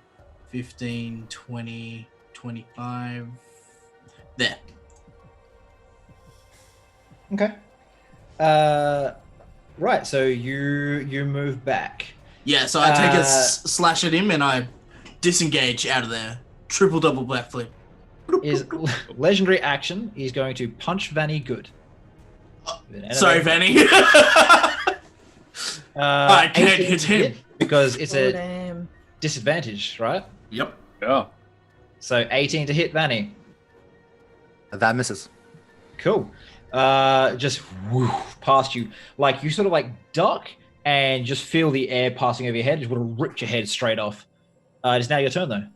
15, 20, 25. There. Okay. Right, so you move back. Yeah, so I take a slash at him and I disengage out of there. Triple double backflip. His legendary action, he's going to punch Vanny good. Sorry, Vanny. I can't 18 hit to him. because it's Oh, a damn. disadvantage, right? Yep. Yeah. So 18 to hit Vanny. That misses. Cool. Just past you. Like you sort of like duck and just feel the air passing over your head. Just would have ripped your head straight off. It is now your turn though.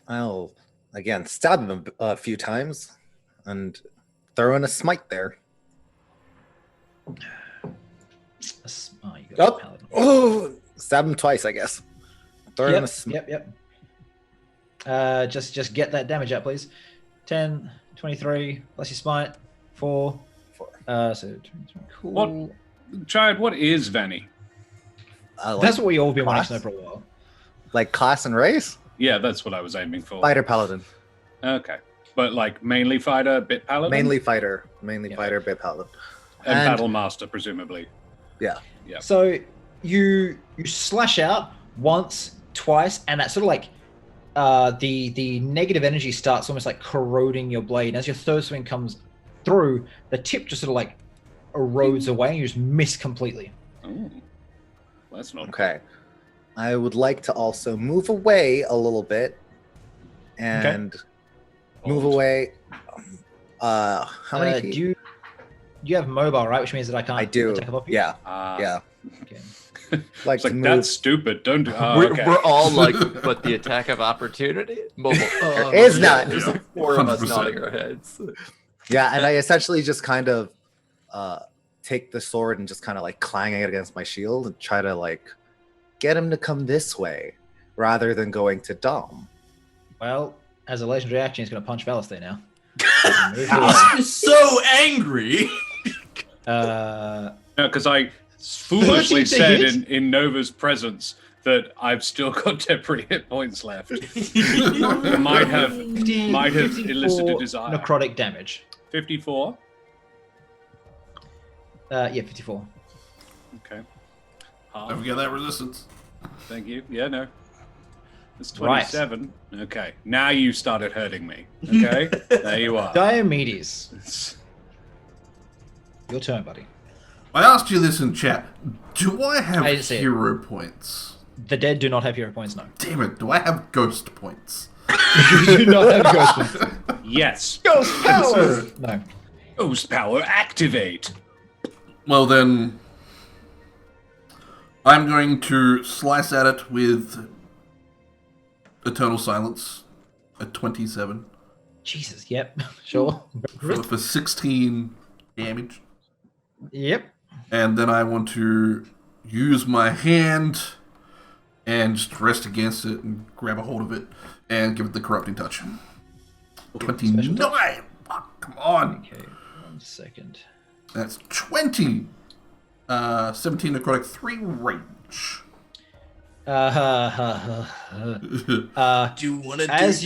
I'll again stab him a few times and throw in a smite there. You got paladin. Oh, stab him twice, I guess. Throw in a Yep, smite. yep. Just get that damage out, please. 10, 23, plus your smite, 4. So 23. Cool. What, Chad? What is Vanny? That's what we all been wanting class? to know for a while. Like class and race? Yeah, that's what I was aiming for. Fighter paladin. Okay, but like mainly fighter, bit paladin, Mainly fighter. Mainly Yeah. fighter, bit paladin. and and- battle master, presumably. Yeah. Yeah. So you slash out once, twice, and that sort of like the negative energy starts almost like corroding your blade. And as your third swing comes through, the tip just sort of like erodes away, and you just miss completely. Oh, well, that's not Okay. I would like to also move away a little bit and move old. away. How many feet? Do you have mobile, right? Which means that I can't I do. attack above you? Yeah. Ah, Yeah. Okay. Like It's to like move. that's stupid. Don't do. Oh, we're, okay. we're all like, but the attack of opportunity? Mobile. There is none. There's like 4 of us 100%. nodding our heads. Yeah, and I essentially just kind of take the sword and just kind of like clang it against my shield and try to like get him to come this way rather than going to Dom. Well, as a legendary action, he's going to punch Valistair now. Move I'm so angry. away. No, because I foolishly 13 to said hit? in Nova's presence that I've still got temporary hit points left. might have 54 elicited desire. necrotic damage. 54. Yeah, 54. Okay. Don't forget that resistance. Thank you. Yeah, no. It's Right. 27. Okay. Now you started hurting me. Okay. There you are. Diomedes, It's- your turn, buddy. I asked you this in chat. Do I have I didn't see it. hero points? The dead do not have hero points, no. Damn it, do I have ghost points? You do not have ghost points. Yes. Ghost power! No. Ghost power activate. Well then, I'm going to slice at it with Eternal Silence at 27 Jesus, yep. Sure. for 16 damage. Yep. And then I want to use my hand and just rest against it and grab a hold of it and give it the corrupting touch. 29! Fuck, come on! Okay, 1 second. That's 20! 17 necrotic, 3 range. Do you want to As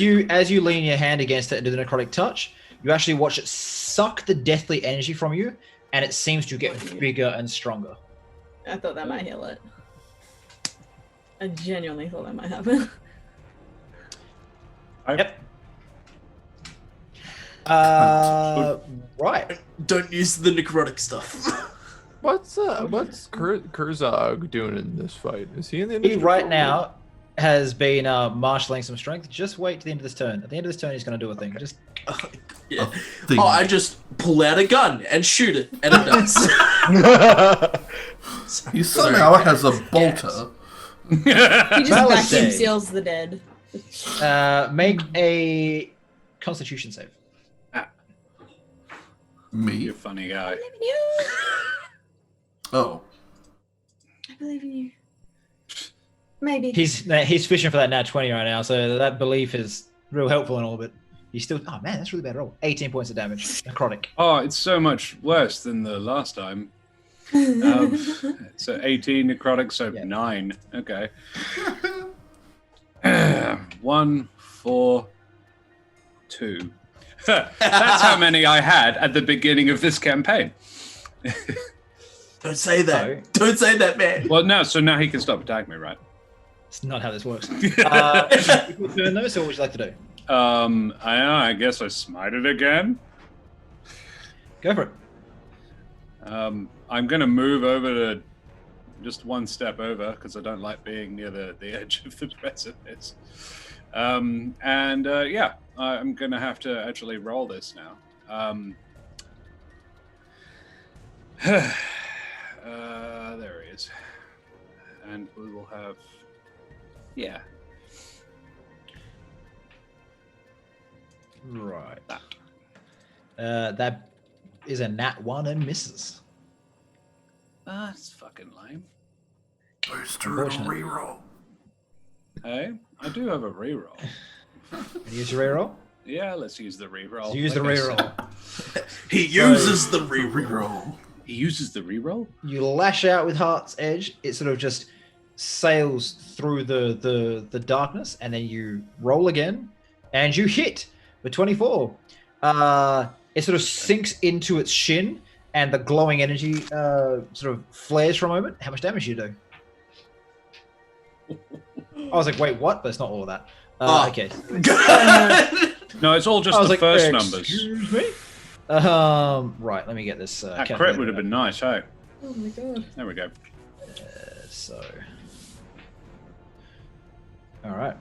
you lean your hand against it and do the necrotic touch, you actually watch it suck the deathly energy from you, and it seems to get bigger and stronger. I thought that might heal it. I genuinely thought that might happen. Yep. Right. Don't use the necrotic stuff. What's Kurzog doing in this fight? Is he in the He initiative right roll? now has been marshalling some strength. Just wait to the end of this turn. At the end of this turn, he's going to do a thing. Just Yeah. Thing. Oh, I just pull out a gun and shoot it, and it does. He somehow has a bolter. He just Validae. vacuum seals the dead. make a Constitution save. Me? You funny guy. I believe in you. Oh. I believe in you. Maybe. He's fishing for that nat 20 right now, so that belief is real helpful in all of it. He's still. Oh man, that's a really bad roll. 18 points of damage. Necrotic. Oh, it's so much worse than the last time. So 18 necrotic, so Yeah. 9. Okay. 1, 4, 2. That's how many I had at the beginning of this campaign. Don't say that. So- Don't say that, man. Well, now, so now he can stop attacking me, right? It's not how this works. Your turn though, so what would you like to do? I guess I smite it again. Go for it. I'm going to move over to just one step over because I don't like being near the edge of the precipice. Yeah, I'm gonna have to actually roll this now. There he is, and we will have, yeah, Right. That is a nat 1 and misses. that's fucking lame. Booster Unfortunate. reroll. Hey, I do have a reroll. And use your reroll. Yeah, let's use the reroll. Use the Like I said. reroll. He uses the reroll. He uses the reroll? You lash out with Heart's Edge. It sort of just sails through the darkness, and then you roll again, and you hit with 24. It sort of sinks into its shin, and the glowing energy sort of flares for a moment. How much damage do you do? I was like, wait, what? But it's not all of that. Okay. No, it's all just I was the like, first numbers. excuse me? Right, let me get this. That crit calculator would have up. been nice, hey? Oh my god. There we go. So, all right.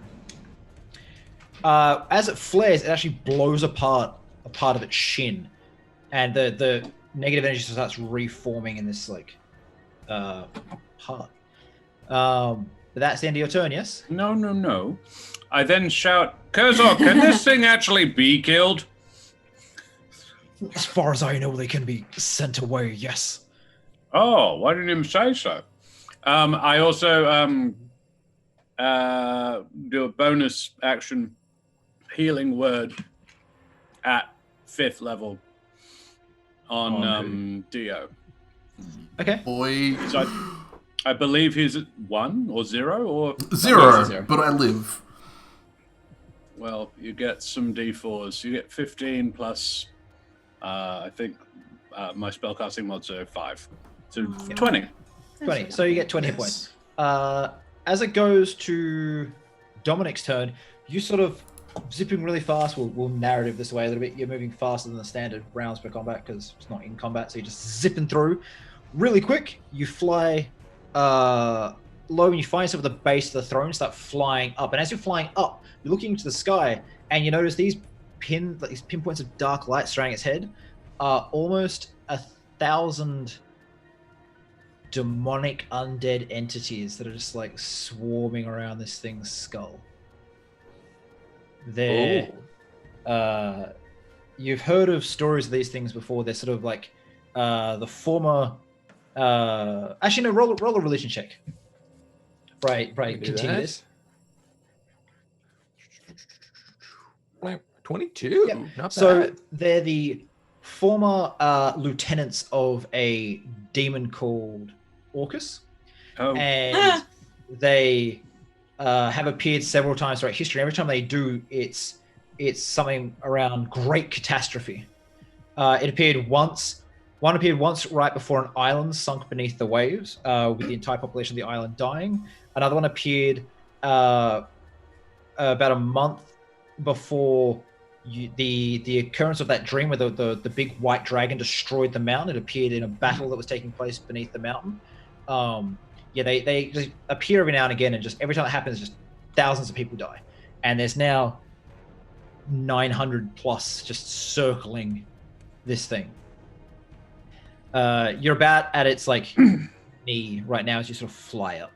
As it flares, it actually blows apart a part of its shin, and the negative energy starts reforming in this like part. But that's the end of your turn. Yes. No. I then shout, Kurzor, can this thing actually be killed? As far as I know, they can be sent away. Yes. Oh, why didn't you say so? I also do a bonus action healing word at 5th level on Dio. Okay. Boy. So I believe he's at 1 or 0 or Zero, but I live. Well, you get some D4s. You get 15 plus, I think my spellcasting mods are 5. So 20. 20. So you get 20 hit points. As it goes to Dominic's turn, you sort of zipping really fast. We'll narrative this away a little bit. You're moving faster than the standard rounds per combat because it's not in combat. So you're just zipping through really quick. You fly low and you find yourself at the base of the throne, start flying up. And as you're flying up, you're looking into the sky and you notice these pinpoints of dark light surrounding its head are almost 1,000 demonic undead entities that are just like swarming around this thing's skull. They're you've heard of stories of these things before. They're sort of like the former actually no, roll a religion check. Right, continue that. this. 22. Yep. Not So bad. they're the former lieutenants of a demon called Orcus. Oh, And they have appeared several times throughout history. Every time they do, it's something around great catastrophe. It appeared once. One appeared once right before an island sunk beneath the waves, with the entire population of the island dying. Another one appeared about a month before the occurrence of that dream, where the big white dragon destroyed the mountain. It appeared in a battle that was taking place beneath the mountain. They just appear every now and again, and just every time it happens, just thousands of people die. And there's now 900 plus just circling this thing. You're about at its like knee right now as you sort of fly up.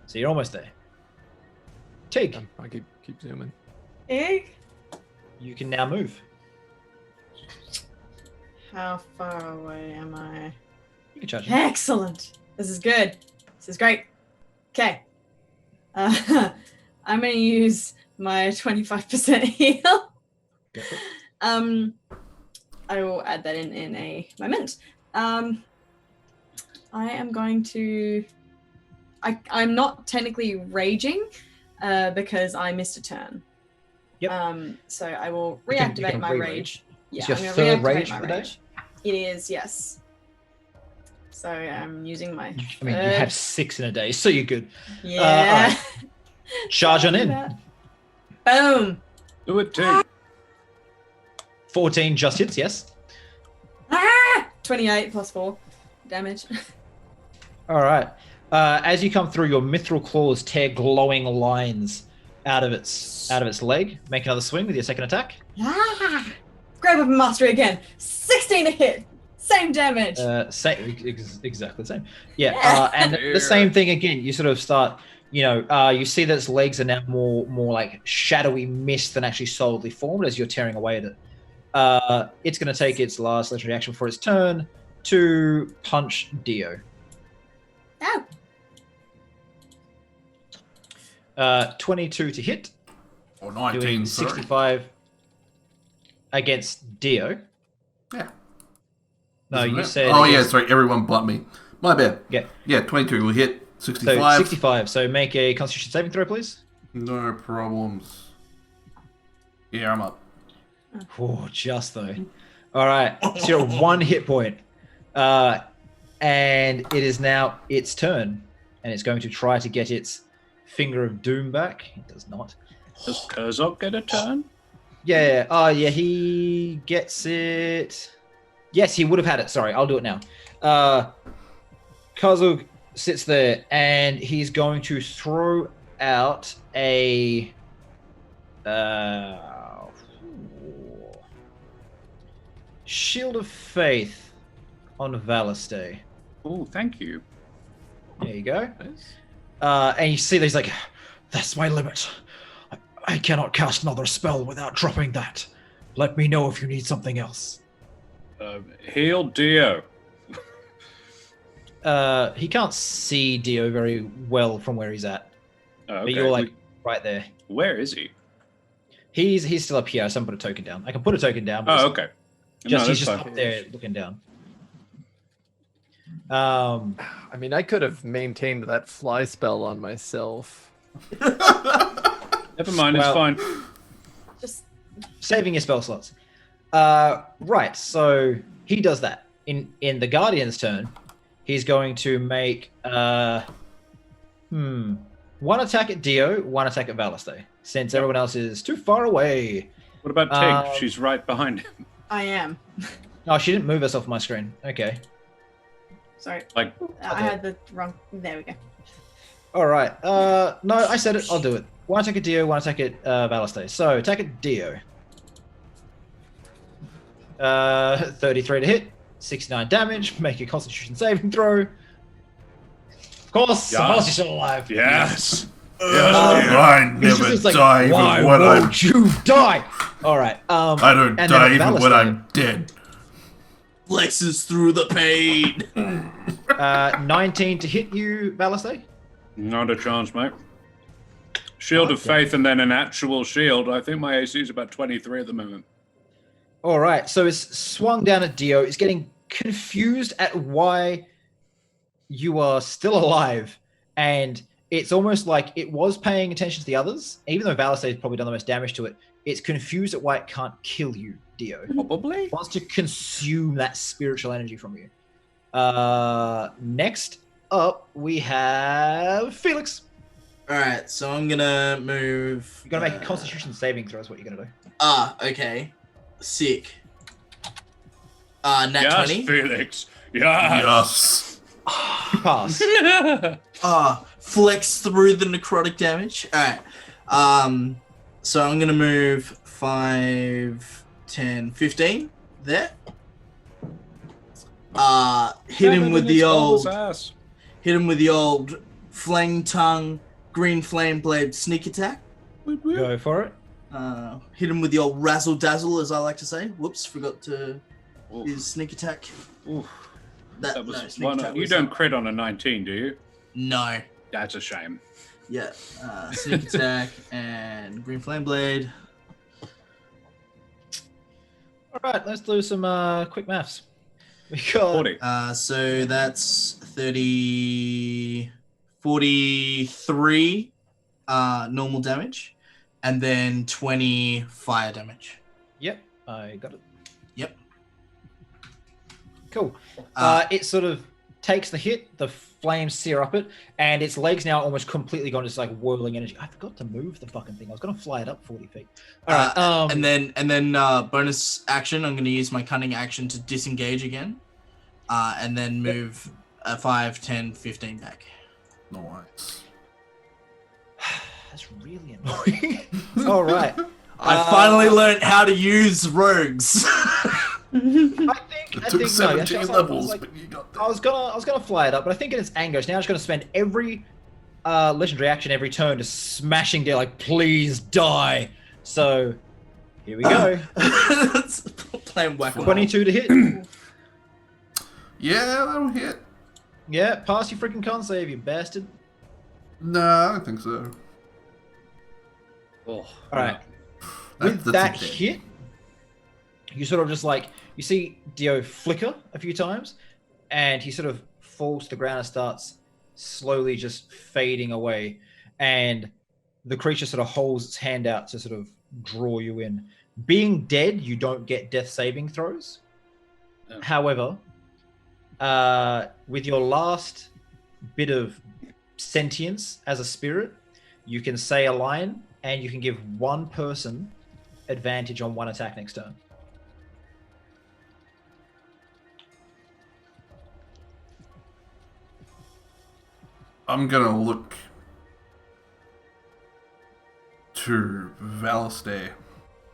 So you're almost there. Tig, I keep zooming. Egg? you can now move. How far away am I? You can charge him. Excellent. This is good. This is great. Okay. I'm going to use my 25% heal. Go for it. I will add that in a moment. I am going to... I'm not technically raging because I missed a turn. Yep. So I will You reactivate can my re-rage. rage. Yeah, It's your I'm gonna third reactivate rage my for the day? rage. It is, yes. So I'm using my. I mean, you have 6 in a day, so you're good. Yeah. Charge on in. Boom. do it too. 14 just hits, yes. 28 plus 4 damage. All right. As you come through, your mithril claws tear glowing lines out of its leg. Make another swing with your second attack. Ah! Grab up mastery again. 16 to hit. Same damage. Exactly the same. Yeah. And the same thing again. You sort of start. You see that its legs are now more like shadowy mist than actually solidly formed as you're tearing away at it. It's going to take its last legendary action for its turn to punch Dio. Oh. 22 to hit. Or 19, Doing 65 against Dio. Yeah. No, Isn't you it? said. Oh, yeah, sorry. Everyone but me. My bad. Yeah. Yeah, 22 will hit. 65. So 65. So make a Constitution saving throw, please. No problems. Yeah, I'm up. Oh, just though. All right. So you're at 1 hit point. And it is now its turn. And it's going to try to get its Finger of Doom back. It does not. Does Kurzok get a turn? Yeah. Oh, yeah. He gets it. Yes, he would have had it. Sorry, I'll do it now. Kazug sits there, and he's going to throw out a Shield of Faith on Valiste. Oh, thank you. There you go. And you see that he's like, that's my limit. I cannot cast another spell without dropping that. Let me know if you need something else. Heal Dio. He can't see Dio very well from where he's at. Oh, okay. But you're like right there. Where is he? He's still up here. So I'm put a token down. I can put a token down. But Oh, okay. he's just up there looking down. I mean, I could have maintained that fly spell on myself. Never mind, it's Well- fine. Just Saving your spell slots. Right. So he does that. In the Guardian's turn, he's going to make one attack at Dio, one attack at Valiste, since everyone else is too far away. What about Tig? She's right behind him. I am. Oh, she didn't move us off my screen. Okay. Sorry. Like, I had the wrong. There we go. All right. No, I said it. I'll do it. One attack at Dio, one attack at Valiste. So attack at Dio. 33 to hit, 69 damage. Make a Constitution saving throw. Of course, Yes. Valeste's still alive. yes. I He's never just like, die even why when I'm... won't you die? All right. I don't and die then even when Valiste, I'm dead. Flexes through the pain. 19 to hit you, Valiste. Not a chance, mate. Shield of Faith and then an actual shield. I think my AC is about 23 at the moment. All right. So it's swung down at Dio. It's getting confused at why you are still alive. And it's almost like it was paying attention to the others. Even though Valiste has probably done the most damage to it, it's confused at why it can't kill you, Dio. Probably. It wants to consume that spiritual energy from you. Next up, we have Felix. All right, so I'm gonna move. You're going to make a Constitution saving throw is what you're going to do. Okay. Sick. Nat Yes, 20. Felix. Yes. You pass. Flex through the necrotic damage. All right. So I'm gonna move 5, 10, 15 there. Hit him with the old. Hit him with the old flame tongue, green flame blade sneak attack. Go for it. Hit him with the old razzle dazzle, as I like to say. Whoops, forgot to his sneak attack. Oof. That was no, sneak one. attack You was don't crit on a 19, do you? No. That's a shame. Yeah. Sneak attack and green flame blade. All right, let's do some quick maths. We got 40. So that's 30, 43 normal damage, and then 20 fire damage. Yep, I got it. Yep. Cool. It sort of takes the hit, the flames sear up it, and its legs now almost completely gone, just like whirling energy. I forgot to move the fucking thing. I was gonna fly it up 40 feet. All right. And then bonus action, I'm going to use my cunning action to disengage again, and then move 5, 10, 15 back. Nice. That's really annoying. All right. I finally learned how to use rogues. It took 17 actually, levels, but you got there. I was gonna fly it up, but I think in its anger, it's now just gonna spend every legendary action every turn just smashing down, like, please die. So here we go. Playing whack-a-mole. 22 to hit. Yeah, that'll hit. Yeah, pass your freaking con save, you bastard. No, I don't think so. Oh, All right. That's With that a hit. hit, you sort of just like, you see Dio flicker a few times, and he sort of falls to the ground and starts slowly just fading away. And the creature sort of holds its hand out to sort of draw you in. Being dead, you don't get death saving throws. Oh. However, with your last bit of sentience as a spirit, you can say a line, and you can give one person advantage on one attack next turn. I'm gonna look to Valiste,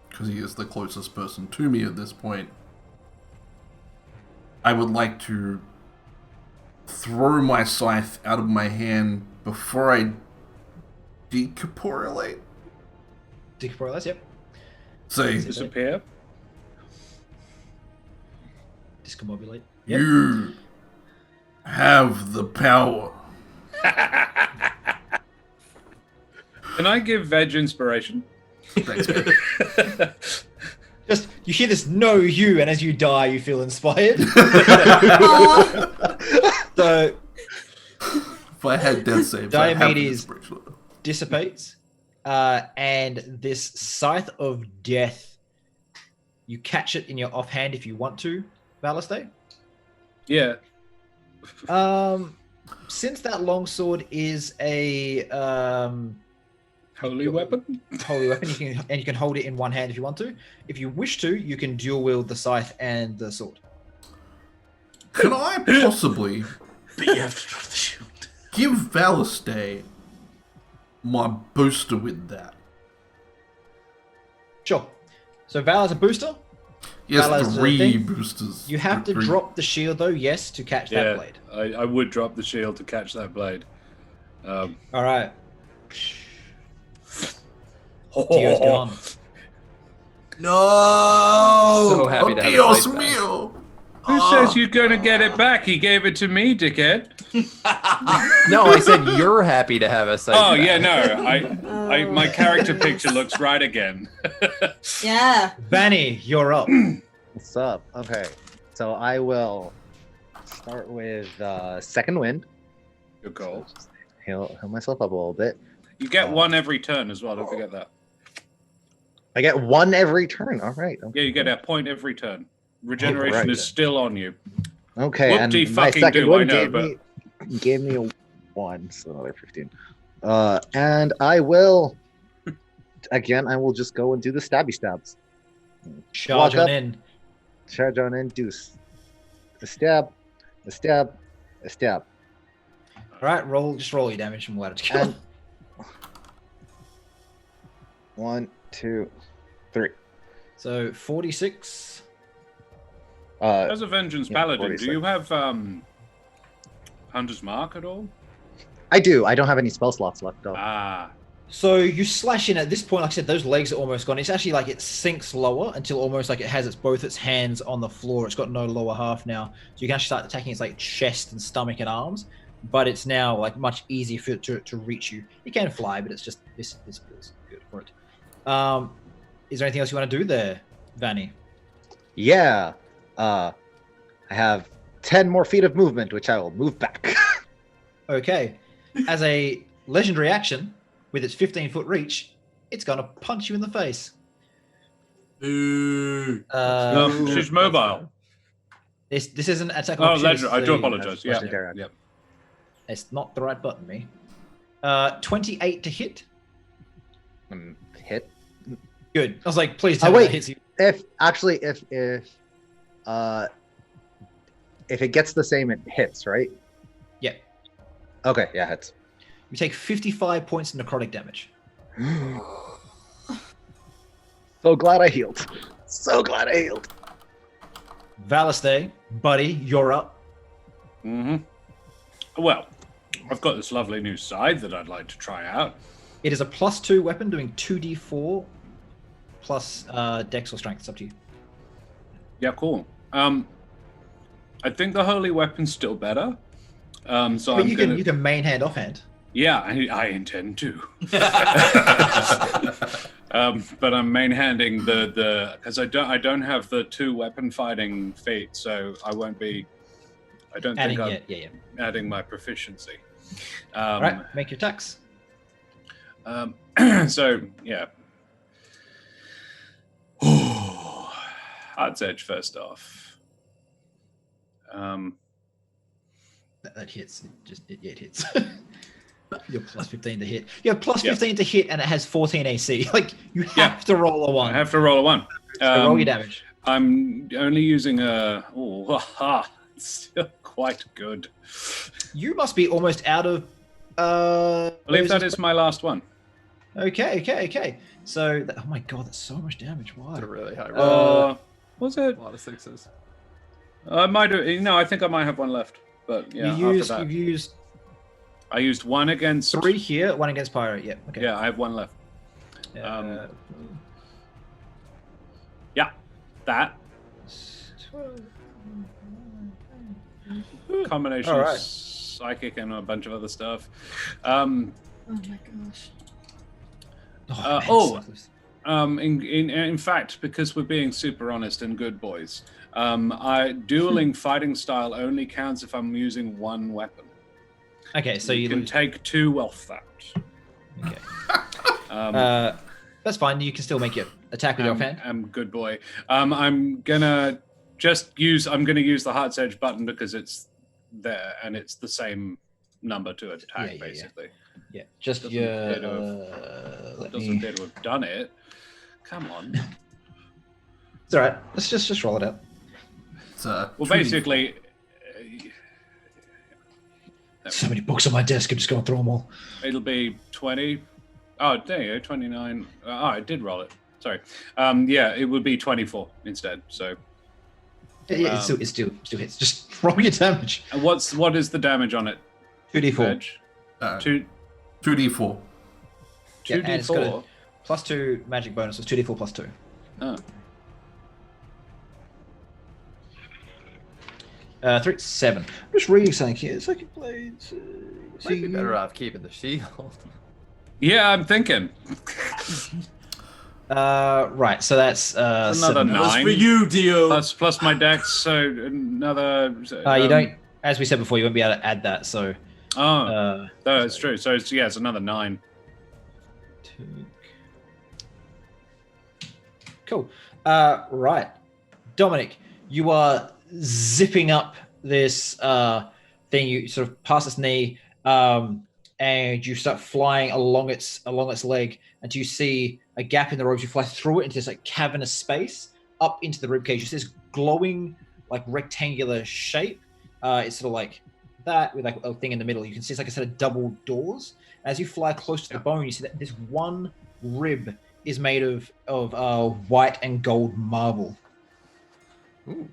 because he is the closest person to me at this point. I would like to throw my scythe out of my hand before I decorporelate. Decorporalize, yep. Say, disappear. Discombobulate. Yep. you have the power. Can I give Veg inspiration? Thanks, man. Just, you hear this "no, you," and as you die, you feel inspired. So, If I had death saves, I'd have the Diomedes inspiration. dissipates, and this Scythe of Death, you catch it in your offhand if you want to, Valiste. Yeah. Since that longsword is a Holy weapon? holy weapon, you can hold it in one hand if you want to. If you wish to, you can dual wield the scythe and the sword. Can I possibly But you have to drop the shield. give Valiste my booster with that? Sure. So Val has a booster. Yes, Val has a 3 thing. boosters. You have to Three. drop the shield though, yes, to catch that Yeah, blade. I would drop the shield to catch that blade. All right. Dio's gone. No. So happy Oh, to have it Dios played back. mío! Who says you're going to get it back? He gave it to me, dickhead. No, I said you're happy to have us. Oh, yeah, no. My character picture looks right again. Yeah. Vanny, you're up. What's up? Okay, so I will start with second wind. Good call. Just heal myself up a little bit. You get one every turn as well. Don't forget that. I get one every turn. All right. Yeah, you get a point every turn. Regeneration right. is still on you. Okay, and Whoop-de my fucking second do, I one know, gave me a 1, so another 15. And I will again. I will just go and do the stabby stabs. Charge Walk on up. in. Charge on in. Deuce. A stab. A stab. A stab. All right, roll your damage from ladder to kill. And 1, 2, 3. So 46. As a Vengeance Yeah, Paladin, 46. do you have Hunter's Mark at all? I do. I don't have any spell slots left though. Ah. So you slash in at this point, like I said, those legs are almost gone. It's actually like it sinks lower until almost like it has both its hands on the floor. It's got no lower half now. So you can actually start attacking its like chest and stomach and arms, but it's now like much easier for it to reach you. It can fly, but it's just this feels good for it. Is there anything else you want to do there, Vanny? Yeah. I have 10 more feet of movement, which I will move back. Okay. As a legendary action, with its 15-foot reach, it's going to punch you in the face. Boo. No, she's mobile. This isn't attack. Oh, opportunity, legendary. I do the- apologize. Yeah. legendary action. Yep. It's not the right button, me. 28 to hit. Hit. Good. I was like, please Oh, tell me wait. that hits you. If it gets the same, it hits, right? Yeah. Okay, yeah, hits. You take 55 points of necrotic damage. So glad I healed. So glad I healed. Valiste, buddy, you're up. Well, I've got this lovely new scythe that I'd like to try out. It is a +2 weapon doing 2d4 plus dex or strength. It's up to you. Yeah, cool. I think the holy weapon's still better. So But you can main hand offhand. Yeah, I intend to. But I'm main handing the because I don't have the 2 weapon fighting feat, so I won't be. I don't think I'm adding my proficiency. All right, make your attacks. So yeah. Heart's Edge first off. That hits. It hits. You're +15 to hit. You have +15 to hit, and it has 14 AC. Like you have to roll a 1. I have to roll a 1. So roll your damage. I'm only using a. Still quite good. You must be almost out of. I believe that is my last one. Okay. So, oh my god, that's so much damage. Why? It's a really high roll. Was it? A lot of 6s. I might have. No, I think I might have one left. But yeah, You've used. I used 1 against 3 here, 1 against Pyro. Yeah. Okay. Yeah, I have 1 left. Yeah, that combination of psychic and a bunch of other stuff. Oh my gosh. In fact, because we're being super honest and good boys, dueling fighting style only counts if I'm using 1 weapon. Okay, so you can take 2 off that. Okay. That's fine. You can still make your attack with your offhand. I'm good boy. I'm gonna use the Heart's Edge button because it's there and it's the same number to attack basically. Yeah. Just doesn't appear to have done it. Come on. It's all right. Let's just roll it out. Well, basically. So many books on my desk. I'm just going through them all. It'll be 20. Oh, there you go. 29. I did roll it. Sorry. It would be 24 instead. So. Yeah, it still hits. Just roll your damage. And what is the damage on it? 2d4. 2d4. 2d4. Yeah, and it's got a +2 magic bonus. It's 2d4 +2. Oh. 3, 7. I'm just reading something here. Psychic blades. Might be better off keeping the shield. Yeah, I'm thinking. Right. So that's another 9. That's for you, Dio. Plus my dex, so another. You don't. As we said before, you won't be able to add that. So. That's true. So it's another 9. Cool. Right, Dominic, you are zipping up this thing. You sort of pass its knee, and you start flying along its leg until you see a gap in the ropes. You fly through it into this like cavernous space up into the ribcage. You see this glowing like rectangular shape. It's sort of like that with like a thing in the middle. You can see it's like a set of double doors. As you fly close to the bone, you see that this one rib is made of white and gold marble. Ooh.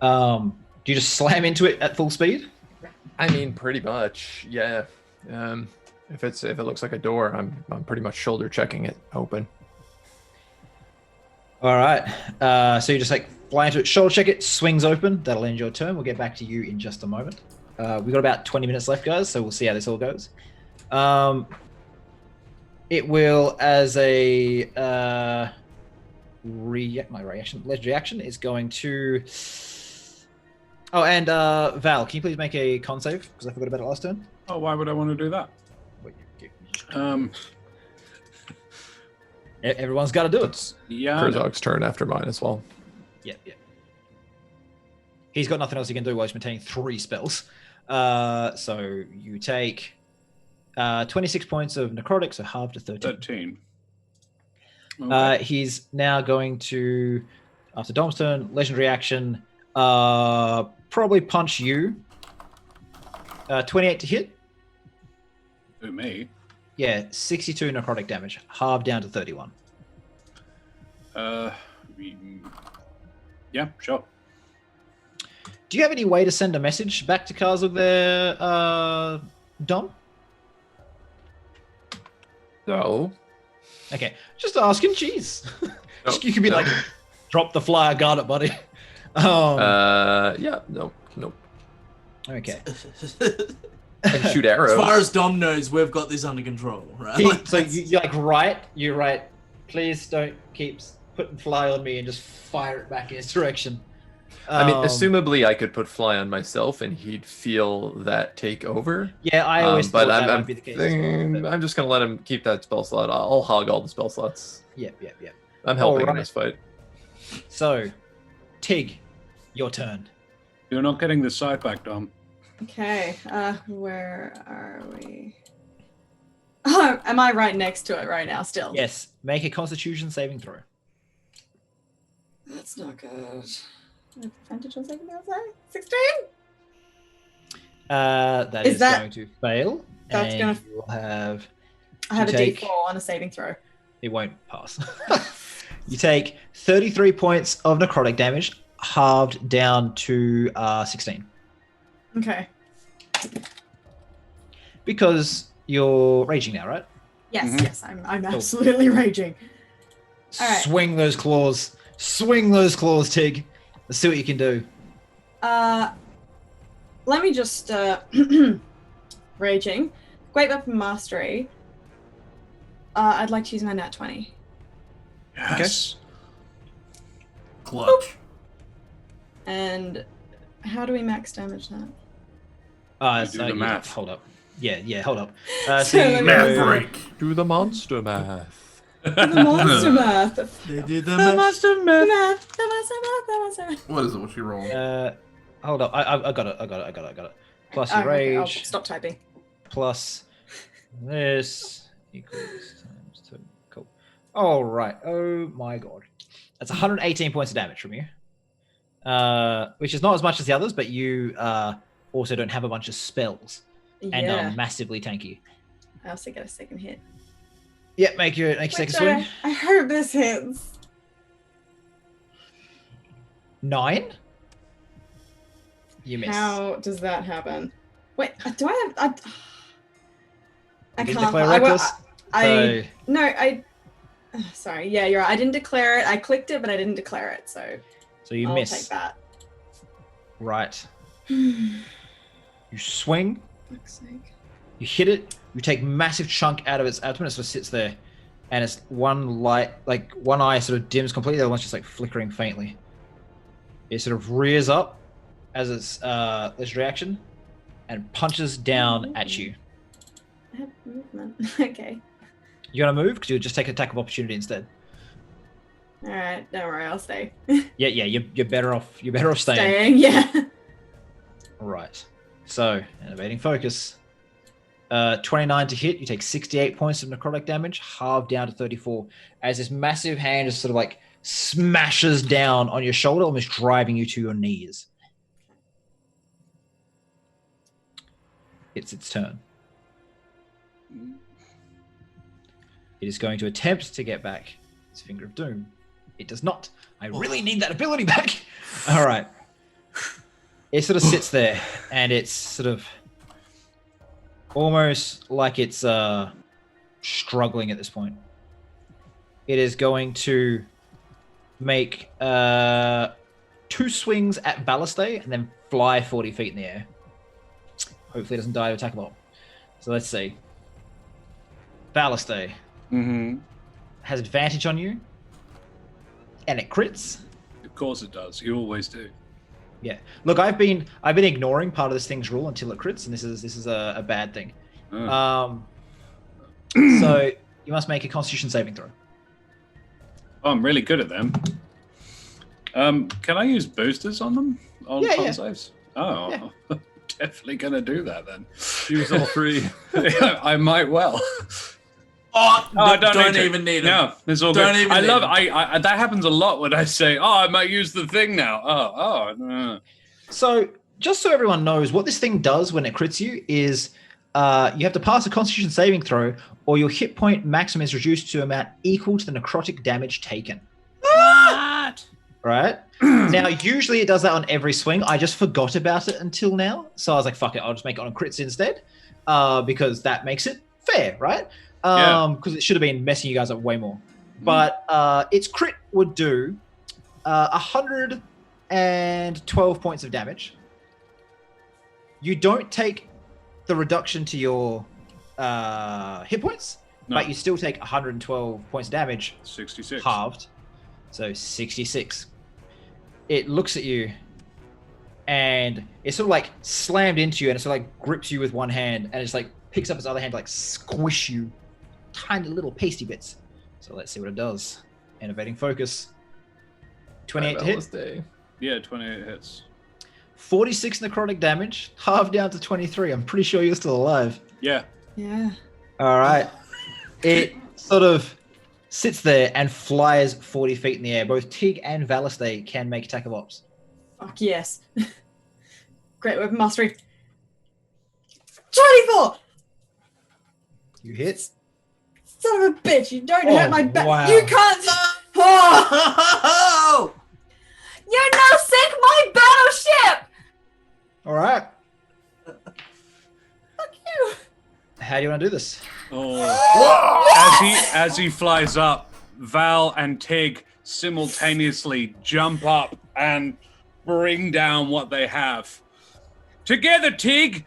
Do you just slam into it at full speed? I mean, pretty much, yeah. If it looks like a door, I'm pretty much shoulder checking it open. All right. So you just like fly into it, shoulder check it, swings open. That'll end your turn. We'll get back to you in just a moment. We've got about 20 minutes left, guys, so we'll see how this all goes. It will, as a legendary action, is going to. Oh, and Val, can you please make a con save? Because I forgot about it last turn. Oh, why would I want to do that? Everyone's got to do it. Yeah. Kurzog's turn after mine as well. Yeah. He's got nothing else he can do while he's maintaining 3 spells. So you take 26 points of necrotic, so half to 13. Okay. He's now going to, after Dom's turn, legendary action, probably punch you. 28 to hit. Who, me? Yeah, 62 necrotic damage, halved down to 31. Yeah, sure. Do you have any way to send a message back to Karzug there, Dom? No. Okay, just asking. Jeez, No, you could be no. like, drop the flyer, guard it, buddy. Yeah, no. Okay. I can shoot arrows. As far as Dom knows, we've got this under control, right? So you like write, please don't keep putting fly on me and just fire it back in his direction. I mean, assumably I could put fly on myself and he'd feel that take over. Yeah, I always but thought that I'm might be the case. As well, but- I'm just gonna let him keep that spell slot. I'll hog all the spell slots. Yep. I'm helping in Alright. this fight. So, Tig, your turn. You're not getting the side back, Dom. Okay, where are we? Oh, am I right next to it right now still? Yes, make a Constitution saving throw. That's not good. Advantage on saving throw, 16? That Is is that- going to fail. That's and gonna- you will have. I have You a take- D4 on a saving throw. It won't pass. You take 33 points of necrotic damage, halved down to 16. Okay. Because you're raging now, right? Yes, Mhm. yes, I'm absolutely raging. All right. Swing those claws. Swing those claws, Tig. Let's see what you can do. Let me just raging. Great weapon mastery. I'd like to use my nat 20. Yes. Clutch. And how do we max damage that? Do the math. Hold up. Yeah, hold up. So So you let me- Math go- break. Do the monster math. The monster math. They did the The math. monster math. The monster math. The monster math. What is it? What's your roll? hold up. I got it. Plus your Okay, I'll rage, stop typing. plus this equals times 2. Cool. All right. Oh my god. That's 118 points of damage from you. Which is not as much as the others, but you also don't have a bunch of spells and Yeah. are massively tanky. I also get a second hit. Yeah, make your second Which swing. I hope this hits. 9. You miss. How does that happen? Wait, do I have? I You didn't can't. declare I, reckless, I so- no. Sorry. Yeah, you're right. I didn't declare it. I clicked it, but I didn't declare it. So So you I'll miss. take that. Right. You swing. Fuck's sake. You hit it. You take massive chunk out of its abdomen. It sort of sits there, and it's one light, like one eye, sort of dims completely. The other one's just like flickering faintly. It sort of rears up as its this reaction, and punches down at you. I have movement. Okay. You gonna move? Because you'll just take an attack of opportunity instead. All right. Don't worry. I'll stay. Yeah. You're better off. You're better off staying. Staying. Yeah. Right. So, innovating focus. 29 to hit. You take 68 points of necrotic damage, halved down to 34, as this massive hand just sort of like smashes down on your shoulder, almost driving you to your knees. It's its turn. It is going to attempt to get back its Finger of Doom. It does not. I really need that ability back. All right. It sort of sits there, and it's sort of almost like it's struggling at this point. It is going to make 2 swings at Balliste and then fly 40 feet in the air. Hopefully it doesn't die to attack a lot. So let's see. Balliste Mm-hmm. has advantage on you, and it crits. Of course it does. You always do. Yeah. Look, I've been ignoring part of this thing's rule until it crits, and this is a bad thing. Oh. So you must make a Constitution saving throw. Oh, I'm really good at them. Can I use boosters on them? On Yeah, con yeah. saves? Oh, definitely gonna do that then. Use all 3. I might well. Oh, I don't need to. even need it. No, it's all Don't good. even I need love. them. I that happens a lot when I say, "Oh, I might use the thing now." No. So just so everyone knows, what this thing does when it crits you is you have to pass a Constitution saving throw, or your hit point maximum is reduced to an amount equal to the necrotic damage taken. What? Right? Now, usually it does that on every swing. I just forgot about it until now. So I was like, fuck it, I'll just make it on crits instead. Because that makes it fair, right? Because it should have been messing you guys up way more. But its crit would do 112 points of damage. You don't take the reduction to your hit points, but you still take 112 points of damage. 66. Halved. So 66. It looks at you and it's sort of like slammed into you and it sort of like grips you with one hand and it's like picks up its other hand to like squish you tiny little pasty bits. So let's see what it does. Innovating focus. 28 to hit. Yeah, 28 hits. 46 necrotic damage, halved down to 23. I'm pretty sure you're still alive. Yeah. Yeah. All right. It sort of sits there and flies 40 feet in the air. Both Tig and Valiste can make attack of ops. Fuck yes. Great weapon mastery. 24! You hit. Son of a bitch, you don't hurt my back. wow. You can't. Oh! You now sink my battleship! All right. Fuck you. How do you want to do this? As he flies up, Val and Tig simultaneously jump up and bring down what they have. Together, Tig!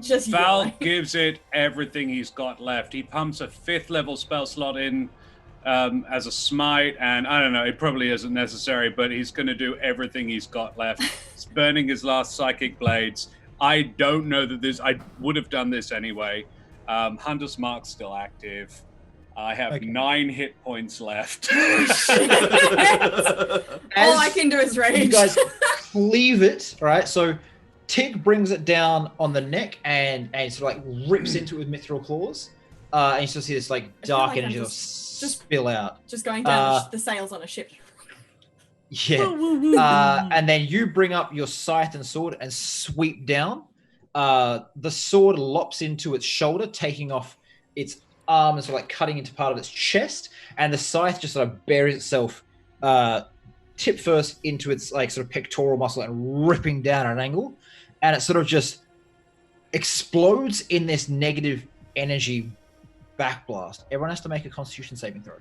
Just Val yelling. gives it everything he's got left. He pumps a 5th level spell slot in as a smite, and I don't know, it probably isn't necessary, but he's going to do everything he's got left. He's burning his last psychic blades. I don't know that I would have done this anyway. Hunter's Mark's still active. I have 9 hit points left. All I can do is rage. You guys cleave it, right? So Tig brings it down on the neck and sort of like rips into it with mithril claws. And you still see this like dark like energy I'm just spill out. Just going down the sails on a ship. Yeah. And then you bring up your scythe and sword and sweep down. The sword lops into its shoulder, taking off its arm and sort of like cutting into part of its chest. And the scythe just sort of buries itself tip first into its like sort of pectoral muscle and ripping down at an angle. And it sort of just explodes in this negative energy backblast. Everyone has to make a Constitution saving throw.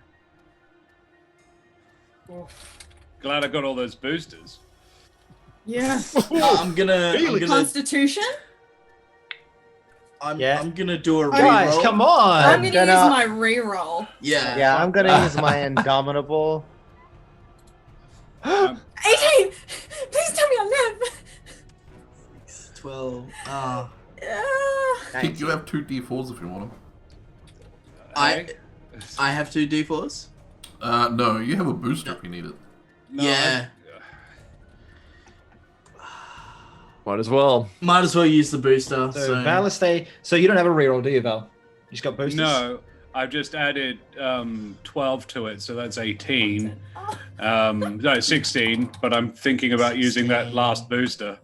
Glad I got all those boosters. Yeah. I'm gonna Constitution? I'm gonna do a reroll. Guys, come on! I'm gonna use my reroll. Yeah. I'm gonna use my Indomitable. 18! Please tell me I live! 12. Yeah. Think you have 2 d4s if you want them. I have 2 d4s? No, you have a booster if you need it. No, Yeah. Might as well. Might as well use the booster. So Valiste, so you don't have a reroll, do you, Val? You just got boosters? No, I've just added 12 to it, so that's 18. No, 16, but I'm thinking about using that last booster.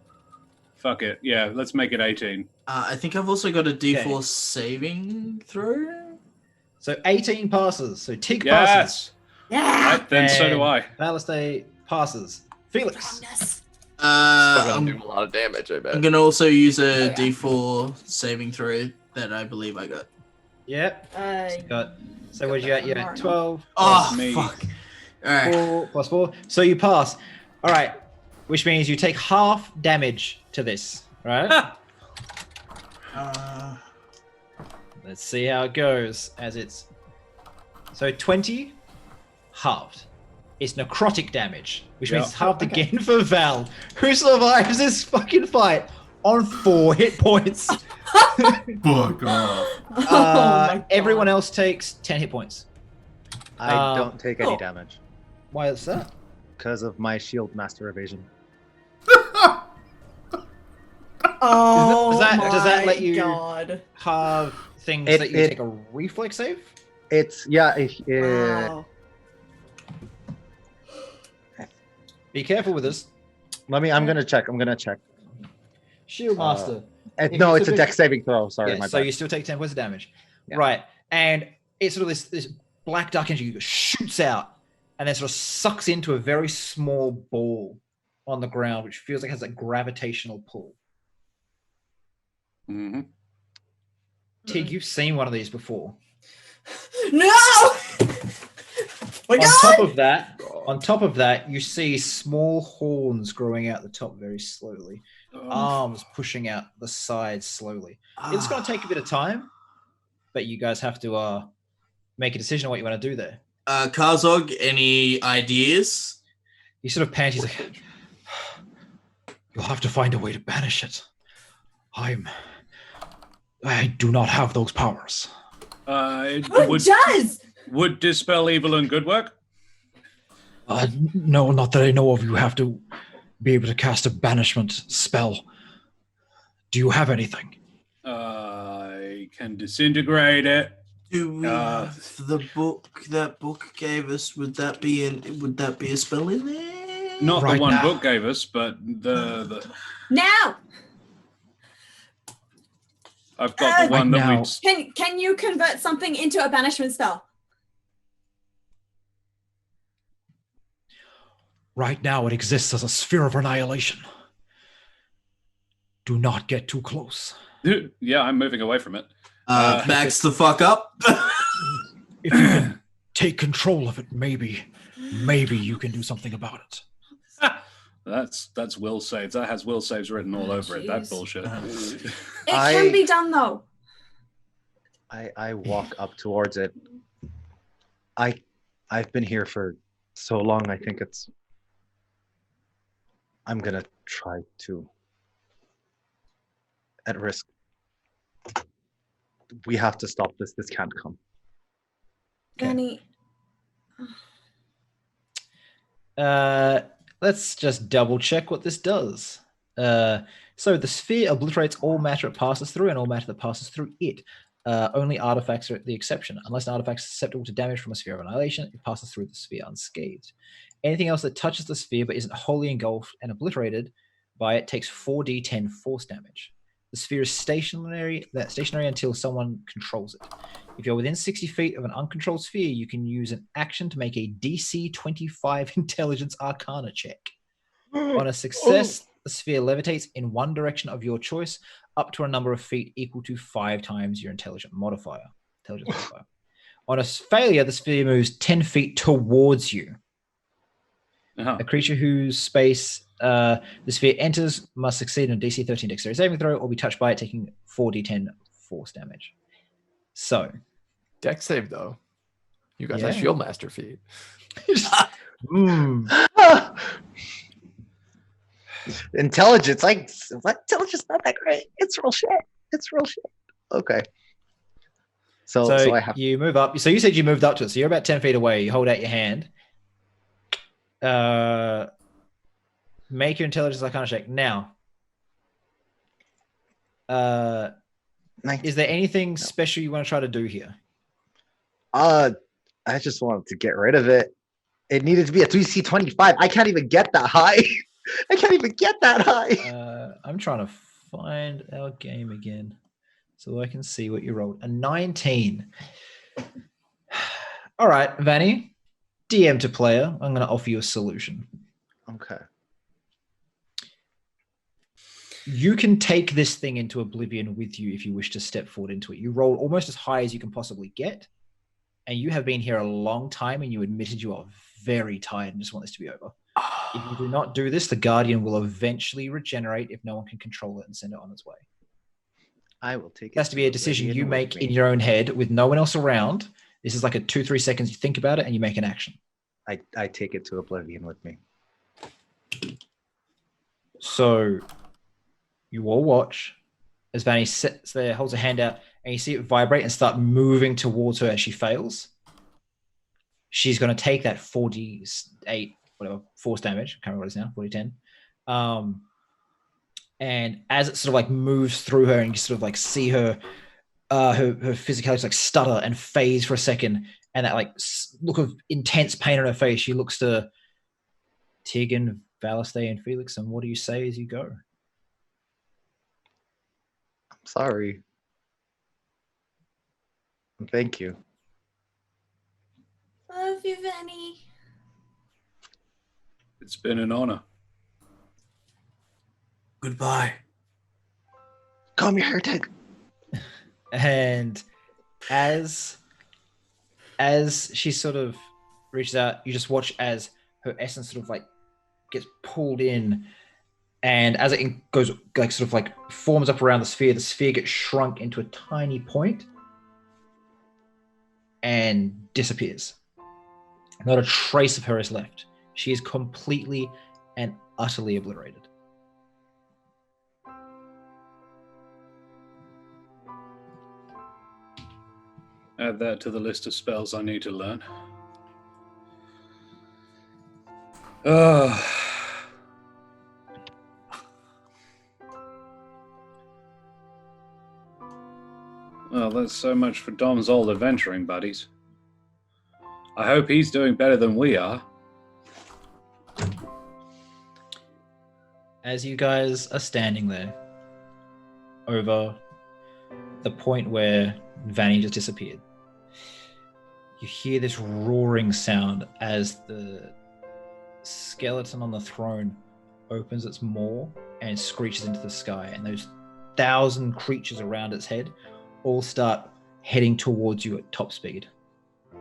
Fuck it. Yeah, let's make it 18. I think I've also got a d4 saving throw. So 18 passes. So Tig passes. Yes! Yeah. Right, then so do I. Valiste passes. Felix. Still I'm gonna do a lot of damage, I bet. gonna also use a d4 saving throw that I believe I got. Yep. So what'd you get? You're at 12. Oh, me. fuck. Alright. 4 plus 4. So you pass. All right. Which means you take half damage to this, right? Let's see how it goes as it's... So 20, halved. It's necrotic damage, which means it's halved again for Val, who survives this fucking fight on 4 hit points. Fuck off. Everyone else takes 10 hit points. I don't take any damage Why is that? because of my shield master evasion. Oh, Does that let you God. have things that you take a reflex save? It's Wow. Be careful with this. I'm gonna check. Shield Master. No, it's a dex saving throw. Sorry, Yeah, my so bad. you still take 10 points of damage. Yeah. Right. And it's sort of this black dark energy shoots out and then sort of sucks into a very small ball on the ground, which feels like it has a gravitational pull. Mm-hmm. Tig, you've seen one of these before. No! My On God! top of that, you see small horns growing out the top very slowly. Arms pushing out the sides slowly. It's going to take a bit of time, but you guys have to make a decision on what you want to do there. Karzog, any ideas? He sort of pants. He's like, "You'll have to find a way to banish it. I do not have those powers." Who does? Would dispel evil and good work? No, not that I know of. You have to be able to cast a banishment spell. Do you have anything? I can disintegrate it. Do we have the book that book gave us? Would that be a spell in there? Not Right the one now. book gave us, but the Now! I've got the one Right that now. we. Can you convert something into a banishment spell? Right now, it exists as a sphere of annihilation. Do not get too close. Yeah, I'm moving away from it. Backs the fuck up. If you can take control of it, maybe you can do something about it. That's will saves. That has will saves written all over it. That Jeez. bullshit. It can be done though. I walk up towards it. I've been here for so long. I think I'm gonna try to, at risk. We have to stop this. This can't come. Danny, Let's just double check what this does. So the sphere obliterates all matter it passes through and all matter that passes through it. Only artifacts are the exception. Unless an artifact is susceptible to damage from a sphere of annihilation, it passes through the sphere unscathed. Anything else that touches the sphere but isn't wholly engulfed and obliterated by it takes 4d10 force damage. The sphere is stationary until someone controls it. If you're within 60 feet of an uncontrolled sphere, you can use an action to make a DC 25 Intelligence Arcana check. On a success, the sphere levitates in one direction of your choice up to a number of feet equal to 5 times your intelligence modifier. On a failure, the sphere moves 10 feet towards you. A creature whose space the sphere enters must succeed in a DC 13 dexterity saving throw or be touched by it, taking 4d10 force damage. So, Dex save though. You got Yeah. that shield master feat. Intelligence, intelligence not that great. It's real shit. Okay. So I have you move up. So you said you moved up to it. So you're about 10 feet away. You hold out your hand. Make your intelligence arcana check now. Is there anything special you want to try to do here? I just wanted to get rid of it. It needed to be a 3C25. I can't even get that high. I'm trying to find our game again so I can see what you rolled. A 19. All right, Vanny, DM to player. I'm going to offer you a solution. Okay. You can take this thing into oblivion with you if you wish to step forward into it. You roll almost as high as you can possibly get, and you have been here a long time, and you admitted you are very tired and just want this to be over. If you do not do this, the Guardian will eventually regenerate if no one can control it and send it on its way. I will take it. It has to be a decision you make in your own head with no one else around. This is like a 2-3 seconds you think about it and you make an action. I take it to oblivion with me. So you all watch as Vanny sits there, holds a hand out, and you see it vibrate and start moving towards her as she fails. She's going to take that 4d8, whatever, force damage. I can't remember what it is now, 4d10. And as it sort of like moves through her and you sort of like see her physicality like stutter and phase for a second, and that like look of intense pain on her face, she looks to Tig and Valiste and Felix, and what do you say as you go? Sorry. Thank you. Love you, Vanny. It's been an honor. Goodbye. Call me heretic. And as she sort of reaches out, you just watch as her essence sort of like gets pulled in, and as it goes like sort of like forms up around the sphere gets shrunk into a tiny point and disappears. Not a trace of her is left. She is completely and utterly obliterated. Add that to the list of spells I need to learn. Well, that's so much for Dom's old adventuring buddies. I hope he's doing better than we are. As you guys are standing there over the point where Vanny just disappeared, you hear this roaring sound as the skeleton on the throne opens its maw and screeches into the sky, and those 1,000 creatures around its head all start heading towards you at top speed.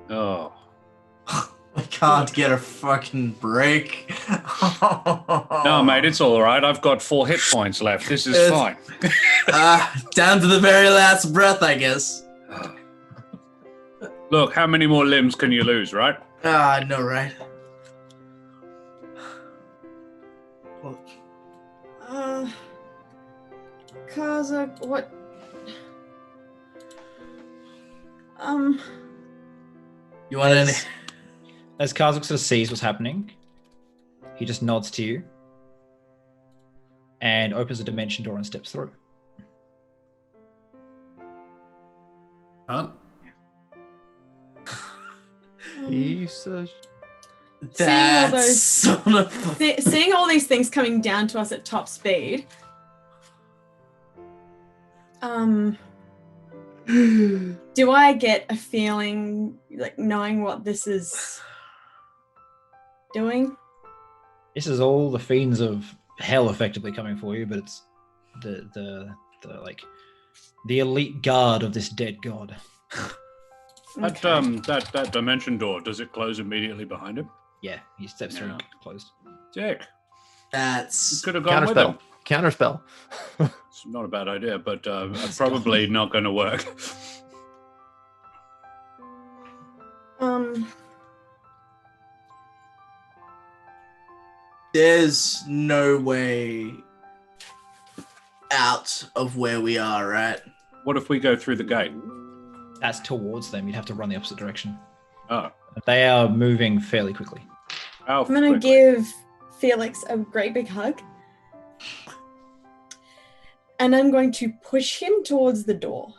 Oh. I can't get a fucking break. No, mate, it's all right. I've got 4 hit points left. This is fine. Down to the very last breath, I guess. Look, how many more limbs can you lose, right? I know, right? Kazakh, what? You want any? As Kazakh sort of sees what's happening, he just nods to you and opens a dimension door and steps through. Huh? That those- son of a... Seeing all these things coming down to us at top speed, do I get a feeling, like, knowing what this is doing? This is all the fiends of hell effectively coming for you, but it's the like the elite guard of this dead god. That dimension door, does it close immediately behind him? Yeah, he steps through Yeah. and closed. Dick. That's... Could have gone with him. Counterspell. It's not a bad idea, but probably not going to work. There's no way out of where we are, right? What if we go through the gate? That's towards them. You'd have to run the opposite direction. Oh. They are moving fairly quickly. How I'm gonna quickly? give Felix a great big hug. And I'm going to push him towards the door.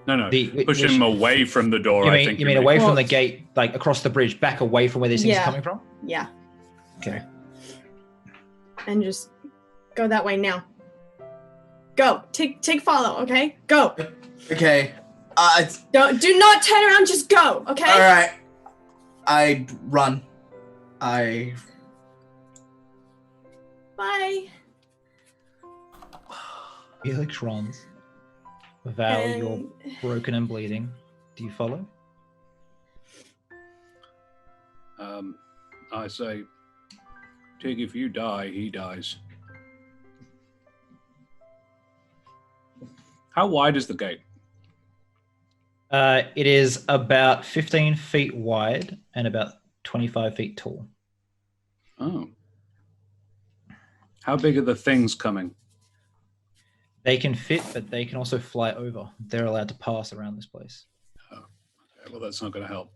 No. Push him away from the door, You I mean, think. you mean away from Well- the gate, like across the bridge, back away from where these things Yeah. are coming from? Yeah. Okay. And just go that way now. Go. Take follow, okay? Go. Okay. Do not turn around, just go, okay? All right. I run. I... Bye. Felix runs. Val, And- you're broken and bleeding. Do you follow? I say, Tig, if you die, he dies. How wide is the gate? It is about 15 feet wide and about 25 feet tall. Oh. How big are the things coming? They can fit, but they can also fly over. They're allowed to pass around this place. Okay, well, that's not going to help.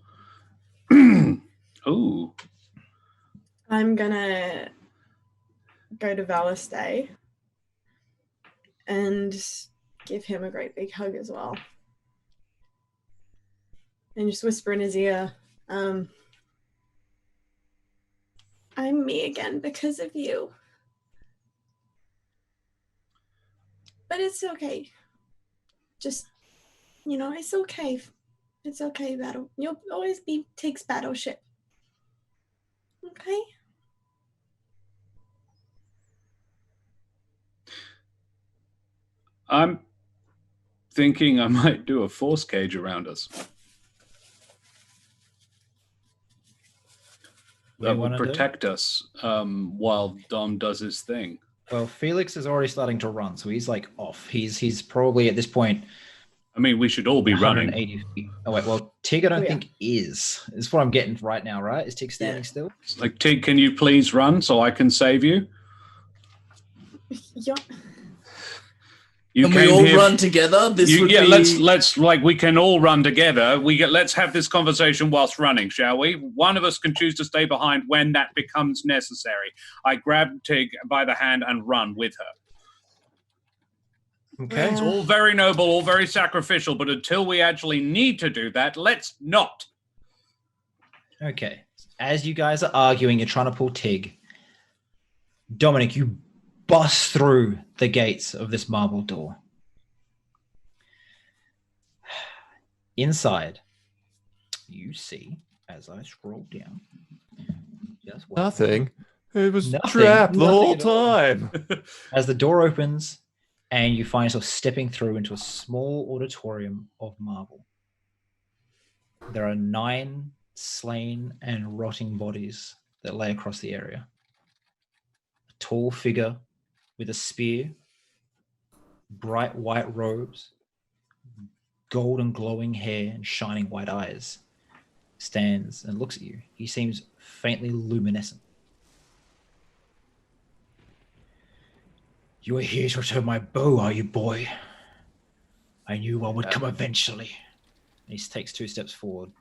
Ooh. I'm gonna go to Valistay and give him a great big hug as well. And just whisper in his ear, I'm me again because of you. But it's okay. Just, it's okay. It's okay, Battle. You'll always be Tig's battleship. Okay? I'm thinking I might do a force cage around us. That would protect us while Dom does his thing. Well, Felix is already starting to run, so he's like off. He's probably at this point. I mean, we should all be running. 180 feet. Oh wait, well, Tig I don't think is what I'm getting right now, right? Is Tig standing still? It's like, Tig, can you please run so I can save you? Yeah. You Can we all run together? Let's we can all run together. Let's have this conversation whilst running, shall we? One of us can choose to stay behind when that becomes necessary. I grab Tig by the hand and run with her. Okay. It's all very noble, all very sacrificial, but until we actually need to do that, let's not. Okay. As you guys are arguing, you're trying to pull Tig. Dominic, you bust through the gates of this marble door. Inside, you see, as I scroll down, Nothing. It was Nothing. trapped the Nothing whole at all. time. As the door opens and you find yourself stepping through into a small auditorium of marble. There are 9 slain and rotting bodies that lay across the area. A tall figure with a spear, bright white robes, golden glowing hair and shining white eyes stands and looks at you. He seems faintly luminescent. You are here to return my bow, are you, boy? I knew one would come eventually. He takes 2 steps forward,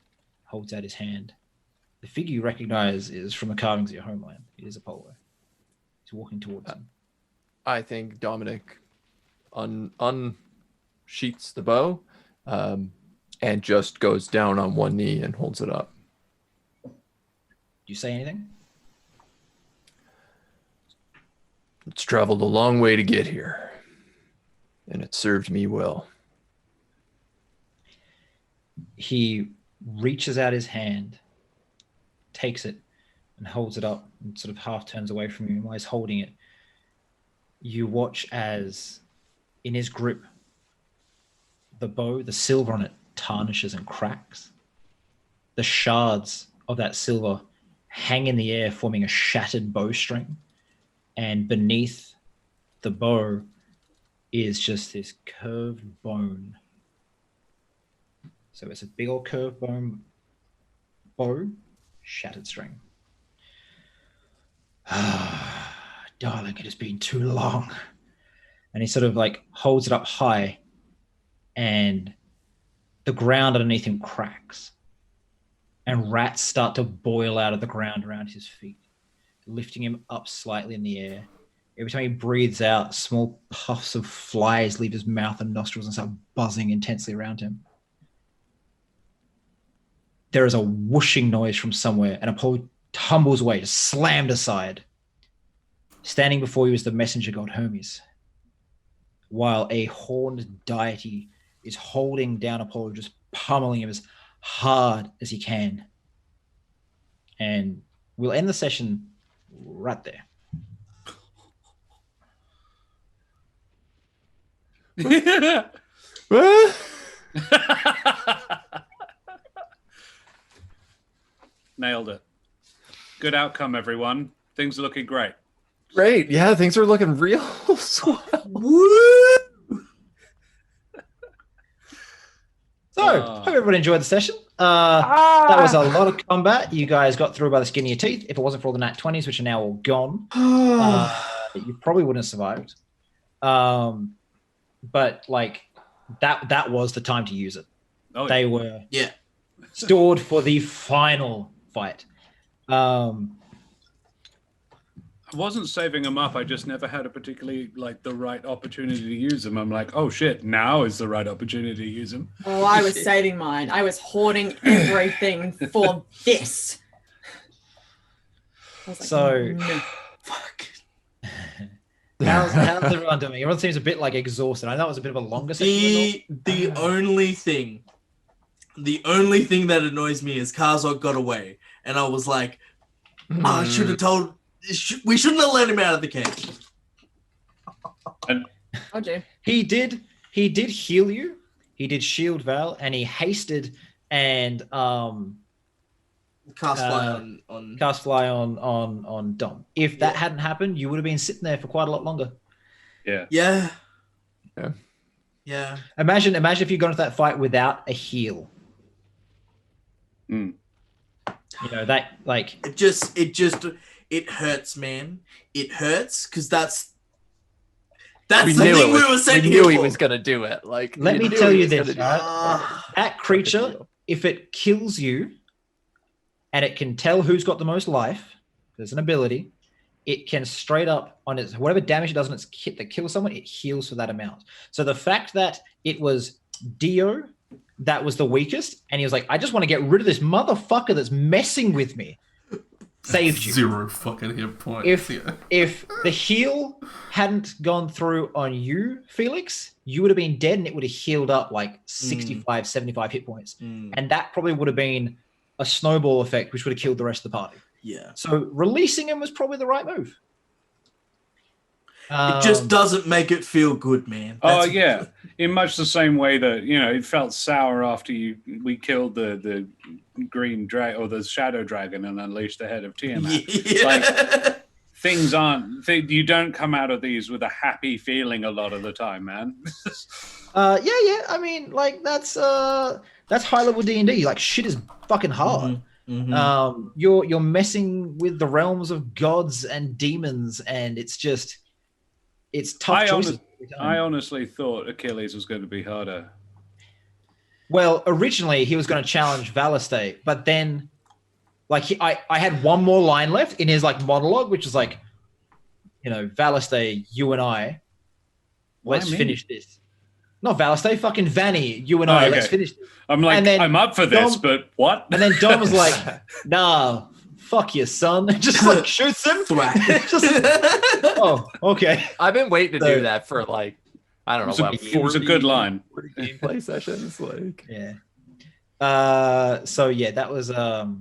holds out his hand. The figure you recognize is from the carvings of your homeland. It is Apollo. He's walking towards him. I think Dominic unsheaths the bow and just goes down on one knee and holds it up. Do you say anything? It's traveled a long way to get here, and it served me well. He reaches out his hand, takes it, and holds it up and sort of half turns away from you. And while he's holding it, you watch as in his grip, the bow, the silver on it, tarnishes and cracks. The shards of that silver hang in the air, forming a shattered bowstring. And beneath the bow is just this curved bone. So it's a big old curved bone bow, shattered string. Darling, it has been too long. And he sort of like holds it up high and the ground underneath him cracks. And rats start to boil out of the ground around his feet, lifting him up slightly in the air. Every time he breathes out, small puffs of flies leave his mouth and nostrils and start buzzing intensely around him. There is a whooshing noise from somewhere, and Apollo tumbles away, just slammed aside. Standing before you is the messenger god Hermes, while a horned deity is holding down Apollo, just pummeling him as hard as he can. And we'll end the session right there. Nailed it. Good outcome, everyone. Things are looking great. Great. Yeah, things are looking real swell. Woo! So, hope everyone enjoyed the session. That was a lot of combat. You guys got through by the skin of your teeth. If it wasn't for all the nat 20s, which are now all gone, you probably wouldn't have survived. But like that was the time to use it. Oh, they were Yeah. stored for the final fight. I wasn't saving them up. I just never had a particularly the right opportunity to use them. I'm like, oh shit, now is the right opportunity to use them. Oh, I was saving mine. I was hoarding everything for this. I was like, So- no. Fuck. how's everyone doing? Everyone seems a bit like exhausted. I know it was a bit of a longer session. The only thing that annoys me is Karzok got away, and I was like, I should have told. We shouldn't have let him out of the cage. Oh, dear. He did heal you. He did shield Val, and he hasted and Cast fly on Dom. If that hadn't happened, you would have been sitting there for quite a lot longer. Yeah. Imagine if you got into that fight without a heal. Mm. You know that, like, it hurts, man. It hurts because that's We the knew thing it was, we were sent we here knew he for. was gonna do it. Like, let me knew tell he you was this, gonna do right? it. That creature, if it kills you, and it can tell who's got the most life, there's an ability. It can straight up on its whatever damage it does on its hit that kills someone, it heals for that amount. So the fact that it was Dio that was the weakest, and he was like, I just want to get rid of this motherfucker that's messing with me, saved you. 0 fucking hit points. If the heal hadn't gone through on you, Felix, you would have been dead, and it would have healed up like 65, 75 hit points. And that probably would have been a snowball effect, which would have killed the rest of the party. Yeah. So releasing him was probably the right move. It just doesn't make it feel good, man. Yeah, in much the same way that, you know, it felt sour after we killed the green dragon or the shadow dragon and unleashed the head of Tiamat. Yeah. Like, things aren't. You don't come out of these with a happy feeling a lot of the time, man. Yeah. I mean, like that's high level D&D. Like, shit is fucking hard. You're messing with the realms of gods and demons, and it's tough choices. I honestly thought Achilles was going to be harder. Well, originally he was going to challenge Valiste, but then, like, I had one more line left in his like monologue, which was like, you know, Valiste, you and I, let's finish this. Not Valiste, fucking Vanny, you and I, let's finish this. I'm like, I'm up for this, but what? And then Dom was like, nah, fuck you, son. Just like shoots him. Oh, okay. I've been waiting to do that for like, I don't know, about 40, it was a good line. 40 gameplay sessions. Like, yeah. So yeah, that was no,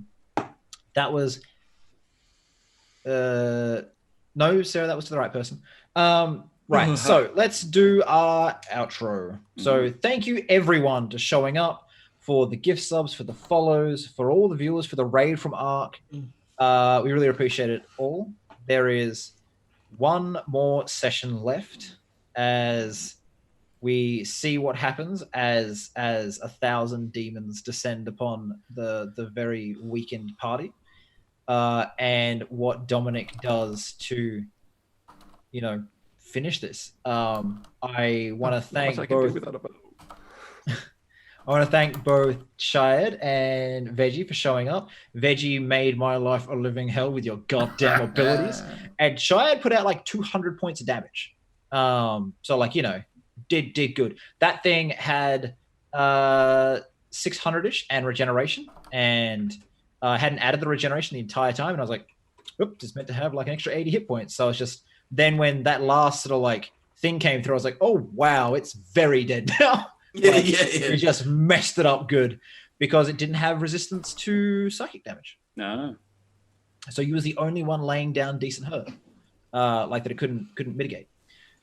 Sarah, that was to the right person. Right, so let's do our outro. So thank you everyone for showing up, for the gift subs, for the follows, for all the viewers, for the raid from Ark. We really appreciate it all. There is one more session left as we see what happens as 1,000 demons descend upon the very weakened party, and what Dominic does to, you know, finish this. I want to thank both. I want to thank both Shayad and Veggie for showing up. Veggie made my life a living hell with your goddamn abilities, and Shayad put out like 200 points of damage. So like, you know, did good. That thing had 600-ish and regeneration, and hadn't added the regeneration the entire time, and I was like, oops, it's meant to have like an extra 80 hit points. So it's just then when that last sort of like thing came through, I was like, oh wow, it's very dead now. Yeah. You just messed it up good because it didn't have resistance to psychic damage. No. So you was the only one laying down decent hurt, like that it couldn't mitigate.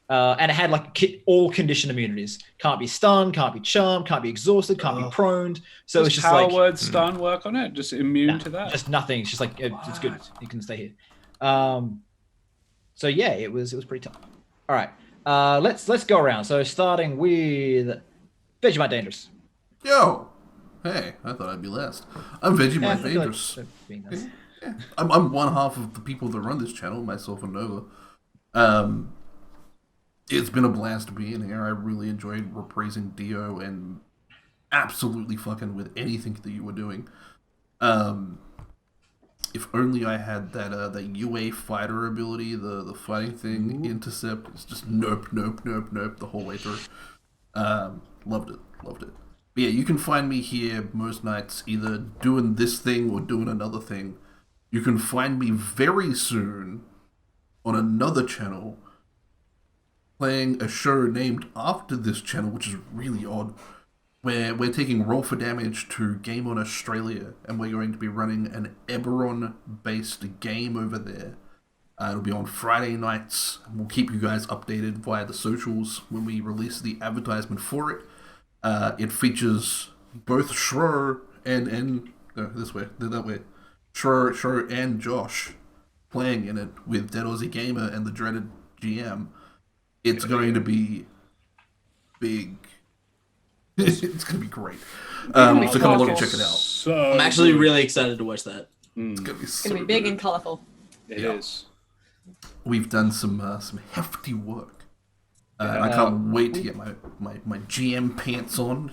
And it had like all condition immunities. Can't be stunned, can't be charmed, can't be exhausted, can't be proned. So it's just power like word stun work on it. Just immune to that. Just nothing. It's just like it's good. You can stay here. So yeah, it was pretty tough. All right, let's go around. So starting with Vegemite Dangerous. Yo, hey, I thought I'd be last. I'm Vegemite Dangerous. Yeah. I'm one half of the people that run this channel, myself and Nova. It's been a blast being here. I really enjoyed reprising Dio and absolutely fucking with anything that you were doing. If only I had that UA fighter ability, the fighting thing, intercept. It's just nope the whole way through. Loved it. But yeah, you can find me here most nights either doing this thing or doing another thing. You can find me very soon on another channel playing a show named after this channel, which is really odd. Where we're taking Roll for Damage to Game On Australia, and we're going to be running an Eberron-based game over there. It'll be on Friday nights, and we'll keep you guys updated via the socials when we release the advertisement for it. It features both Shro and that way. Shro and Josh playing in it with Dead Aussie Gamer and the dreaded GM. It's going to be big. It's going to be great. So come along and check it out. So I'm actually really excited to watch that. It's going to be It's gonna be big and colourful. It is. We've done some hefty work. And I can't wait to get my GM pants on.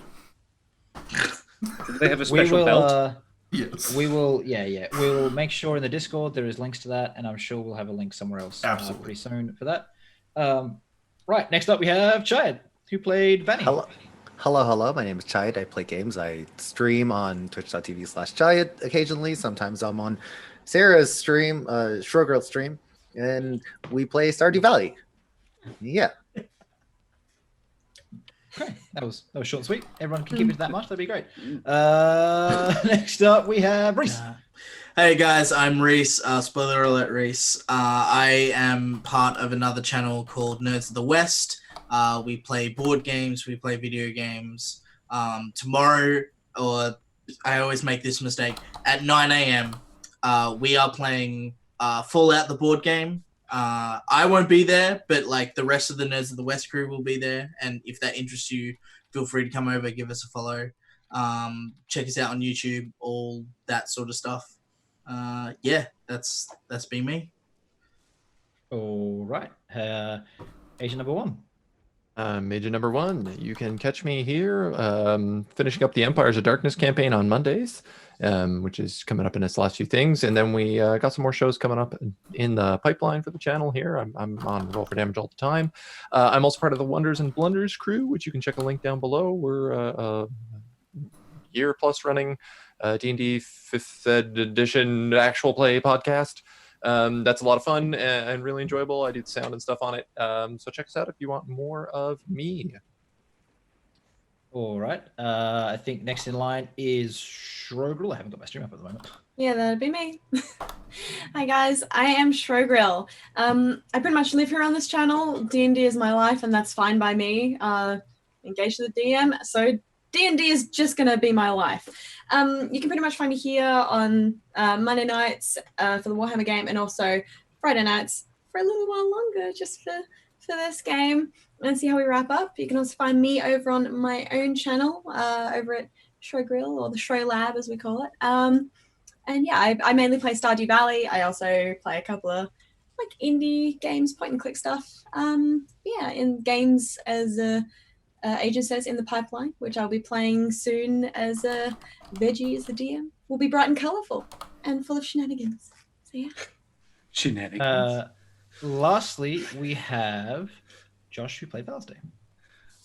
Do they have a special belt? Yes. We will, We will make sure in the Discord there is links to that, and I'm sure we'll have a link somewhere else Absolutely. pretty soon for that. Right, next up we have Chad, who played Vanny. Hello. My name is Chayat. I play games. I stream on twitch.tv/Chayat occasionally. Sometimes I'm on Sarah's stream, Showgirl stream, and we play Stardew Valley. Yeah. Okay, that was short and sweet. Everyone can keep it to that much. That'd be great. Next up we have Reese. Hey guys, I'm Reese. Spoiler alert, Reese. I am part of another channel called Nerds of the West. We play board games, we play video games. Tomorrow, or I always make this mistake, at 9 a.m. We are playing Fallout the board game. I won't be there, but like the rest of the Nerds of the West crew will be there. And if that interests you, feel free to come over, give us a follow. Check us out on YouTube, all that sort of stuff. That's been me. All right. Agent number 1. Agent number 1, you can catch me here finishing up the Empires of Darkness campaign on Mondays, which is coming up in its last few things. And then we got some more shows coming up in the pipeline for the channel here. I'm on Roll for Damage all the time. I'm also part of the Wonders and Blunders crew, which you can check a link down below. We're a year plus running D&D 5th edition actual play podcast. That's a lot of fun and really enjoyable. I do the sound and stuff on it. So check us out if you want more of me. All right. I think next in line is Shrogrel. I haven't got my stream up at the moment. Yeah, that'd be me. Hi guys, I am Shrogrel. I pretty much live here on this channel. D&D is my life, and that's fine by me. Engaged with the DM, so D&D is just gonna be my life. You can pretty much find me here on Monday nights for the Warhammer game, and also Friday nights for a little while longer, just for this game, and see how we wrap up. You can also find me over on my own channel, over at Shro Grill, or the Shro Lab as we call it. And yeah, I mainly play Stardew Valley. I also play a couple of like indie games, point and click stuff. Yeah, in games as Agent says in the pipeline, which I'll be playing soon as Veggie is the DM, will be bright and colourful and full of shenanigans. So yeah. Shenanigans. Lastly, we have Josh, who played Thursday.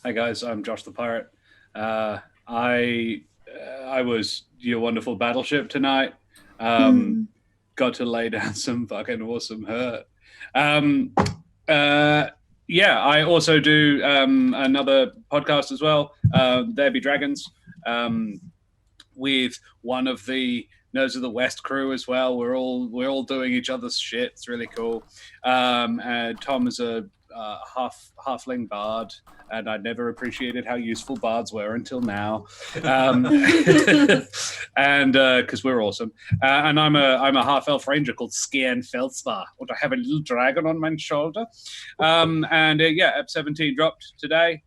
Hi guys, I'm Josh the Pirate. I was your wonderful battleship tonight. Got to lay down some fucking awesome hurt. Yeah, I also do another podcast as well, There Be Dragons, with one of the Nerds of the West crew as well. We're all doing each other's shit. It's really cool. And Tom is a halfling bard, and I never appreciated how useful bards were until now. And because we're awesome. And I'm a half elf ranger called Skian Feldspar, and I have a little dragon on my shoulder. Yeah, Ep 17 dropped today,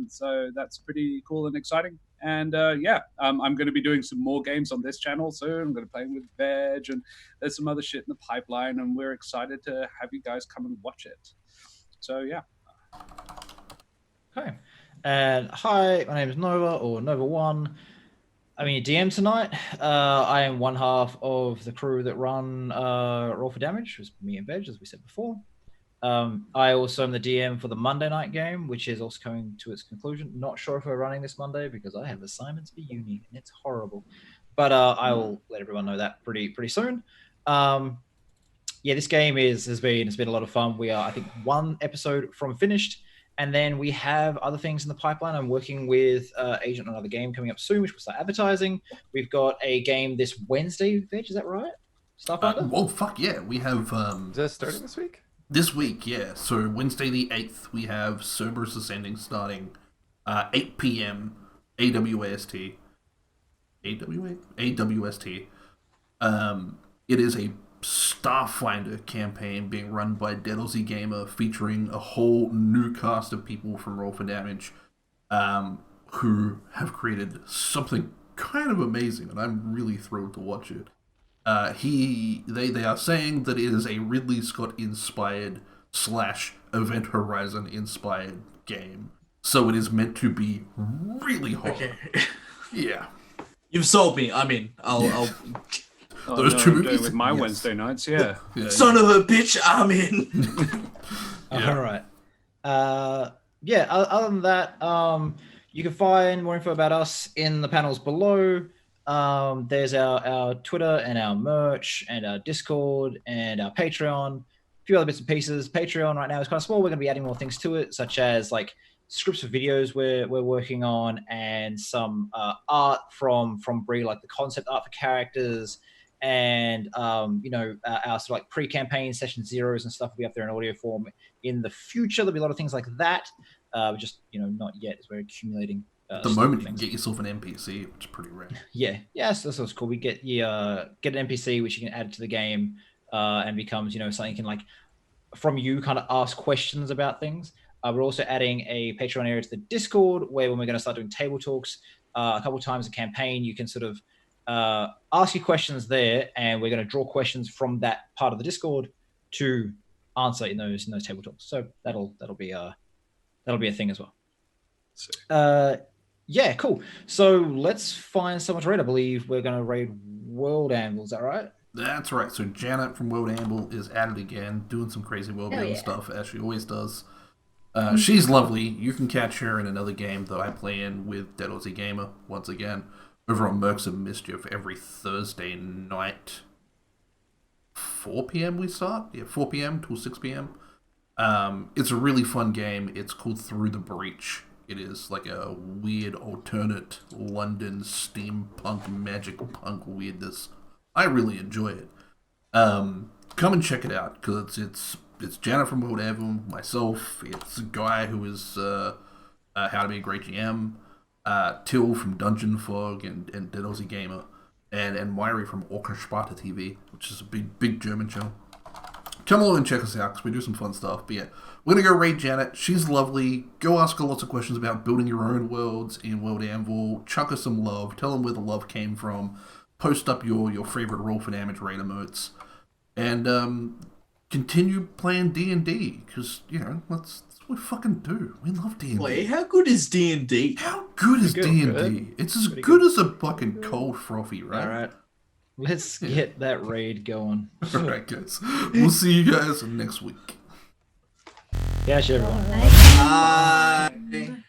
so that's pretty cool and exciting. And I'm going to be doing some more games on this channel soon. I'm going to play with Veg, and there's some other shit in the pipeline, and we're excited to have you guys come and watch it. So yeah. Okay. And hi, my name is Nova, or Nova1. I'm your DM tonight. I am one half of the crew that run Roll for Damage, which is me and Veg, as we said before. I also am the DM for the Monday night game, which is also coming to its conclusion. Not sure if we're running this Monday because I have assignments for uni and it's horrible. But I will let everyone know that pretty soon. yeah, this game has been a lot of fun. We are, I think, one episode from finished, and then we have other things in the pipeline. I'm working with Agent on another game coming up soon, which we'll start advertising. We've got a game this Wednesday, Veg, is that right? Starfinder? Well, fuck yeah, we have Is that starting this week? this week, yeah. So Wednesday the 8th, we have Cerberus Ascending starting 8 p.m. AWST. AWST. It is a Starfinder campaign being run by Dead Aussie Gamer, featuring a whole new cast of people from Roll for Damage, who have created something kind of amazing, and I'm really thrilled to watch it. They are saying that it is a Ridley Scott inspired / Event Horizon inspired game, so it is meant to be really hard. Okay. Yeah. You've sold me. I'm in. I'll Those two I'm doing movies? with my Yes. Wednesday nights, yeah. Yeah. son of a bitch, I'm in. Yeah. All right. Yeah, other than that, you can find more info about us in the panels below. There's our Twitter and our merch and our Discord and our Patreon, a few other bits and pieces. Patreon right now is kind of small. We're going to be adding more things to it, such as like scripts for videos we're working on, and some art from Bree, like the concept art for characters, and our sort of like pre-campaign session zeros and stuff will be up there in audio form in the future. There'll be a lot of things like that, just not yet, as we're accumulating. At the moment, you can get yourself an NPC, which is pretty rare. Yeah, so that's cool. We get an NPC which you can add to the game, and becomes something you can, like, from you kind of ask questions about things. We're also adding a Patreon area to the Discord, where when we're going to start doing table talks a couple of times a campaign, you can sort of ask your questions there, and we're going to draw questions from that part of the Discord to answer in those table talks. So that'll be a thing as well. Yeah, cool. So let's find someone to raid. I believe we're going to raid World Anvil. Is that right? That's right. So Janet from World Amble is at it again, doing some crazy world building stuff, as she always does. She's lovely. You can catch her in another game that I play in with Dead Aussie Gamer, once again, over on Mercs of Mischief every Thursday night. 4 p.m. we start? Yeah, 4 p.m. till 6 p.m. It's a really fun game. It's called Through the Breach. It is like a weird alternate London steampunk magic punk weirdness. I really enjoy it. Come and check it out, because it's Janet from World Evan, myself, it's a guy who is How to Be a Great GM, Till from Dungeon Fog and Dead Aussie Gamer, and Myri from Orkensparte TV, which is a big German channel. Come along and check us out, because we do some fun stuff. But yeah, we're going to go raid Janet. She's lovely. Go ask her lots of questions about building your own worlds in World Anvil. Chuck her some love. Tell them where the love came from. Post up your favorite Roll for Damage raid emotes. And continue playing D&D, because, that's what we fucking do. We love D&D. Wait, how good is D&D? How good is D&D? It's as good as a fucking cold frothy, right? All right. Let's get that raid going. All right, guys. We'll see you guys next week. Yeah, sure, everyone. Bye.